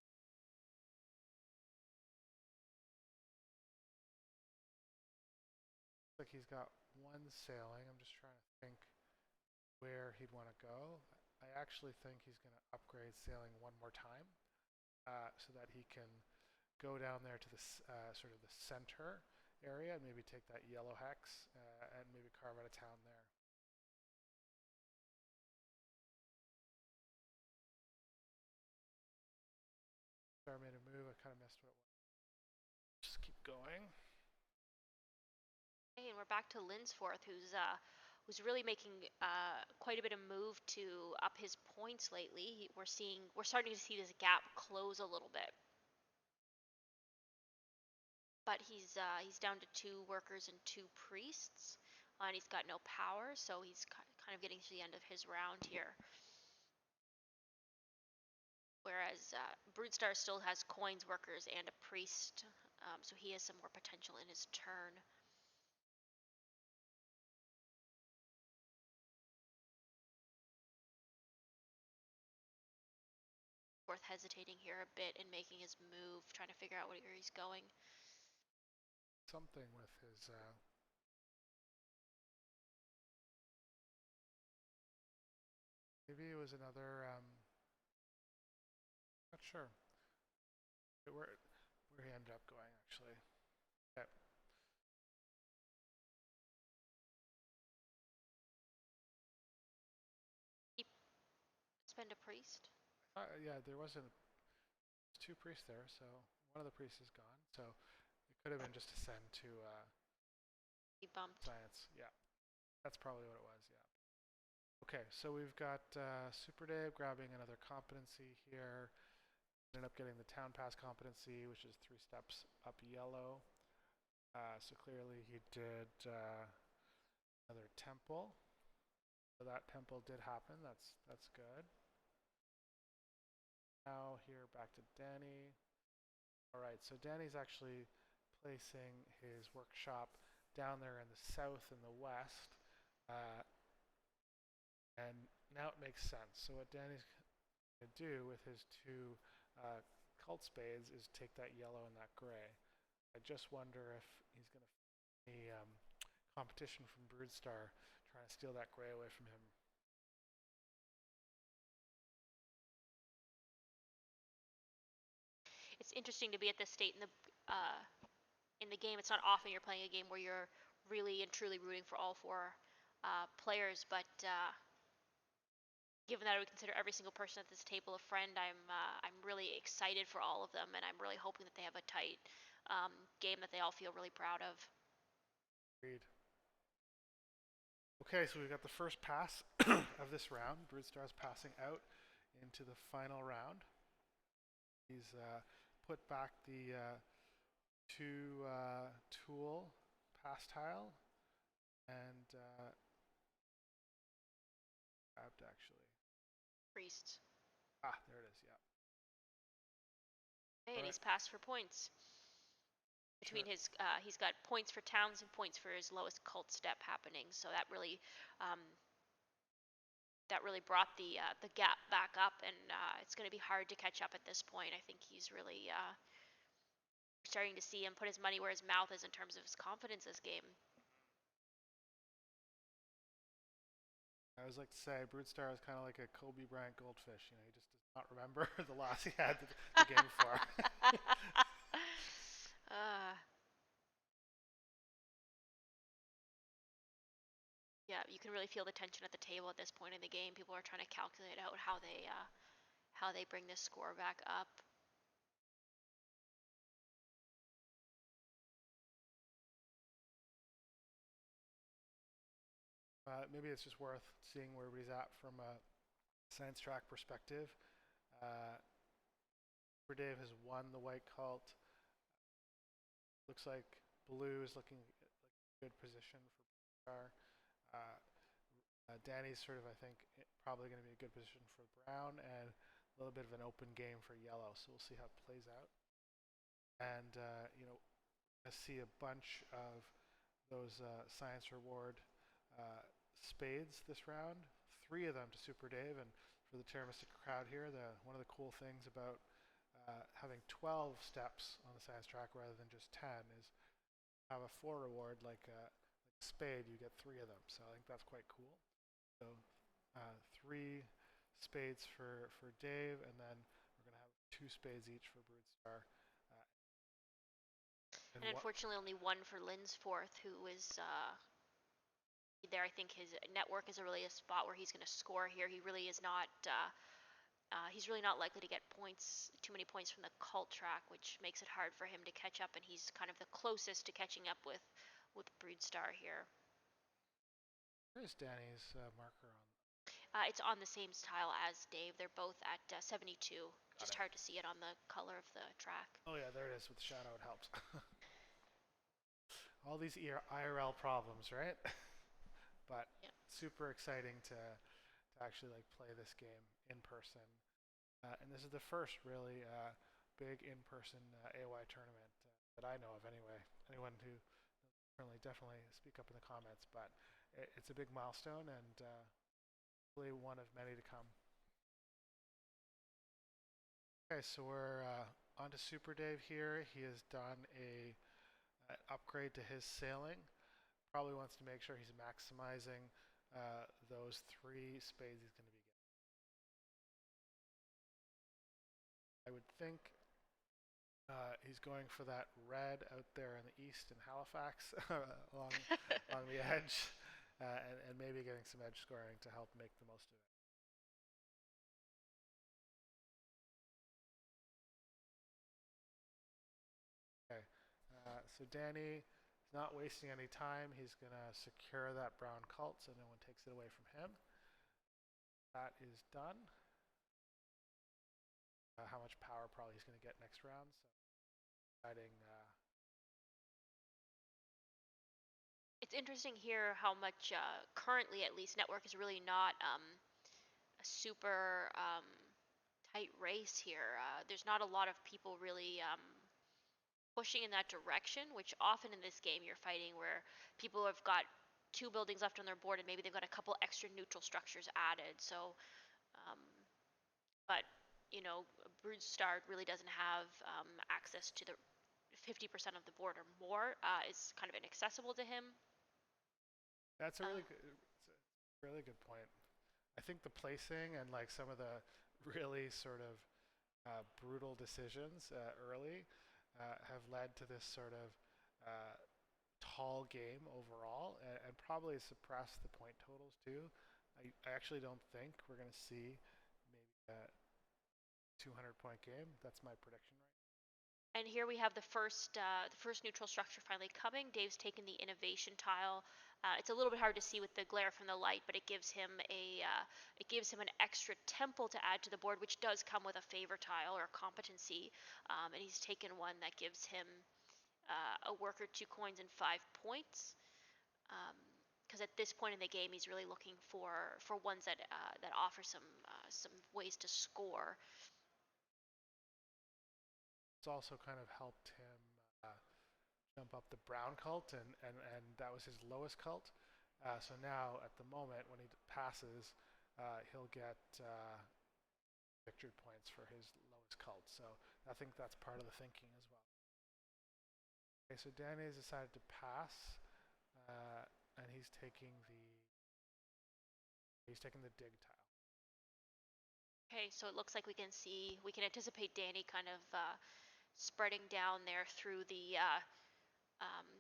Looks like he's got one sailing. I'm just trying to think where he'd want to go. I actually think he's going to upgrade sailing one more time so that he can go down there to the sort of the center area and maybe take that yellow hex and maybe carve out a town there. Star made a move. I kind of missed what it was. Just keep going. Okay, and we're back to Linsforth, who's really making quite a bit of move to up his points lately. We're starting to see this gap close a little bit. But he's down to 2 workers and 2 priests, and he's got no power, so he's kind of getting to the end of his round here. Whereas Broodestar still has coins, workers, and a priest, so he has some more potential in his turn. Worth hesitating here a bit and making his move, trying to figure out where he's going. Something with his I think he's got a Maybe it was another. Not sure where he ended up going actually. Okay. He spend a priest. Yeah, there wasn't two priests there, so one of the priests is gone. So it could have been just to send to He bumped. science. Yeah, that's probably what it was. Yeah. Okay, so we've got Super Dave grabbing another competency here. Ended up getting the town pass competency, which is 3 steps up yellow. So clearly he did another temple. So that temple did happen. That's good. Now here back to Danny. All right, so Danny's actually placing his workshop down there in the south and the west. And now it makes sense. So what Danny's going to do with his two cult spades is take that yellow and that gray. I just wonder if he's going to any competition from Broodstar trying to steal that gray away from him. It's interesting to be at this state in the game. It's not often you're playing a game where you're really and truly rooting for all four players, but given that I would consider every single person at this table a friend, I'm really excited for all of them, and I'm really hoping that they have a tight game that they all feel really proud of. Agreed. Okay, so we've got the first pass of this round. Broodstar's passing out into the final round. He's put back the two tool pass tile and grabbed actually. Priest. Ah, there it is. Yeah. Okay, All and right. he's passed for points. Between Sure. his, he's got points for towns and points for his lowest cult step happening. So um, that really brought the gap back up, and it's going to be hard to catch up at this point. I think he's really starting to see him put his money where his mouth is in terms of his confidence this game. I always like to say Broodstar is kind of like a Kobe Bryant goldfish. You know, he just does not remember the loss he had the game before. uh, yeah, you can really feel the tension at the table at this point in the game. People are trying to calculate out how they bring this score back up. Maybe it's just worth seeing where he's at from a science track perspective. Uh, Super Dave has won the white cult. Looks like blue is looking like a good position for Star. Uh, Danny's sort of, I think, probably going to be a good position for brown and a little bit of an open game for yellow. So we'll see how it plays out. And, I see a bunch of those science reward spades this round. 3 of them to Super Dave. And for the Terra Mystica crowd here, one of the cool things about having 12 steps on the science track rather than just 10 is have a 4 reward like a spade, you get 3 of them. So I think that's quite cool. So 3 spades for Dave, and then we're going to have 2 spades each for Broodstar. And unfortunately, only one for Linsforth, who is there. I think his network is really a spot where he's going to score here. He really is not. He's really not likely to get too many points from the cult track, which makes it hard for him to catch up. And he's kind of the closest to catching up with Broodstar here. Where's Danny's marker on? It's on the same tile as Dave. They're both at 72. Just hard to see it on the color of the track. Oh yeah, there it is with the shadow. It helps. All these IRL problems, right? But Yeah. super exciting to actually like play this game in person. And this is the first really big in-person AOI tournament that I know of anyway. Anyone who currently definitely speak up in the comments, but it's a big milestone and hopefully one of many to come. Okay, so we're on to Super Dave here. He has done an upgrade to his sailing. Probably wants to make sure he's maximizing those 3 spades he's going to be getting. I would think he's going for that red out there in the east in Halifax along the edge, and maybe getting some edge scoring to help make the most of it. Okay, so Danny is not wasting any time. He's going to secure that brown cult so no one takes it away from him. That is done. How much power probably he's going to get next round. So deciding. It's interesting here how much currently, at least, network is really not a super tight race here. There's not a lot of people really pushing in that direction, which often in this game you're fighting where people have got two buildings left on their board and maybe they've got a couple extra neutral structures added. So, um, but Brood really doesn't have access to the 50% of the board or more. Is kind of inaccessible to him. That's a Uh, really good point. I think the placing and like some of the really sort of brutal decisions early have led to this sort of uh, tall game overall, and probably suppress the point totals too. I actually don't think we're going to see maybe a 200 point game. That's my prediction right And here we have the first neutral structure finally coming. Dave's taken the innovation tile. It's a little bit hard to see with the glare from the light, but it gives him an extra temple to add to the board, which does come with a favor tile or a competency. And he's taken one that gives him a worker, 2 coins, and 5 points. Because at this point in the game, he's really looking for ones that offer some ways to score. It's also kind of helped him jump up the brown cult, and that was his lowest cult. So now, at the moment, when he passes, he'll get victory points for his lowest cult. So I think that's part of the thinking as well. Okay, so Danny has decided to pass, and he's taking the dig tile. Okay, so it looks like we can anticipate Danny kind of spreading down there through the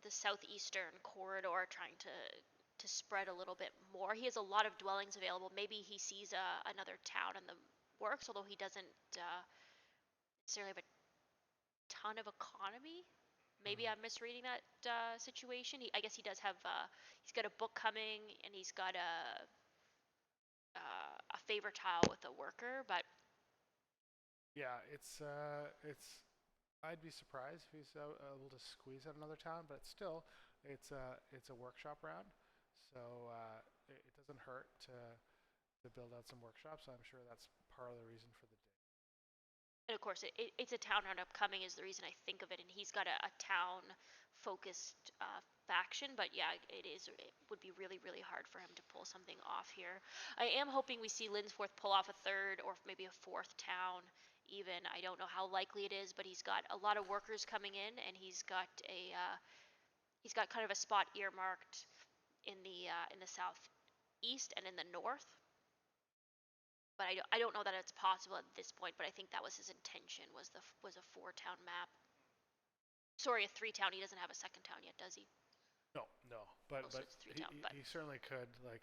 southeastern corridor, trying to spread a little bit more. He has a lot of dwellings available. Maybe he sees another town in the works, although he doesn't necessarily have a ton of economy. Maybe Mm. I'm misreading that situation. I guess he does have. He's got a book coming, and he's got a favor tile with a worker, but Yeah, it's. I'd be surprised if he's able to squeeze out another town, but it's a workshop round, so it doesn't hurt to build out some workshops. So I'm sure that's part of the reason for the dig. and of course, it's a town round upcoming is the reason I think of it, and he's got a town focused faction. But yeah, it would be really really hard for him to pull something off here. I am hoping we see Linsforth pull off a third or maybe a fourth town. Even I don't know how likely it is, but he's got a lot of workers coming in, and he's got kind of a spot earmarked in the southeast and in the north. But I don't know that it's possible at this point. But I think that was his intention was a 4 town map. Sorry, a 3 town. He doesn't have a second town yet, does he? No, no, Oh, so but it's 3 town. But he certainly could like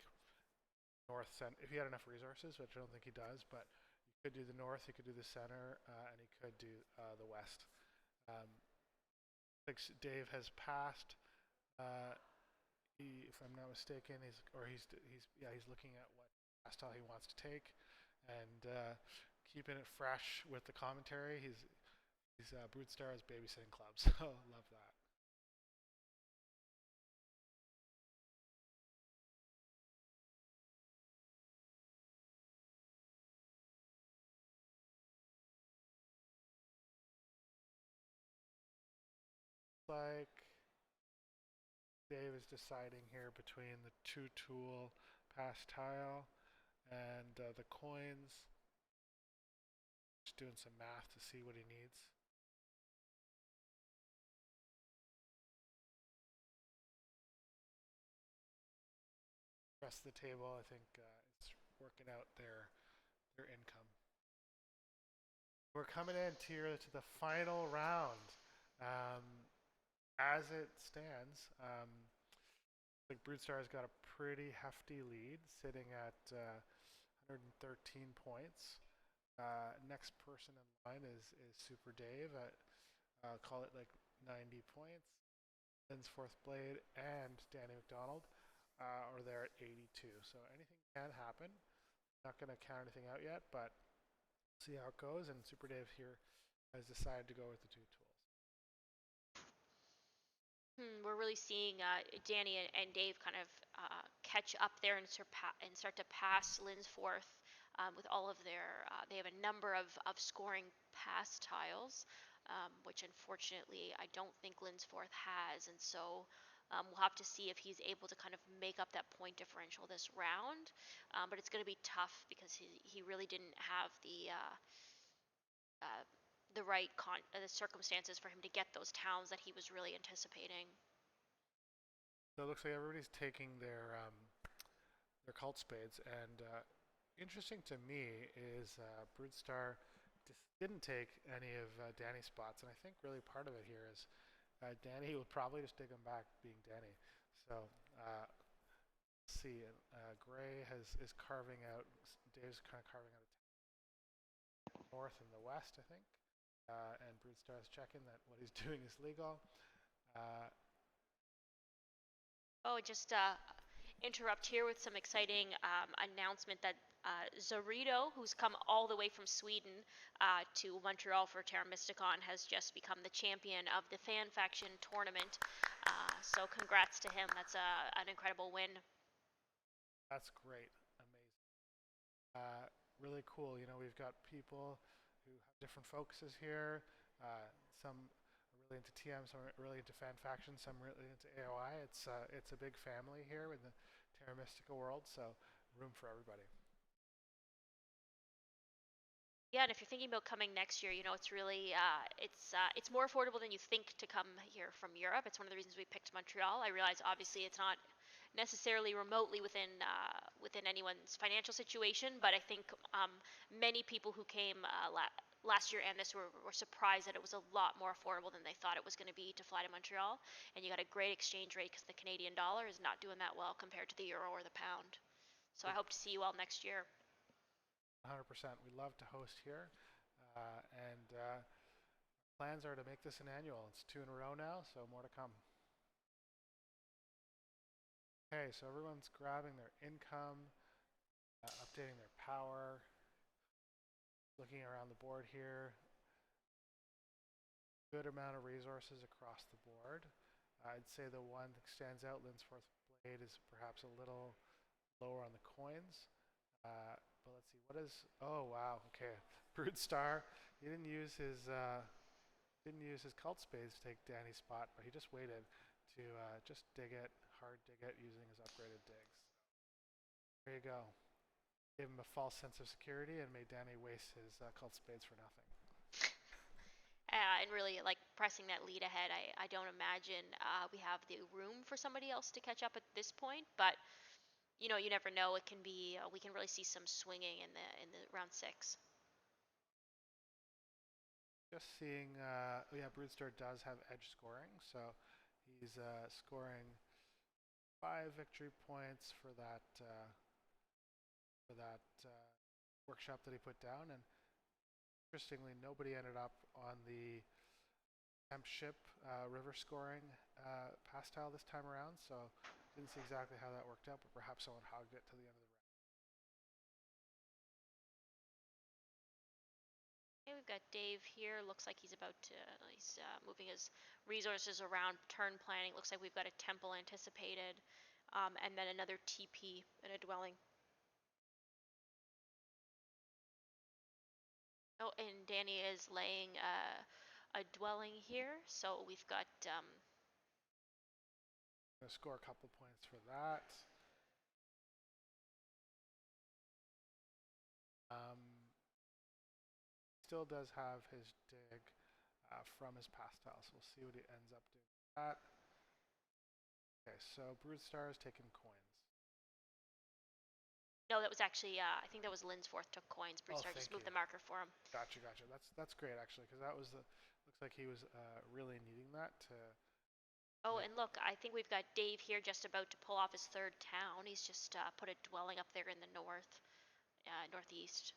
north center if he had enough resources, which I don't think he does. But he could do the north, he could do the center, and he could do the west. Um, Dave has passed. Uh, if I'm not mistaken, he's looking at what style he wants to take, and keeping it fresh with the commentary. He's Broodstar is babysitting club, so love that. Like Dave is deciding here between the two tool pass tile and the coins. Just doing some math to see what he needs. The rest of the table, I think, it's working out their income. We're coming in to the final round. Um, as it stands, I think Broodstar's got a pretty hefty lead, sitting at 113 points. Next person in line is Super Dave at call it like 90 points. Lynn's Fourth Blade and Danny McDonald are there at 82. So anything can happen. Not going to count anything out yet, but see how it goes. And Super Dave here has decided to go with the two tools. We're really seeing Danny and Dave kind of catch up there and start to pass Linsforth with all of their. They have a number of scoring pass tiles, which unfortunately I don't think Linsforth has, and so we'll have to see if he's able to kind of make up that point differential this round. But it's going to be tough because he really didn't have uh, the circumstances for him to get those towns that he was really anticipating. So it looks like everybody's taking their cult spades, and interesting to me is Broodstar didn't take any of Danny's spots, and I think really part of it here is Danny will probably just dig him back, being Danny. So let's see, Gray is carving out. Dave's kind of carving out a north and the west, I think, and Broodstar is checking that what he's doing is legal. Uh, Just interrupt here with some exciting announcement that Zorito, who's come all the way from Sweden to Montreal for TMCON, has just become the champion of the Fan Faction tournament. So congrats to him. That's an incredible win. that's great, amazing, really cool. You know, we've got people who have different focuses here. Some are really into TM, some are really into fan faction, some really into AOI. It's a big family here in the Terra Mystica world, so room for everybody. Yeah, and if you're thinking about coming next year, it's really it's more affordable than you think to come here from Europe. It's one of the reasons we picked Montreal. I realize obviously it's not necessarily remotely within anyone's financial situation, but I think many people who came last year and this were surprised that it was a lot more affordable than they thought it was going to be to fly to Montreal. And you got a great exchange rate because the Canadian dollar is not doing that well compared to the euro or the pound. So I hope to see you all next year. 100%. We love to host here, and plans are to make this an annual. It's 2 in a row now, so more to come. Okay, so everyone's grabbing their income, updating their power, looking around the board here. Good amount of resources across the board. I'd say the one that stands out, Lynn's Fourth Blade, is perhaps a little lower on the coins. But let's see, what is? Oh wow, okay. Broodstar, he didn't use his cult spades to take Danny's spot, but he just waited to just dig it, hard dig it, using his upgraded digs. There you go. Gave him a false sense of security and made Danny waste his cult spades for nothing. And really, like pressing that lead ahead, I don't imagine we have the room for somebody else to catch up at this point. But you never know. It can be we can really see some swinging in the round six. Just seeing, yeah, Broodstar does have edge scoring, so he's scoring 5 victory points for that workshop that he put down. And interestingly, nobody ended up on the temp ship river scoring pass tile this time around, so didn't see exactly how that worked out, but perhaps someone hogged it to the end of the round. Okay, we've got Dave here. Looks like he's moving his resources around turn planning. Looks like we've got a temple anticipated, and then another TP and a dwelling. Oh, and Danny is laying a dwelling here, so we've got. Gonna score a couple points for that. Still does have his dig from his pastile, so we'll see what he ends up doing with that. Okay, so Broodstar is taking coins. No, that was actually, I think that was Linsforth took coins. Oh, Brewstar just thank moved you. the marker for him. Gotcha, gotcha. That's great actually, because that was the looks like he was really needing that to Oh, make. and look, I think we've got Dave here just about to pull off his third town. He's just put a dwelling up there in the northeast.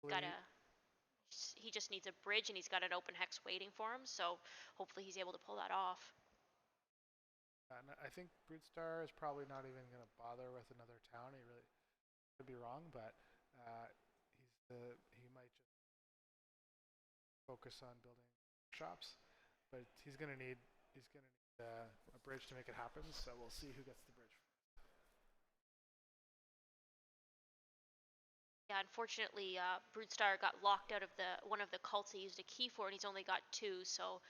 Got a, he just needs a bridge, and he's got an open hex waiting for him. So hopefully he's able to pull that off. And I think Brewstar is probably not even going to bother with another town. He really could be wrong, but he might just focus on building shops. But he's gonna need a bridge to make it happen. So we'll see who gets the bridge. Yeah, unfortunately, Brewstar got locked out of one of the cults he used a key for, and he's only got two, so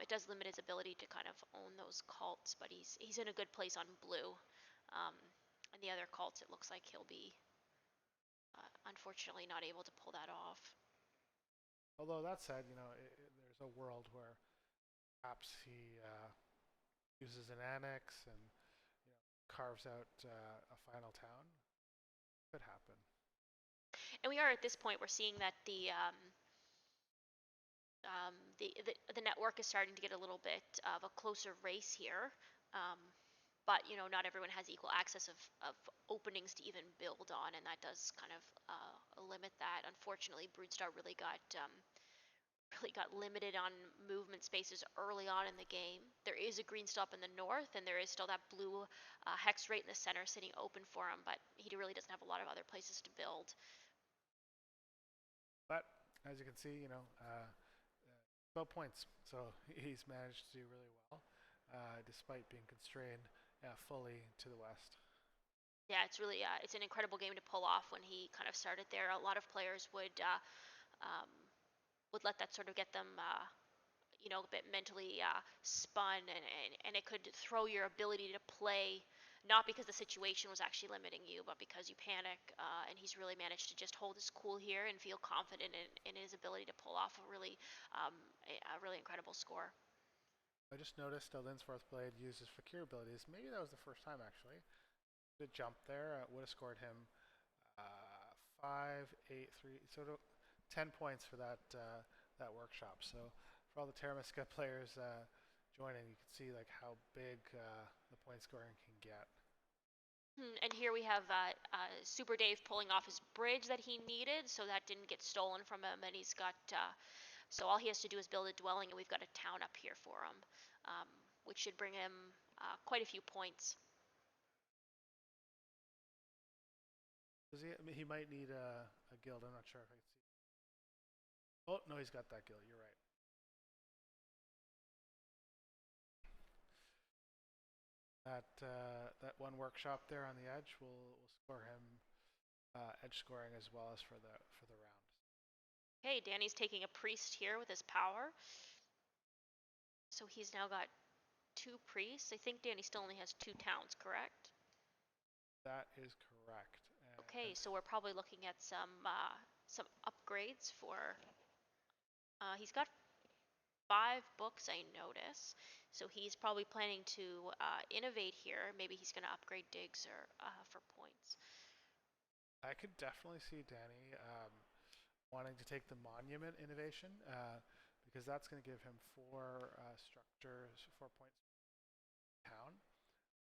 it does limit his ability to kind of own those cults. But he's in a good place on blue, um, and the other cults, it looks like he'll be unfortunately not able to pull that off. Although that said, there's a world where perhaps he uses an annex and carves out a final town. Could happen. And we are at this point, we're seeing that the network is starting to get a little bit of a closer race here. Um, but not everyone has equal access of openings to even build on, and that does kind of limit that. Unfortunately, Brewstar really got limited on movement spaces early on in the game. There is a green stop in the north, and there is still that blue hex right in the center sitting open for him, but he really doesn't have a lot of other places to build. But as you can see, about points. So he's managed to do really well, despite being constrained fully to the west. Yeah, it's an incredible game to pull off when he kind of started there. A lot of players um, would let that sort of get them a bit mentally spun, and it could throw your ability to play, not because the situation was actually limiting you, but because you panic. And he's really managed to just hold his cool here and feel confident in his ability to pull off um, a really incredible score. I just noticed Linsforth Blade uses Fakir abilities. Maybe that was the first time actually. The jump there would have scored him 5, 8, 3, sort of 10 points for that workshop. So for all the TMCON players joining, you can see like how big the point scoring can get. And here we have Super Dave pulling off his bridge that he needed, so that didn't get stolen from him, and he's got. So all he has to do is build a dwelling, and we've got a town up here for him, which should bring him quite a few points. Does he? I mean, he might need a guild. I'm not sure if I can see. Oh no, he's got that guild. You're right. That one workshop there on the edge will score him edge scoring as well as for the round. Okay, Danny's taking a priest here with his power. So he's now got two priests. I think Danny still only has two towns, correct? That is correct. Okay, so we're probably looking at some upgrades for. He's got 5 books, I notice. So he's probably planning to innovate here. Maybe he's going to upgrade digs or for points. I could definitely see Danny wanting to take the monument innovation because that's going to give him 4 structures, 4 points per town.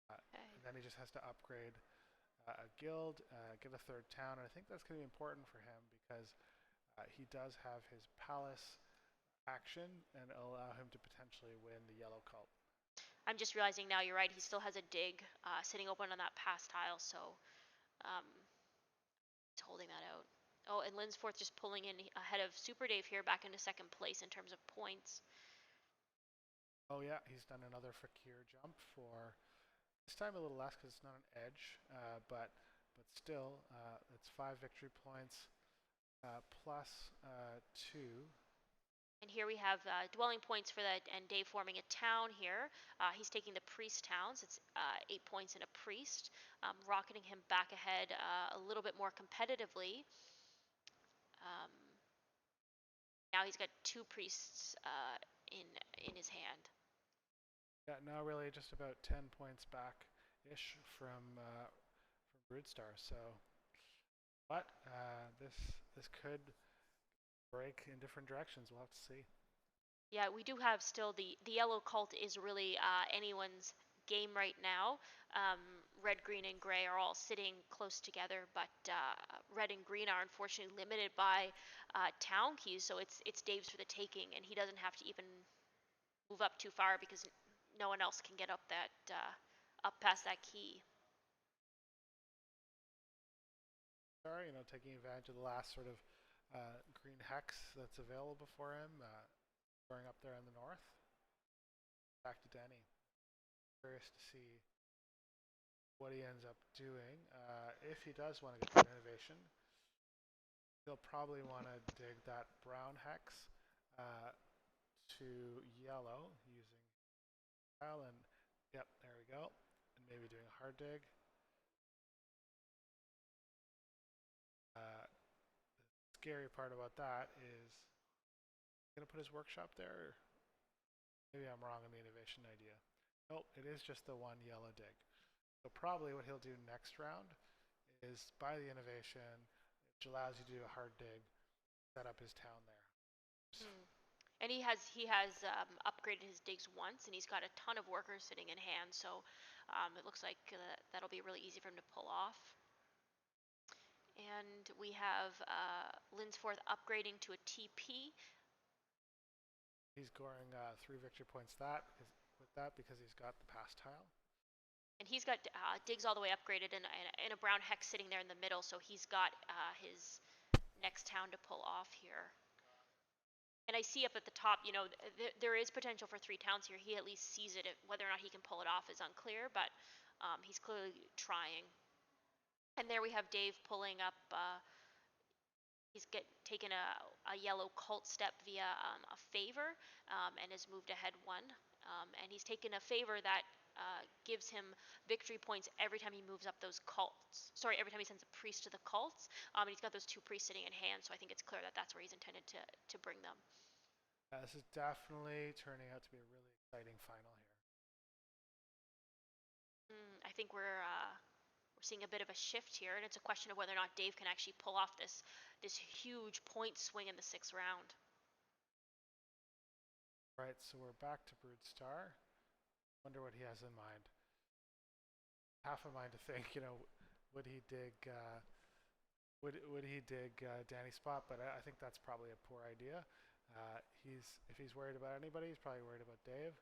Okay. And then he just has to upgrade a guild, get a third town, and I think that's going to be important for him because he does have his palace action and it'll allow him to potentially win the yellow cult. I'm just realizing now you're right. He still has a dig sitting open on that pass tile, so um, he's holding that out. Oh, and Linsforth just pulling in ahead of Super Dave here back into second place in terms of points. Oh yeah, he's done another Fakir jump for this time a little less because it's not an edge, but still it's 5 victory points plus 2. And here we have dwelling points for that, and Dave forming a town here. He's taking the priest towns. It's 8 points and a priest, rocketing him back ahead a little bit more competitively. Um, Now he's got 2 priests in his hand. Yeah, now really just about 10 points back ish from Broodstar. So, but this could break in different directions. We'll have to see. Yeah, we do have still the yellow cult is really anyone's game right now. Um, red, green, and gray are all sitting close together, but red and green are unfortunately limited by town keys, so it's Dave's for the taking, and he doesn't have to even move up too far because no one else can get up that up past that key. Sorry, taking advantage of the last sort of green hex that's available for him, going up there in the north. Back to Denny. Curious to see what he ends up doing. If he does want to get that innovation, he'll probably want to dig that brown hex to yellow using tile, and yep, there we go. And maybe doing a hard dig. The scary part about that is he's gonna put his workshop there. Maybe I'm wrong on the innovation idea. Nope, it is just the one yellow dig. So probably what he'll do next round is buy the innovation, which allows you to do a hard dig, set up his town there. Hmm. And he has upgraded his digs once, and he's got a ton of workers sitting in hand. So it looks like that'll be really easy for him to pull off. And we have Linsforth upgrading to a TP. He's scoring 3 victory points with that because he's got the pass tile. And he's got digs all the way upgraded and a brown hex sitting there in the middle, so he's got his next town to pull off here. And I see up at the top, there is potential for 3 towns here. He at least sees it. Whether or not he can pull it off is unclear, but he's clearly trying. And there we have Dave pulling up. He's taken a yellow cult step via a favor and has moved ahead 1. And he's taken a favor that gives him victory points every time he moves up those cults. Sorry, every time he sends a priest to the cults. And he's got those 2 priests sitting in hand, so I think it's clear that that's where he's intended to bring them. This is definitely turning out to be a really exciting final here. I think we're seeing a bit of a shift here, and it's a question of whether or not Dave can actually pull off this huge point swing in the 6th round. Right, so we're back to Broodstar. Wonder what he has in mind. Half a mind to think, would he dig would he dig Danny's spot? But I think that's probably a poor idea. If he's worried about anybody, he's probably worried about Dave.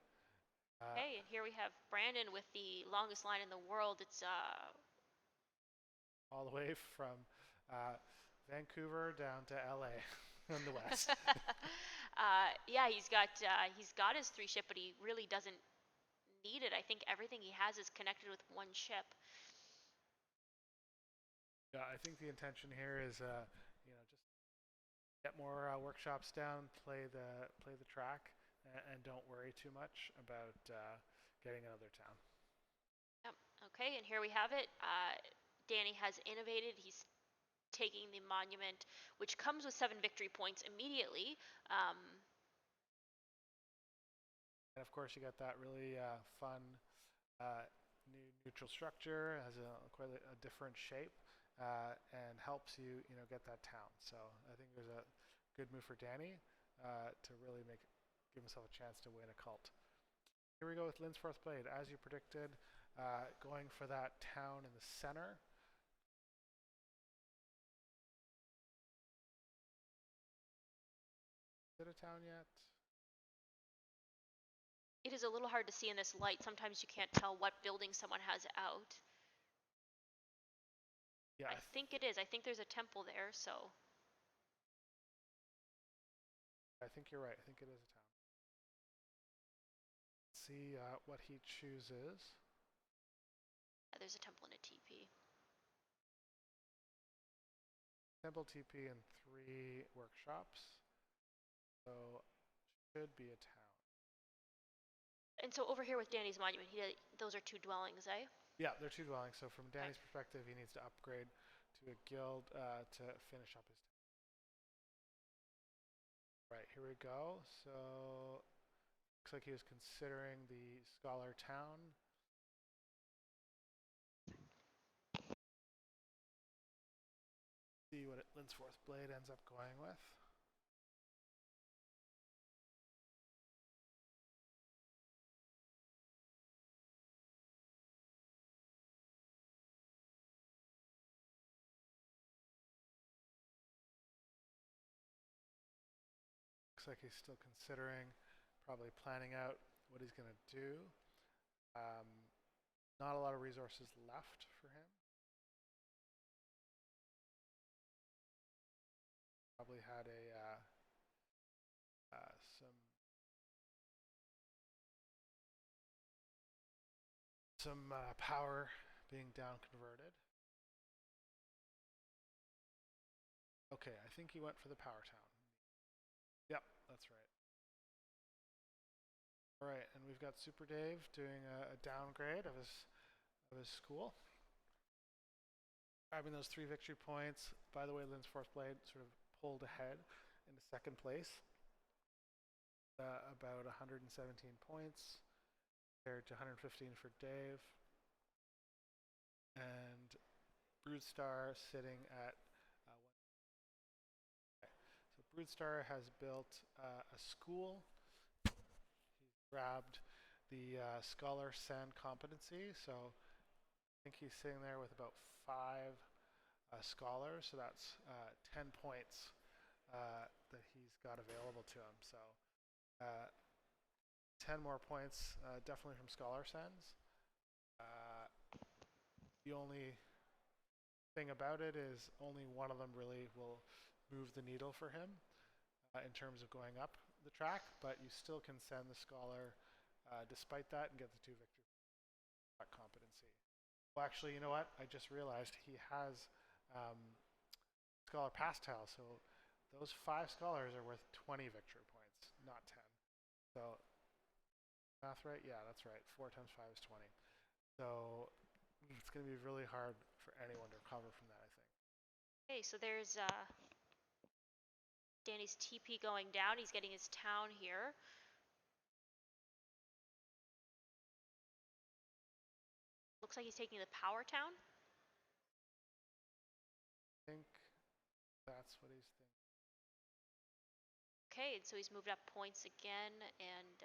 Okay, and here we have Brandon with the longest line in the world. It's all the way from Vancouver down to LA in the west. yeah, he's got his 3 ship, but he really doesn't need it. I think everything he has is connected with 1 ship. Yeah, I think the intention here is just get more workshops down, play the track, and don't worry too much about getting another town. Yep. Okay, and here we have it. Danny has innovated. He's taking the monument, which comes with 7 victory points immediately. And of course, you got that really fun new neutral structure. Has quite a different shape and helps you get that town. So I think there's a good move for Danny to really give himself a chance to win a cult. Here we go with Linsforth Blade, as you predicted, going for that town in the center. Is it a town yet? It is a little hard to see in this light. Sometimes you can't tell what building someone has out. Yeah, I think it is. I think there's a temple there, so. I think you're right. I think it is a town. Let's see what he chooses. Yeah, there's a temple and a TP. Temple TP and 3 workshops. So should be a town. And so over here with Danny's monument, those are 2 dwellings, eh? Yeah, they're 2 dwellings. So from Danny's perspective, he needs to upgrade to a guild to finish up his town. Right, here we go. So looks like he was considering the Scholar Town. See what Linsforth Blade ends up going with. Looks like he's still considering, probably planning out what he's going to do. Not a lot of resources left for him. Probably had some power being down converted. Okay, I think he went for the power town. Yep, that's right. All right, and we've got Super Dave doing a downgrade of his school. Grabbing those 3 victory points. By the way, Linsforth Blade sort of pulled ahead into second place. About 117 points compared to 115 for Dave. And Broodsstar sitting at so Broodsstar has built a school. He's grabbed the Scholar Sand competency, so I think he's sitting there with about 5 scholars, so that's 10 points that he's got available to him. So 10 more points, definitely from Scholar Sands. The only thing about it is only one of them really will move the needle for him in terms of going up the track, but you still can send the Scholar despite that and get the 2 victory competency. Well, actually, you know what? I just realized he has Scholar Pastile, so those 5 scholars are worth 20 victory points, not 10. So, math right? Yeah, that's right. 4 times 5 is 20. So, it's going to be really hard for anyone to recover from that, I think. Okay, so there's Danny's TP going down. He's getting his town here. Looks like he's taking the power town. I think that's what he's thinking. Okay, and so he's moved up points again and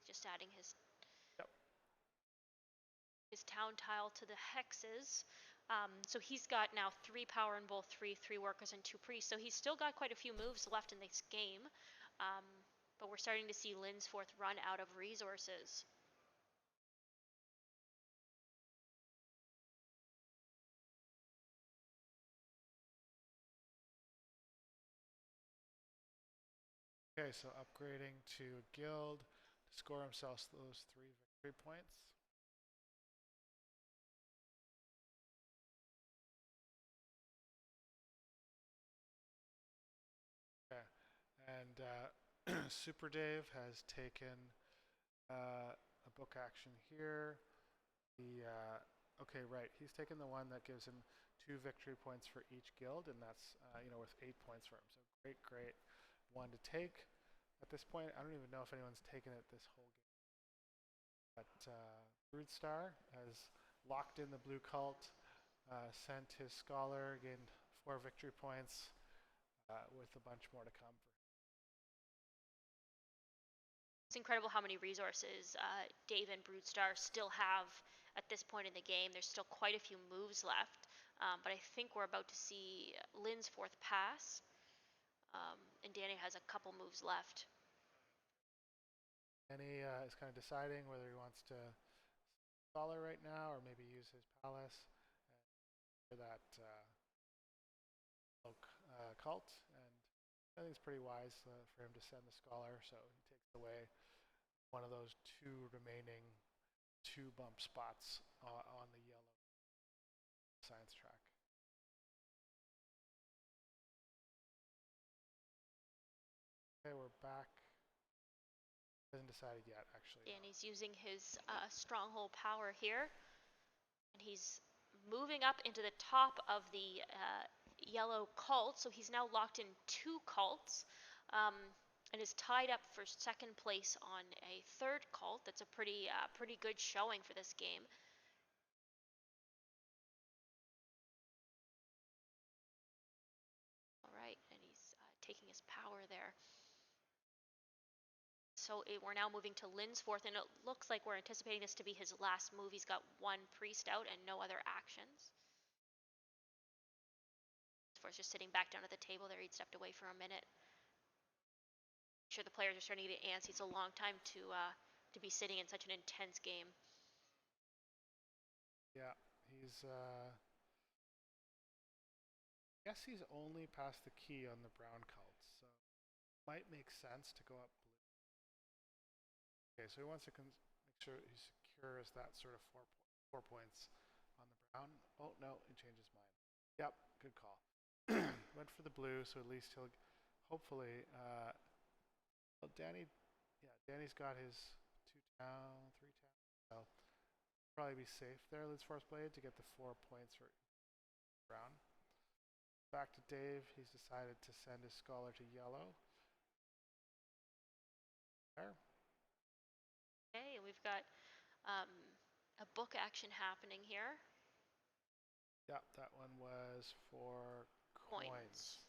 just adding his town tile to the hexes. So he's got now 3 power in both 3 workers and 2 priests. So he's still got quite a few moves left in this game. But we're starting to see Linsforth run out of resources. Okay, so upgrading to a guild to score himself those 3 victory points. Okay, and Super Dave has taken a book action here. Okay, right. He's taken the one that gives him 2 victory points for each guild, and that's worth 8 points for him. So great one to take. At this point, I don't even know if anyone's taken it this whole game. But Broodsstar has locked in the blue cult, sent his scholar, gained 4 victory points, with a bunch more to come for him. It's incredible how many resources Dave and Broodsstar still have at this point in the game. There's still quite a few moves left, but I think we're about to see Linsforth pass, and Danny has a couple moves left. Danny is kind of deciding whether he wants to scholar right now or maybe use his palace for that cult, and I think it's pretty wise for him to send the scholar, so he takes away one of those 2 remaining 2 bump spots on the yellow science track. Okay, we're back. Hasn't decided yet, actually. Danny's using his stronghold power here, and he's moving up into the top of the yellow cult, so he's now locked in 2 cults, and is tied up for second place on a 3rd cult. That's a pretty good showing for this game. So we're now moving to Lynn's fourth, and it looks like we're anticipating this to be his last move. He's got one priest out and no other actions. Force just sitting back down at the table there. He'd stepped away for a minute. I'm sure the players are starting to get antsy. It's a long time to be sitting in such an intense game. Yeah, he's. I guess he's only past the key on the brown cults, so it might make sense to go up blue. Okay, so he wants to make sure he secures that sort of 4 points on the brown. Oh no, he changed his mind. Yep, good call. Went for the blue, so at least he'll hopefully. Well, Danny's got his 2 town, 3 town. So probably be safe there. Let's force blade to get the 4 points for brown. Back to Dave. He's decided to send his scholar to yellow. There. Okay, we've got a book action happening here. Yep, that one was for coins.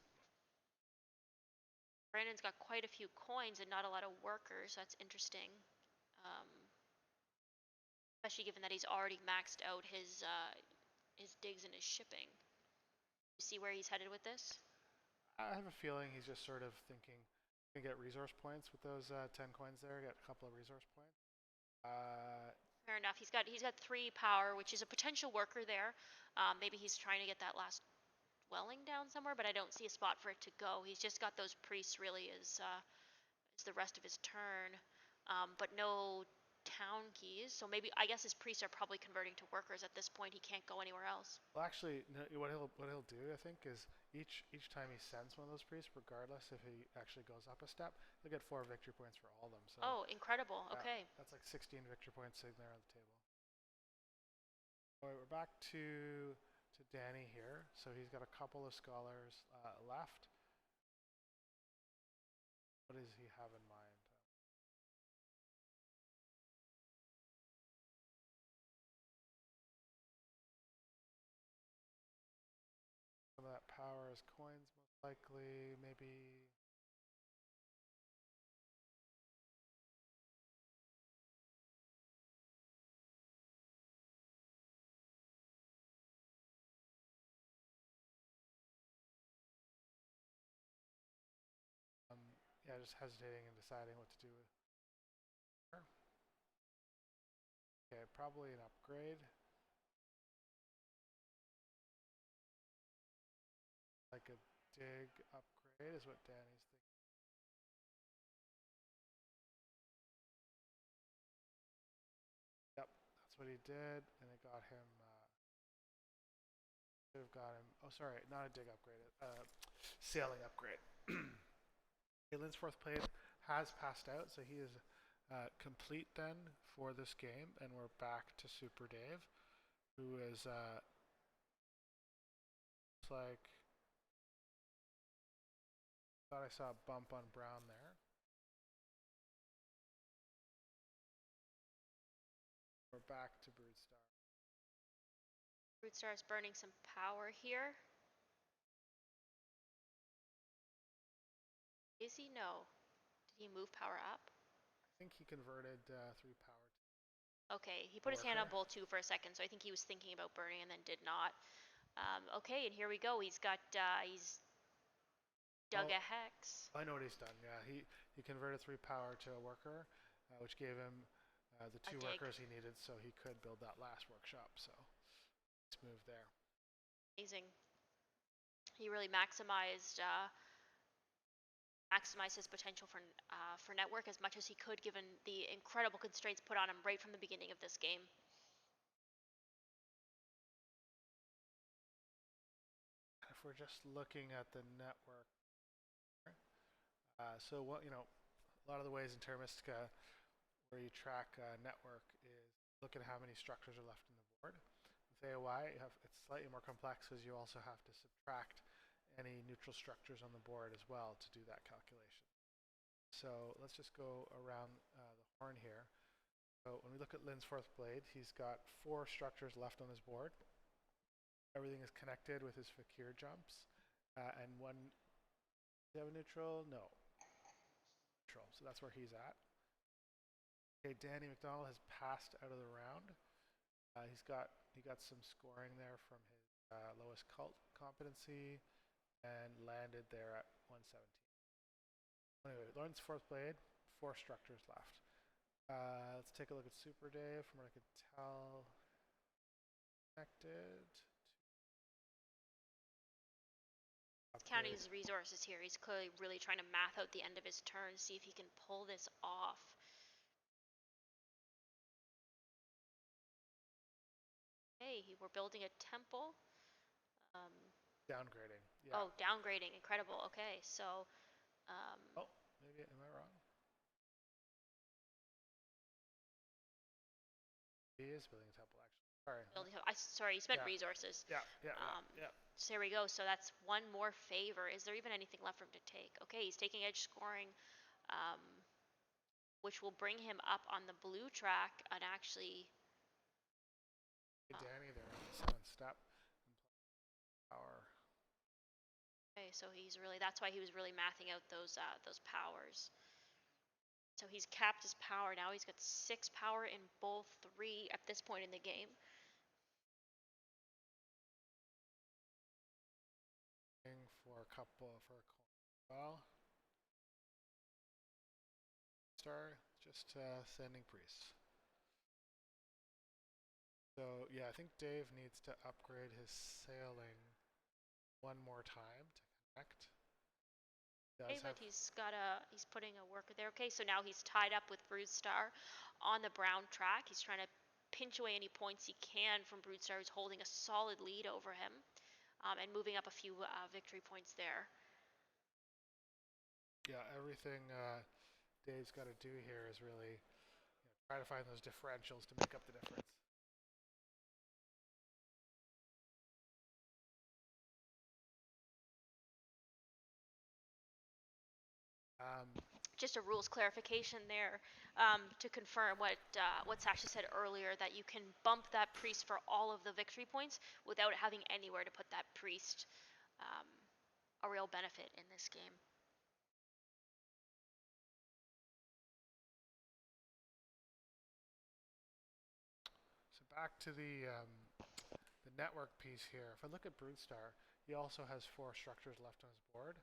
Brandon's got quite a few coins and not a lot of workers. That's interesting. Especially given that he's already maxed out his digs and his shipping. You see where he's headed with this? I have a feeling he's just sort of thinking he can get resource points with those 10 coins there. Get a couple of resource points. Fair enough. He's got 3 power, which is a potential worker there. Maybe he's trying to get that last dwelling down somewhere, but I don't see a spot for it to go. He's just got those priests really as the rest of his turn, but no town keys. So maybe I guess his priests are probably converting to workers at this point. He can't go anywhere else. Well, actually, no, what he'll do, I think, is each time he sends one of those priests, regardless if he actually goes up a step, he'll get 4 victory points for all of them. So oh, incredible! Okay, that's like 16 victory points sitting there on the table. All right, we're back to Danny here. So he's got a couple of scholars left. What does he have in mind? Some of that power is coins, most likely. Maybe. Yeah, just hesitating and deciding what to do with her. Okay, probably an upgrade. Like a dig upgrade is what Danny's thinking. Yep, that's what he did, and it got him. Could have got him. Oh, sorry, not a dig upgrade. Sailing upgrade. Lynn's fourth plate has passed out, so he is complete then for this game, and we're back to Super Dave, who is like. Thought I saw a bump on brown there. We're back to Broodstar. Broodstar is burning some power here. Is he? No. Did he move power up? I think he converted 3 power. Okay, he put his hand on bowl 2 for a second, so I think he was thinking about burning and then did not. Okay, and here we go. He's got he's dug a hex. I know what he's done. Yeah, he converted 3 power to a worker, which gave him the 2 workers he needed, so he could build that last workshop. So let's move there. Amazing. He really maximized his potential for network as much as he could, given the incredible constraints put on him right from the beginning of this game. If we're just looking at the network, so what a lot of the ways in Termistica where you track network is look at how many structures are left in the board. With AOI, it's slightly more complex because you also have to subtract any neutral structures on the board as well to do that calculation. So let's just go around the horn here. So when we look at Lynn's fourth blade, he's got 4 structures left on his board. Everything is connected with his Fakir jumps. And one, do you have a neutral? No. Neutral, so that's where he's at. Okay, Danny McDonald has passed out of the round. He got some scoring there from his lowest cult competency and landed there at 117. Anyway, Lawrence fourth blade, 4 structures left. Let's take a look at Super Dave. From what I could tell, connected. Counting his resources here. He's clearly really trying to math out the end of his turn, see if he can pull this off. Hey, we're building a temple. Downgrading. Yeah. Oh, downgrading. Incredible. Okay, so. Oh, maybe am I wrong? He is building a temple, actually. Sorry. Sorry, you spent resources. Yeah. So there we go. So that's one more favor. Is there even anything left for him to take? Okay, he's taking edge scoring, which will bring him up on the blue track and actually. Danny there on the 7th step. Power. Okay, so that's why he was really mathing out those powers. So he's capped his power. Now he's got 6 power in both 3 at this point in the game. For a couple for a coin. Well, star just sending priests. So yeah, I think Dave needs to upgrade his sailing one more time to connect. Okay, but he's putting a worker there. Okay, so now he's tied up with Brood-Star on the brown track. He's trying to pinch away any points he can from Brood-Star, who's holding a solid lead over him, and moving up a few victory points there. Yeah, everything Dave's got to do here is really try to find those differentials to make up the difference. Just a rules clarification there to confirm what Sasha said earlier, that you can bump that priest for all of the victory points without having anywhere to put that priest, a real benefit in this game. So back to the network piece here. If I look at Brood-Star, he also has 4 structures left on his board.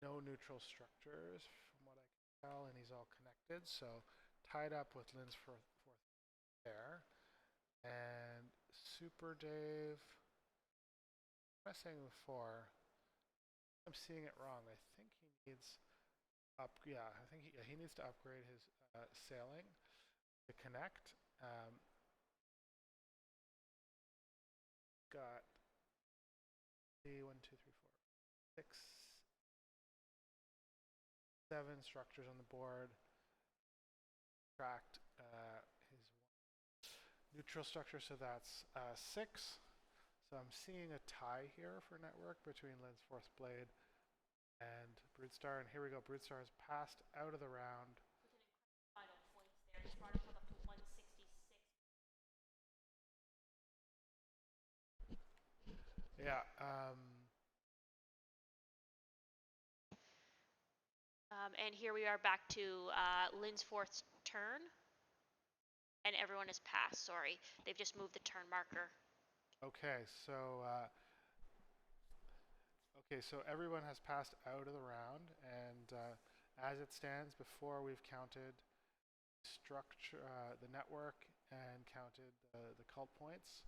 No neutral structures from what I can tell, and he's all connected. So tied up with Lynn's fourth there. And Super Dave, what was I saying before? I'm seeing it wrong. I think he needs I think he needs to upgrade his sailing to connect. Got 1, 2, 3, 4, 6, 7 structures on the board. Tracked his neutral structure, so that's 6. So I'm seeing a tie here for network between Lynn's fourth blade and Brood-Star, and here we go. Brood-Star has passed out of the round. Final points there. Just brought himself up to 166. Yeah. And here we are back to Lynn's 4th turn. And everyone has passed, sorry. They've just moved the turn marker. Okay, so everyone has passed out of the round, and as it stands, before we've counted the network and counted the cult points,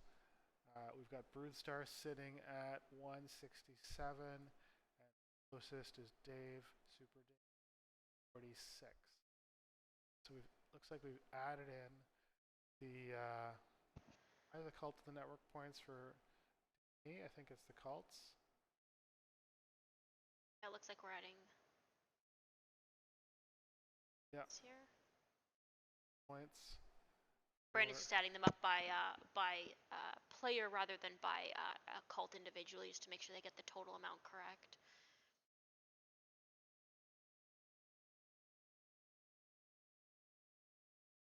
we've got Brood-Star sitting at 167, and closest is Dave, Super Dave, 46. So looks like we've added in the either the cult to the network points for me. I think it's the cults. Yeah, it looks like we're adding. Yeah. Here. Points. Brandon's just adding them up by player rather than by cult individually, just to make sure they get the total amount correct.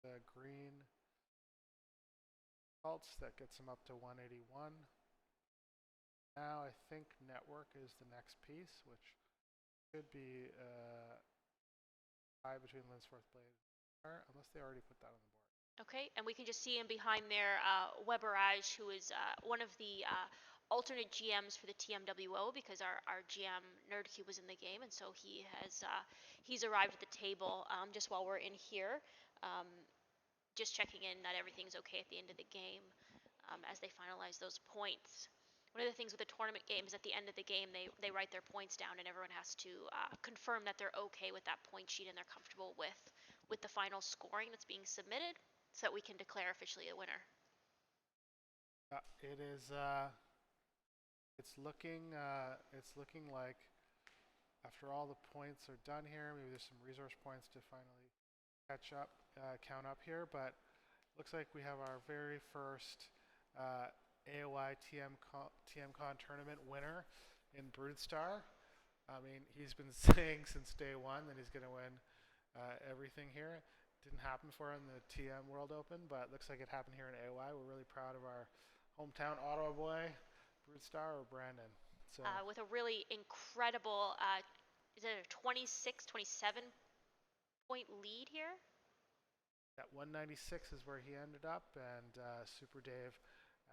The green cults, that gets them up to 181. Now I think network is the next piece, which should be tie between Linsforth Blade unless they already put that on the board. Okay, and we can just see him behind there, Weberage, who is one of the alternate GMs for the TMWO, because our GM Nerdcube was in the game, and so he's arrived at the table just while we're in here, um, just checking in that everything's okay at the end of the game as they finalize those points. One of the things with the tournament game is at the end of the game they write their points down, and everyone has to confirm that they're okay with that point sheet and they're comfortable with the final scoring that's being submitted, so that we can declare officially a winner. It is. It's looking like after all the points are done here, maybe there's some resource points to finally catch up, count up here, but looks like we have our very first AOI TMCON tournament winner in Broodestar. I mean, he's been saying since day one that he's going to win everything here. Didn't happen for him in the TM World Open, but looks like it happened here in AOI. We're really proud of our hometown Ottawa boy, Broodestar or Brandon. So with a really incredible, is it a 26, 27 point lead here? at 196 is where he ended up, and Super Dave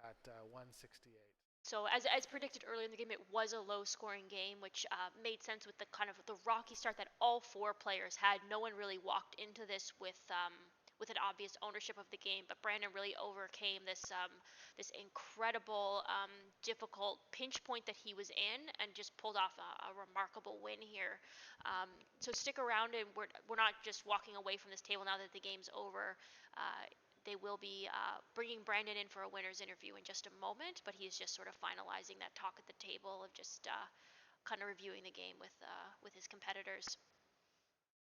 at 168. So as predicted earlier in the game, it was a low-scoring game, which made sense with the kind of the rocky start that all four players had. No one really walked into this with an obvious ownership of the game, but Brandon really overcame this this incredible difficult pinch point that he was in, and just pulled off a remarkable win here. So stick around, and we're not just walking away from this table now that the game's over. They will be bringing Brandon in for a winner's interview in just a moment, but he's just sort of finalizing that talk at the table of just kind of reviewing the game with his competitors.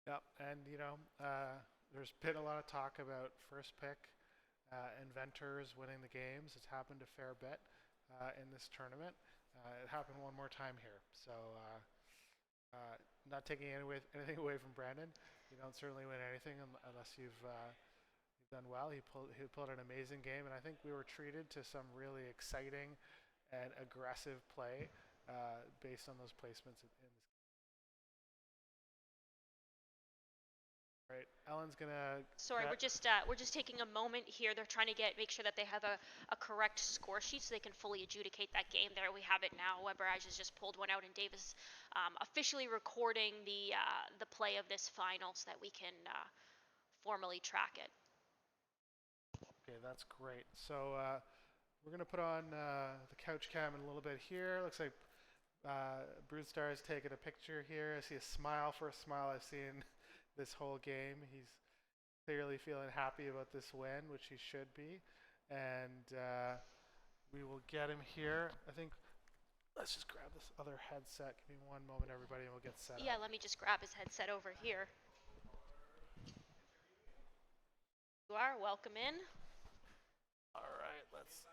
Yep, and there's been a lot of talk about first pick inventors winning the games. It's happened a fair bit in this tournament. It happened one more time here, so not taking anything away from Brandon. You don't certainly win anything unless you've done well. He pulled an amazing game, and I think we were treated to some really exciting and aggressive play based on those placements in this. Right, Ellen's gonna. Sorry, we're just taking a moment here. They're trying to make sure that they have a correct score sheet so they can fully adjudicate that game. There we have it now. Weberage has just pulled one out, and Davis officially recording the play of this final so that we can formally track it. Okay, that's great. So we're going to put on the couch cam in a little bit here. Looks like Broodestar is taking a picture here. I see a smile, first smile I've seen this whole game. He's clearly feeling happy about this win, which he should be. And we will get him here. I think, let's just grab this other headset. Give me one moment, everybody, and we'll get set up. Yeah, let me just grab his headset over here. You are welcome in. All right, let's.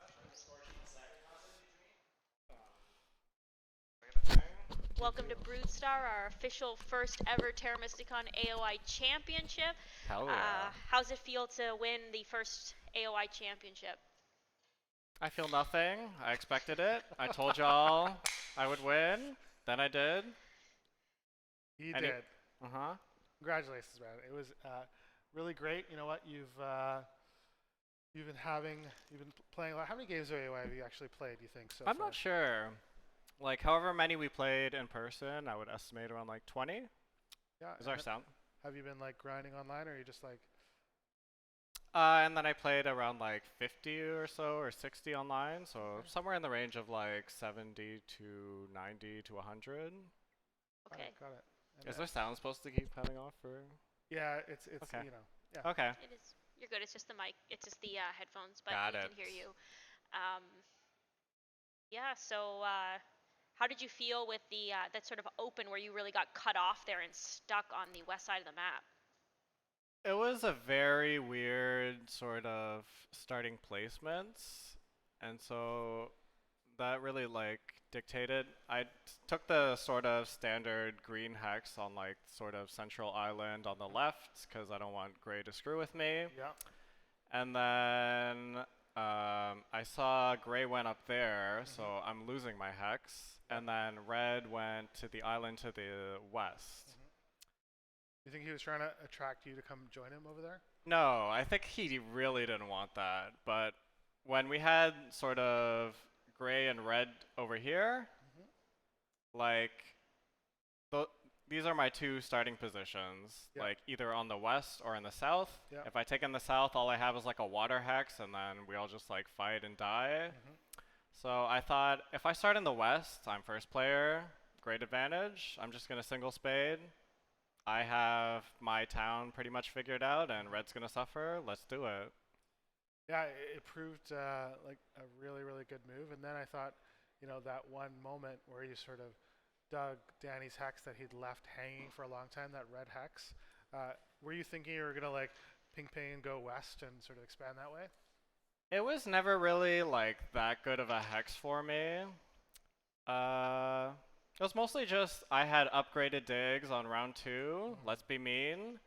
Welcome to Broodestar, our official first ever Terra Mysticon AOI Championship. Hell yeah. How's it feel to win the first AOI Championship? I feel nothing. I expected it. I told y'all I would win. Then I did. He did. Uh-huh. Congratulations, man. It was really great. You know what? You've been playing a lot. How many games of AOI have you actually played, do you think, so I'm far? not sure. Like, however many we played in person, I would estimate around like 20. Yeah. Is our sound? Have you been like grinding online, or are you just like? And then I played around like 50 or so, or 60 online, so somewhere in the range of like 70 to 90 to 100. Okay. Got it. And Is their sound supposed to keep cutting off, or? Yeah, it's Okay. Yeah. Okay. It is. You're good. It's just the mic. It's just the headphones, but Got we it. can hear you. Yeah. So, how did you feel with the that sort of open where you really got cut off there and stuck on the west side of the map? It was a very weird sort of starting placements, and so that really like dictated. I took the sort of standard green hex on like sort of central island on the left because I don't want gray to screw with me. Yeah. And then I saw gray went up there, so I'm losing my hex. And then red went to the island to the west. You think he was trying to attract you to come join him over there? No, I think he really didn't want that. But when we had sort of gray and red over here, Hmm. like th these are my two starting positions, Yeah. like either on the west or in the south. Yeah. If I take in the south, all I have is like a water hex, and then we all just like fight and die. Hmm. So I thought if I start in the west, I'm first player, great advantage. I'm just gonna single spade. I have my town pretty much figured out, and red's gonna suffer. Let's do it. Yeah, it proved like a really, really good move. And then I thought, that one moment where you sort of dug Danny's hex that he'd left hanging for a long time, that red hex. Were you thinking you were gonna like ping ping and go west and sort of expand that way? It was never really like that good of a hex for me. Uh, it was mostly just I had upgraded digs on round 2, let's be mean.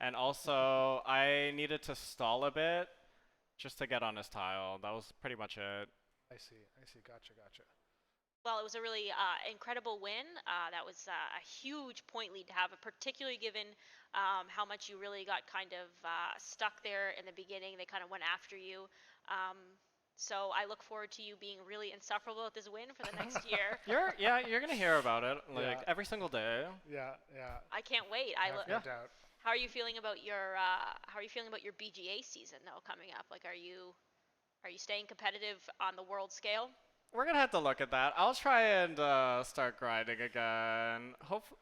And also I needed to stall a bit just to get on his tile. That was pretty much it. I see. I see. Gotcha. Gotcha. Well, it was a really incredible win. That was a huge point lead to have, particularly given how much you really got kind of stuck there in the beginning. They kind of went after you. Um, so I look forward to you being really insufferable at this win for the next year. You're gonna hear about it like Yeah. every single day. Yeah. Yeah. I can't wait. I have no doubt. How are you feeling about your BGA season though coming up? Like, are you staying competitive on the world scale? We're gonna have to look at that. I'll try and start grinding again.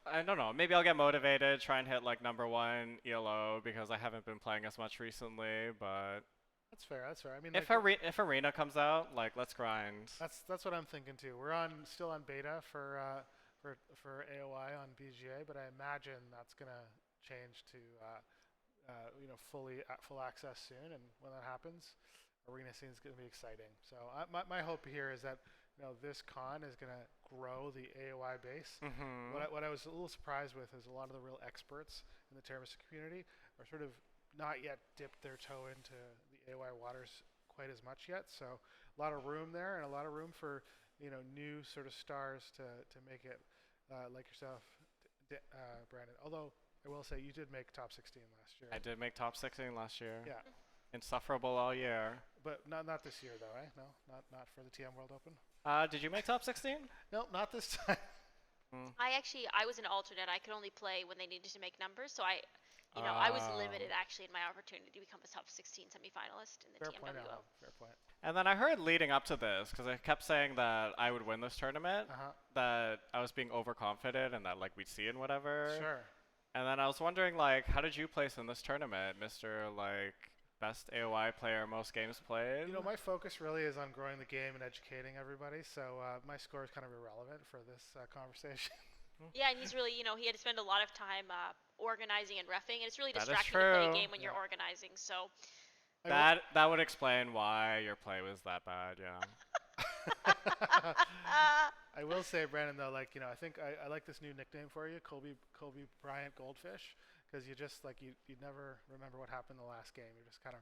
I don't know. Maybe I'll get motivated, try and hit like #1 ELO because I haven't been playing as much recently. But That's fair. That's fair. I mean, if like, if arena comes out, like let's grind. that's what I'm thinking too. We're still on beta for AOI on BGA, but I imagine that's gonna change to full access soon. And when that happens, arena scene is gonna be exciting. So my hope here is that this con is gonna grow the AOI base. Mm-hmm. What I was a little surprised with is a lot of the real experts in the Terramis community are sort of not yet dipped their toe into the AOI waters quite as much yet. So a lot of room there and a lot of room for new sort of stars to make it like yourself, Brandon. Although I will say you did make top 16 last year. I did make top 16 last year. Yeah, Insufferable all year. but not this year though, eh? No, not for the TM World Open. Did you make top 16? No, not this time. I was an alternate. I could only play when they needed to make numbers, so I was limited actually in my opportunity to become a top 16 semifinalist in the Fair TMWO. point, Alan. Fair point. And then I heard leading up to this, because I kept saying that I would win this tournament, that I was being overconfident and that like we'd see and whatever. Sure. And then I was wondering like, how did you place in this tournament, Mr. like best AOI player, most games played? My focus really is on growing the game and educating everybody. So my score is kind of irrelevant for this conversation. Yeah, and he's really, he had to spend a lot of time organizing and reffing, and it's really That is distracting to play a true. game when you're organizing. So That would explain why your play was that bad, yeah. I will say, Brandon, though, like I think I like this new nickname for you, Kobe Bryant Goldfish, because you just like you never remember what happened in the last game. You're just kind of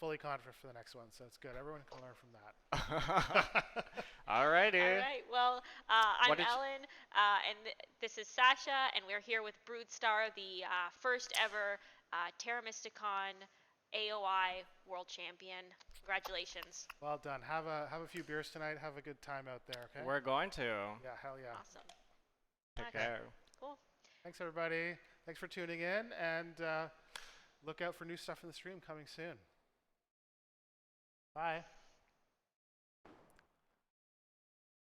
fully confident for the next one. So it's good. Everyone can learn from that. Alrighty. all right, well, I'm Ellen, and this is Sasha, and we're here with Broodstar, the first ever TerraMysticon AOI World Champion. Congratulations. Well done. Have a few beers tonight. Have a good time out there. Okay. We're going to. Yeah. Hell yeah. Awesome. Take Okay. care. Cool. Thanks everybody. Thanks for tuning in, and look out for new stuff in the stream coming soon. Bye.